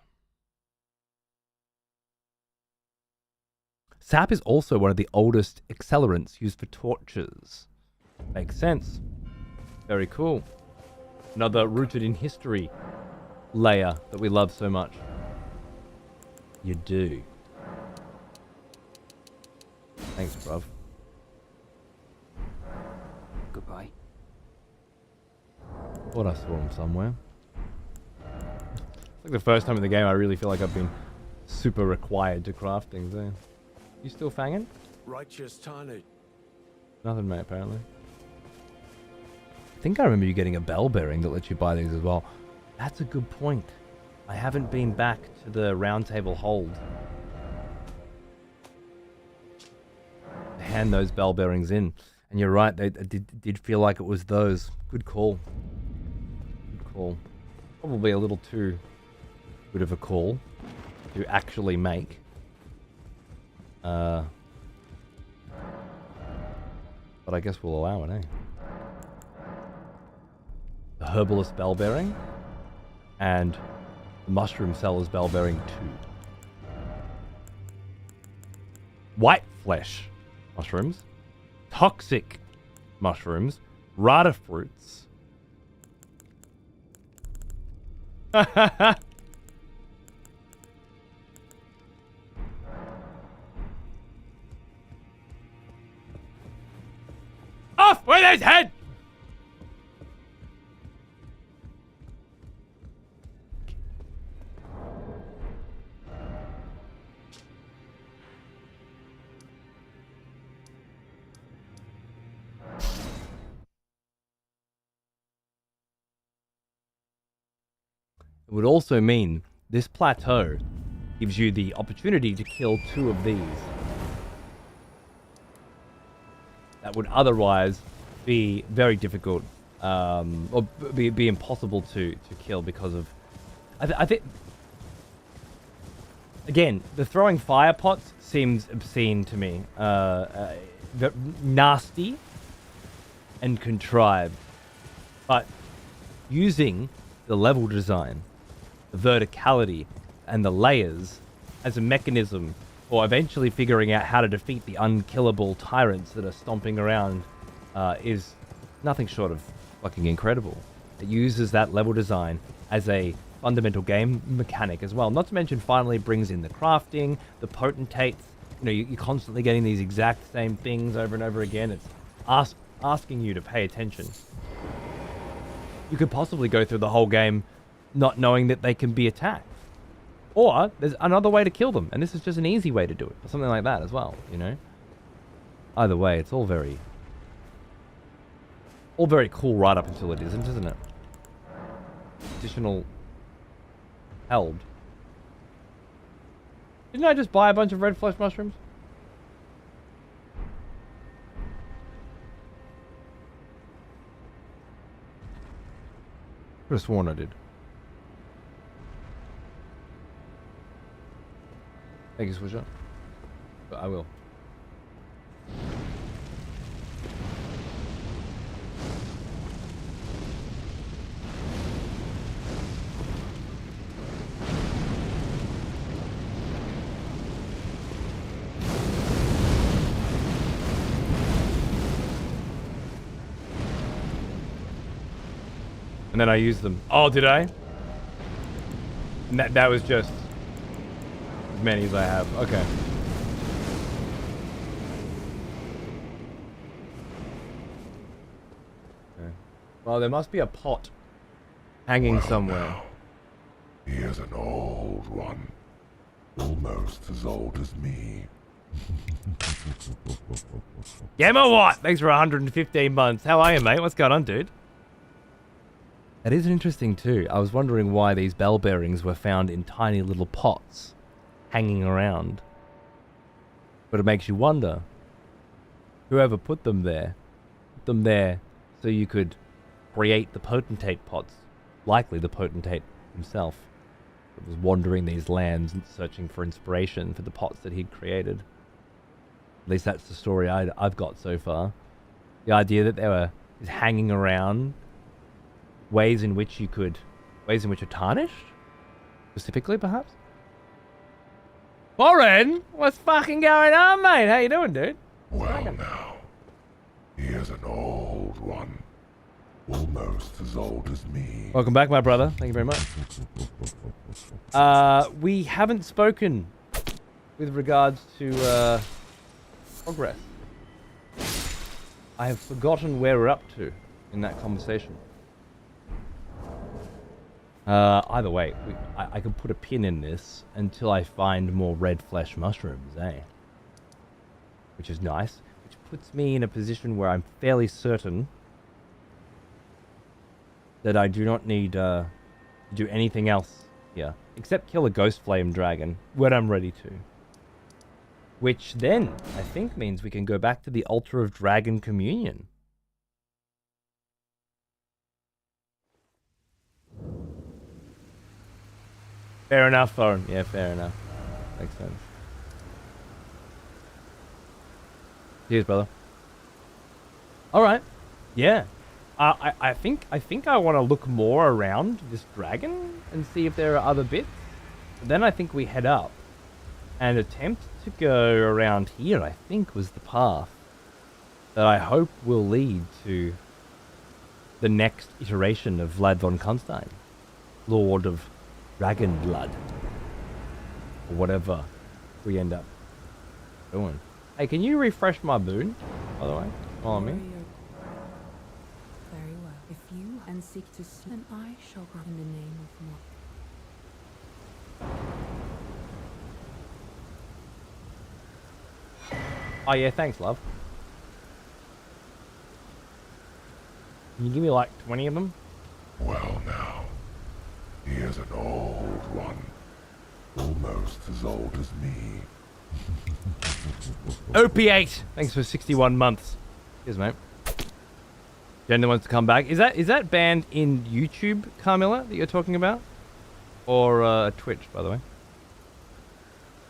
S2: Sap is also one of the oldest accelerants used for torches. Makes sense. Very cool. Another rooted in history layer that we love so much. You do. Thanks, bruv.
S3: Goodbye.
S2: Thought I saw him somewhere. It's like the first time in the game I really feel like I've been super required to craft things there. You still fanging?
S4: Righteous tonnage.
S2: Nothing, mate, apparently. I think I remember you getting a bell bearing that lets you buy these as well. That's a good point. I haven't been back to the round table hold to hand those bell bearings in. And you're right, they did feel like it was those. Good call. Good call. Probably a little too good of a call to actually make. But I guess we'll allow it, eh? The herbalist bell bearing and the mushroom seller's bell bearing 2. White flesh mushrooms, toxic mushrooms, rata fruits, Off with his head! It would also mean this plateau gives you the opportunity to kill 2 of these. That would otherwise be very difficult, or be impossible to kill because of... I think... Again, the throwing fire pots seems obscene to me. Nasty and contrived. But using the level design, the verticality, and the layers as a mechanism for eventually figuring out how to defeat the unkillable tyrants that are stomping around is nothing short of fucking incredible. It uses that level design as a fundamental game mechanic as well. Not to mention finally brings in the crafting, the potentates. You know, you're constantly getting these exact same things over and over again. It's asking you to pay attention. You could possibly go through the whole game not knowing that they can be attacked. Or there's another way to kill them, and this is just an easy way to do it, or something like that as well, you know? Either way, it's all very cool right up until it isn't it? Additional held. Didn't I just buy a bunch of red flesh mushrooms? Could have sworn I did. Thank you, Swisher. But I will. And then I used them. Oh, did I? And that was just as many as I have. Okay. Okay. Well, there must be a pot hanging somewhere.
S1: Now, he is an old one. Almost as old as me.
S2: Gamma What? Thanks for 115 months. How are you, mate? What's going on, dude? That is interesting too. I was wondering why these bell bearings were found in tiny little pots hanging around. But it makes you wonder, whoever put them there so you could create the potentate pots. Likely the potentate himself. That was wandering these lands and searching for inspiration for the pots that he'd created. At least that's the story I've got so far. The idea that they were just hanging around, ways in which are tarnished, specifically perhaps. Warren, what's fucking going on, mate? How you doing, dude?
S1: Well now, he is an old one. Almost as old as me.
S2: Welcome back, my brother. Thank you very much. We haven't spoken with regards to progress. I have forgotten where we're up to in that conversation. Either way, I can put a pin in this until I find more red flesh mushrooms, eh? Which is nice. Which puts me in a position where I'm fairly certain that I do not need to do anything else here. Except kill a ghost flame dragon when I'm ready to. Which then, I think, means we can go back to the altar of dragon communion. Fair enough, Thorin. Yeah, fair enough. Makes sense. Cheers, brother. Alright. Yeah. I think I want to look more around this dragon and see if there are other bits. But then I think we head up and attempt to go around here, I think was the path that I hope will lead to the next iteration of Vlad von Kuntstein. Lord of Dragon Blood. Or whatever we end up doing. Hey, can you refresh my boon, by the way, while I'm here?
S4: Very well. If you and seek to see, then I shall grant in the name of more.
S2: Oh yeah, thanks, love. Can you give me like 20 of them?
S1: Well now, he is an old one. Almost as old as me.
S2: Opiate! Thanks for 61 months. Cheers, mate. Jen wants to come back. Is that banned in YouTube, Carmilla, that you're talking about? Or Twitch, by the way?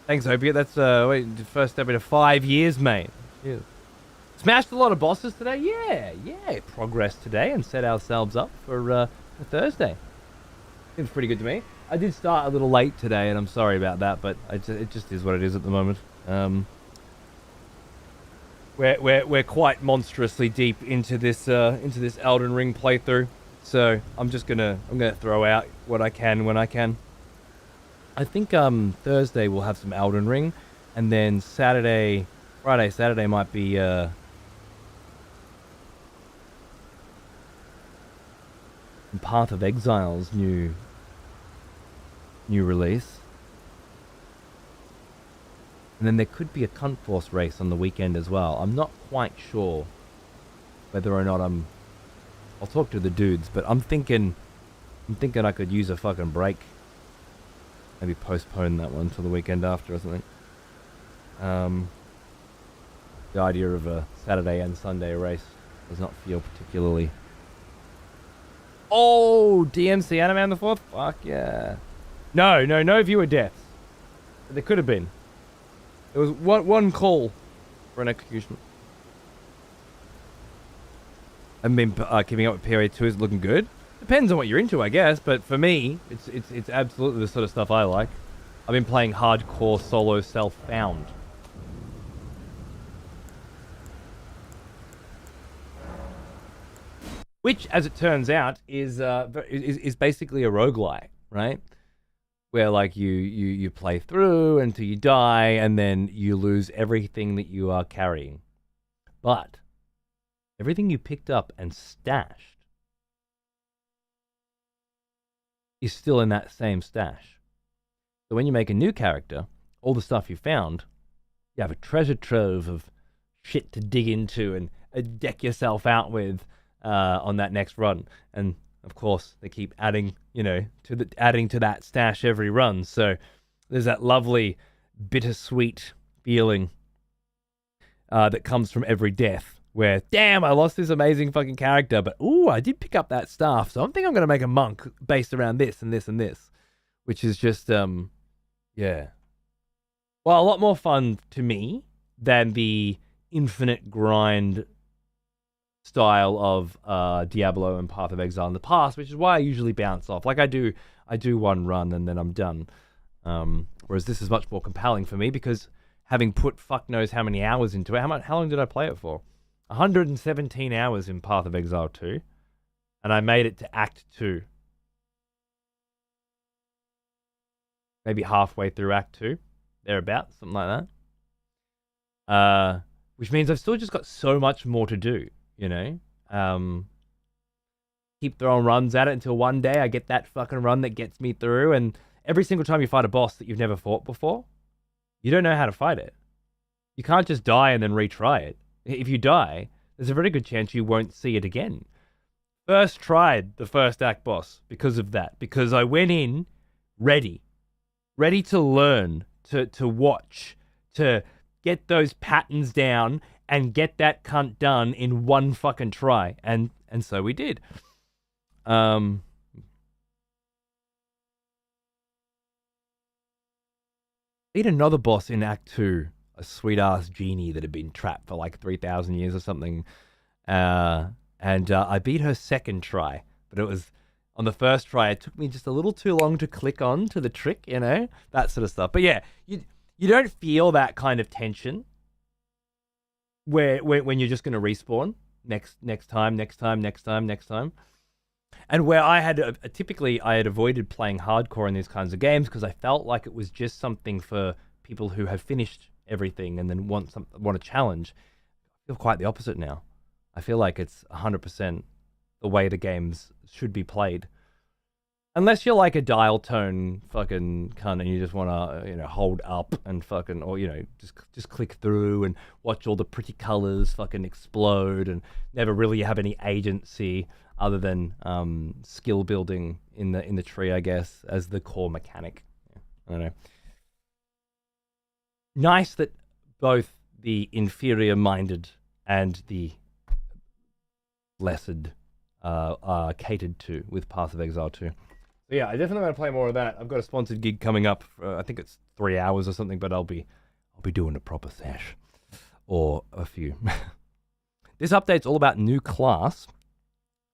S2: Thanks, Opiate. That's the first step into 5 years, mate. Cheers. Smashed a lot of bosses today? Yeah. Progress today and set ourselves up for Thursday. Seems pretty good to me. I did start a little late today, and I'm sorry about that, but it just is what it is at the moment. We're quite monstrously deep into this Elden Ring playthrough, so I'm gonna throw out what I can when I can. I think Thursday we'll have some Elden Ring, and then Saturday might be Path of Exile's new release. And then there could be a Cunt Force race on the weekend as well. I'm not quite sure whether or not I'll talk to the dudes, but I'm thinking I could use a fucking break. Maybe postpone that one for the weekend after or something. The idea of a Saturday and Sunday race does not feel particularly... Oh, DMC Anime on the 4th? Fuck yeah. No viewer deaths. But there could have been. There was one call for an execution. I've been keeping up with PoE 2. Is it looking good? Depends on what you're into, I guess. But for me, it's absolutely the sort of stuff I like. I've been playing hardcore solo self-found. Which, as it turns out, is basically a roguelike, right? Where like you play through until you die, and then you lose everything that you are carrying. But everything you picked up and stashed is still in that same stash. So when you make a new character, all the stuff you found, you have a treasure trove of shit to dig into and deck yourself out with on that next run. And of course, they keep adding, adding to that stash every run. So there's that lovely bittersweet feeling that comes from every death, where, damn, I lost this amazing fucking character, but ooh, I did pick up that staff, so I think I'm going to make a monk based around this and this and this, which is just, yeah. Well, a lot more fun to me than the infinite grind style of Diablo and Path of Exile in the past, which is why I usually bounce off. Like I do one run and then I'm done. Whereas this is much more compelling for me because having put fuck knows how many hours into it, how long did I play it for? 117 hours in Path of Exile 2, and I made it to Act 2. Maybe halfway through Act 2, thereabouts, something like that. Which means I've still just got so much more to do. Keep throwing runs at it until one day I get that fucking run that gets me through. And every single time you fight a boss that you've never fought before, you don't know how to fight it. You can't just die and then retry it. If you die, there's a very good chance you won't see it again. First tried the first act boss because of that. Because I went in ready to learn, to watch, to get those patterns down and get that cunt done in one fucking try. And so we did. Beat another boss in Act 2, a sweet-ass genie that had been trapped for like 3,000 years or something. And I beat her second try, but it was on the first try. It took me just a little too long to click on to the trick, that sort of stuff. But yeah, you don't feel that kind of tension when you're just going to respawn next time. And where I had typically I had avoided playing hardcore in these kinds of games because I felt like it was just something for people who have finished everything and then want a challenge. I feel quite the opposite now. I feel like it's 100% the way the games should be played. Unless you're like a dial tone fucking cunt and you just want to, hold up and fucking, or, just click through and watch all the pretty colors fucking explode and never really have any agency other than skill building in the tree, I guess, as the core mechanic. Yeah, I don't know. Nice that both the inferior-minded and the blessed are catered to with Path of Exile 2. So yeah, I definitely want to play more of that. I've got a sponsored gig coming up. I think it's 3 hours or something, but I'll be doing a proper sesh or a few. This update's all about new class,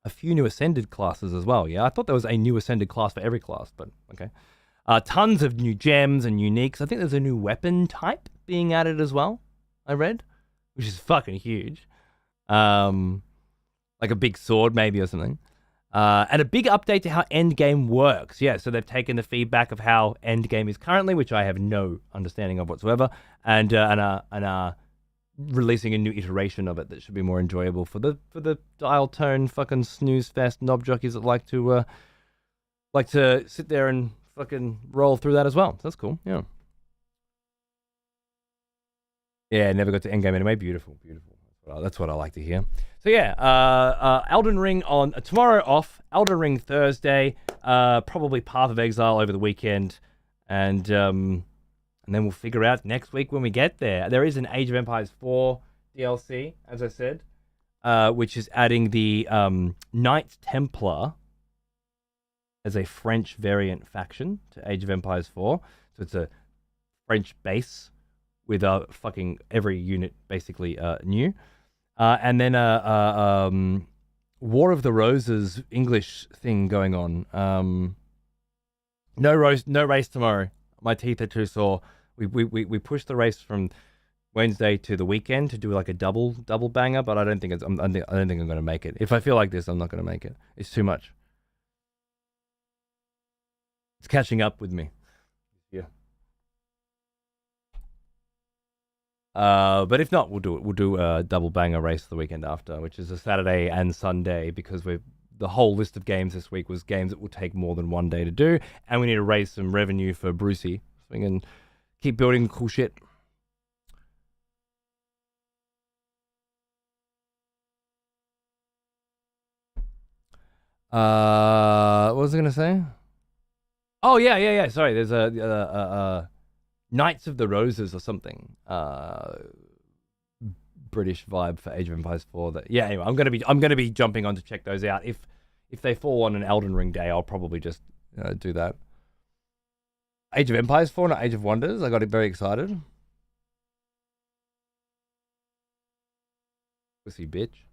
S2: a few new ascended classes as well. Yeah, I thought there was a new ascended class for every class, but okay. Tons of new gems and uniques. I think there's a new weapon type being added as well. I read, which is fucking huge. Like a big sword maybe or something. And a big update to how Endgame works. Yeah, so they've taken the feedback of how Endgame is currently, which I have no understanding of whatsoever, and are releasing a new iteration of it that should be more enjoyable for the dial tone fucking snooze fest knob jockeys that like to sit there and fucking roll through that as well. So that's cool. Yeah. Yeah, never got to Endgame anyway. Beautiful. That's what I like to hear. So yeah, Elden Ring on tomorrow off, Elden Ring Thursday, probably Path of Exile over the weekend, and then we'll figure out next week when we get there. There is an Age of Empires 4 DLC, as I said, which is adding the Knights Templar as a French variant faction to Age of Empires 4. So it's a French base with fucking every unit basically new. And then War of the Roses English thing going on. No race tomorrow. My teeth are too sore. We pushed the race from Wednesday to the weekend to do like a double banger, but I don't think I don't think I'm going to make it. If I feel like this, I'm not going to make it. It's too much. It's catching up with me. Yeah. But if not, we'll do it. We'll do a double banger race the weekend after, which is a Saturday and Sunday, because the whole list of games this week was games that will take more than one day to do, and we need to raise some revenue for Brucey so we can keep building cool shit. What was I gonna say? Oh yeah. Sorry, there's a Knights of the Roses or something. British vibe for Age of Empires 4. Anyway, I'm gonna be jumping on to check those out. If they fall on an Elden Ring day, I'll probably just do that. Age of Empires 4, not Age of Wonders. I got very excited. Pussy bitch.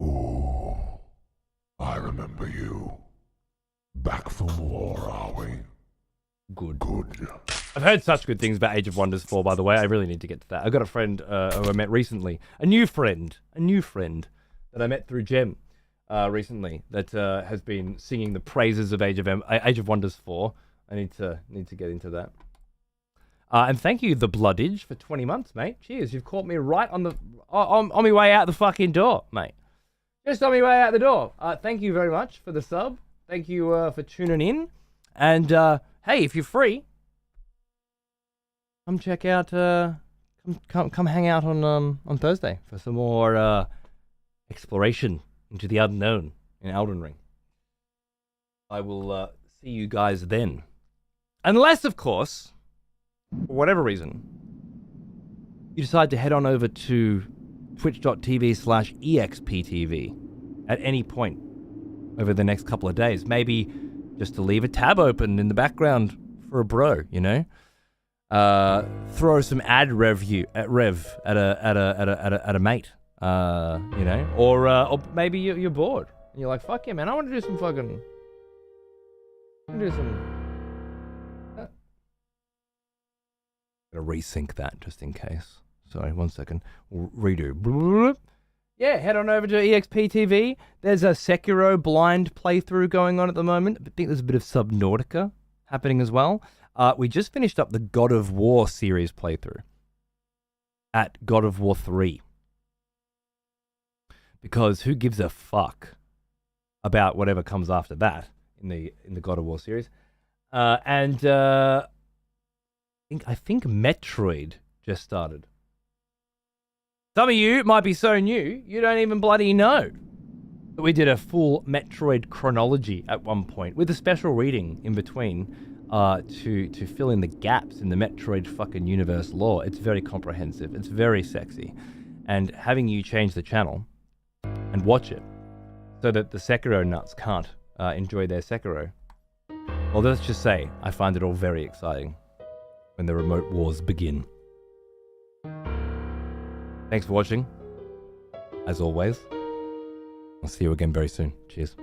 S1: Ooh, I remember you. Back for more, are we?
S2: Good.
S1: Good.
S2: I've heard such good things about Age of Wonders 4, by the way. I really need to get to that. I got a friend who I met recently. A new friend that I met through Gem recently that has been singing the praises of Age of Wonders 4. I need to get into that. And thank you, The Bloodage, for 20 months, mate. Cheers. You've caught me right on my way out the fucking door, mate. Just on my way out the door. Thank you very much for the sub. Thank you for tuning in. And hey, if you're free, come check out. Come hang out on Thursday for some more exploration into the unknown in Elden Ring. I will see you guys then, unless, of course, for whatever reason, you decide to head on over to twitch.tv/exptv at any point over the next couple of days. Maybe just to leave a tab open in the background for a bro, throw some ad rev at a mate, or maybe you're bored and you're like, fuck yeah, man, I want to do some fucking, gotta resync that just in case. Sorry, 1 second. We'll redo. yeah, head on over to EXP TV. There's a Sekiro blind playthrough going on at the moment. I think there's a bit of Subnautica happening as well. We just finished up the God of War series playthrough at God of War 3. Because who gives a fuck about whatever comes after that in the God of War series? I think Metroid just started. Some of you might be so new, you don't even bloody know that we did a full Metroid chronology at one point with a special reading in between to fill in the gaps in the Metroid fucking universe lore. It's very comprehensive. It's very sexy. And having you change the channel and watch it so that the Sekiro nuts can't enjoy their Sekiro. Well, let's just say I find it all very exciting when the remote wars begin. Thanks for watching. As always, I'll see you again very soon. Cheers.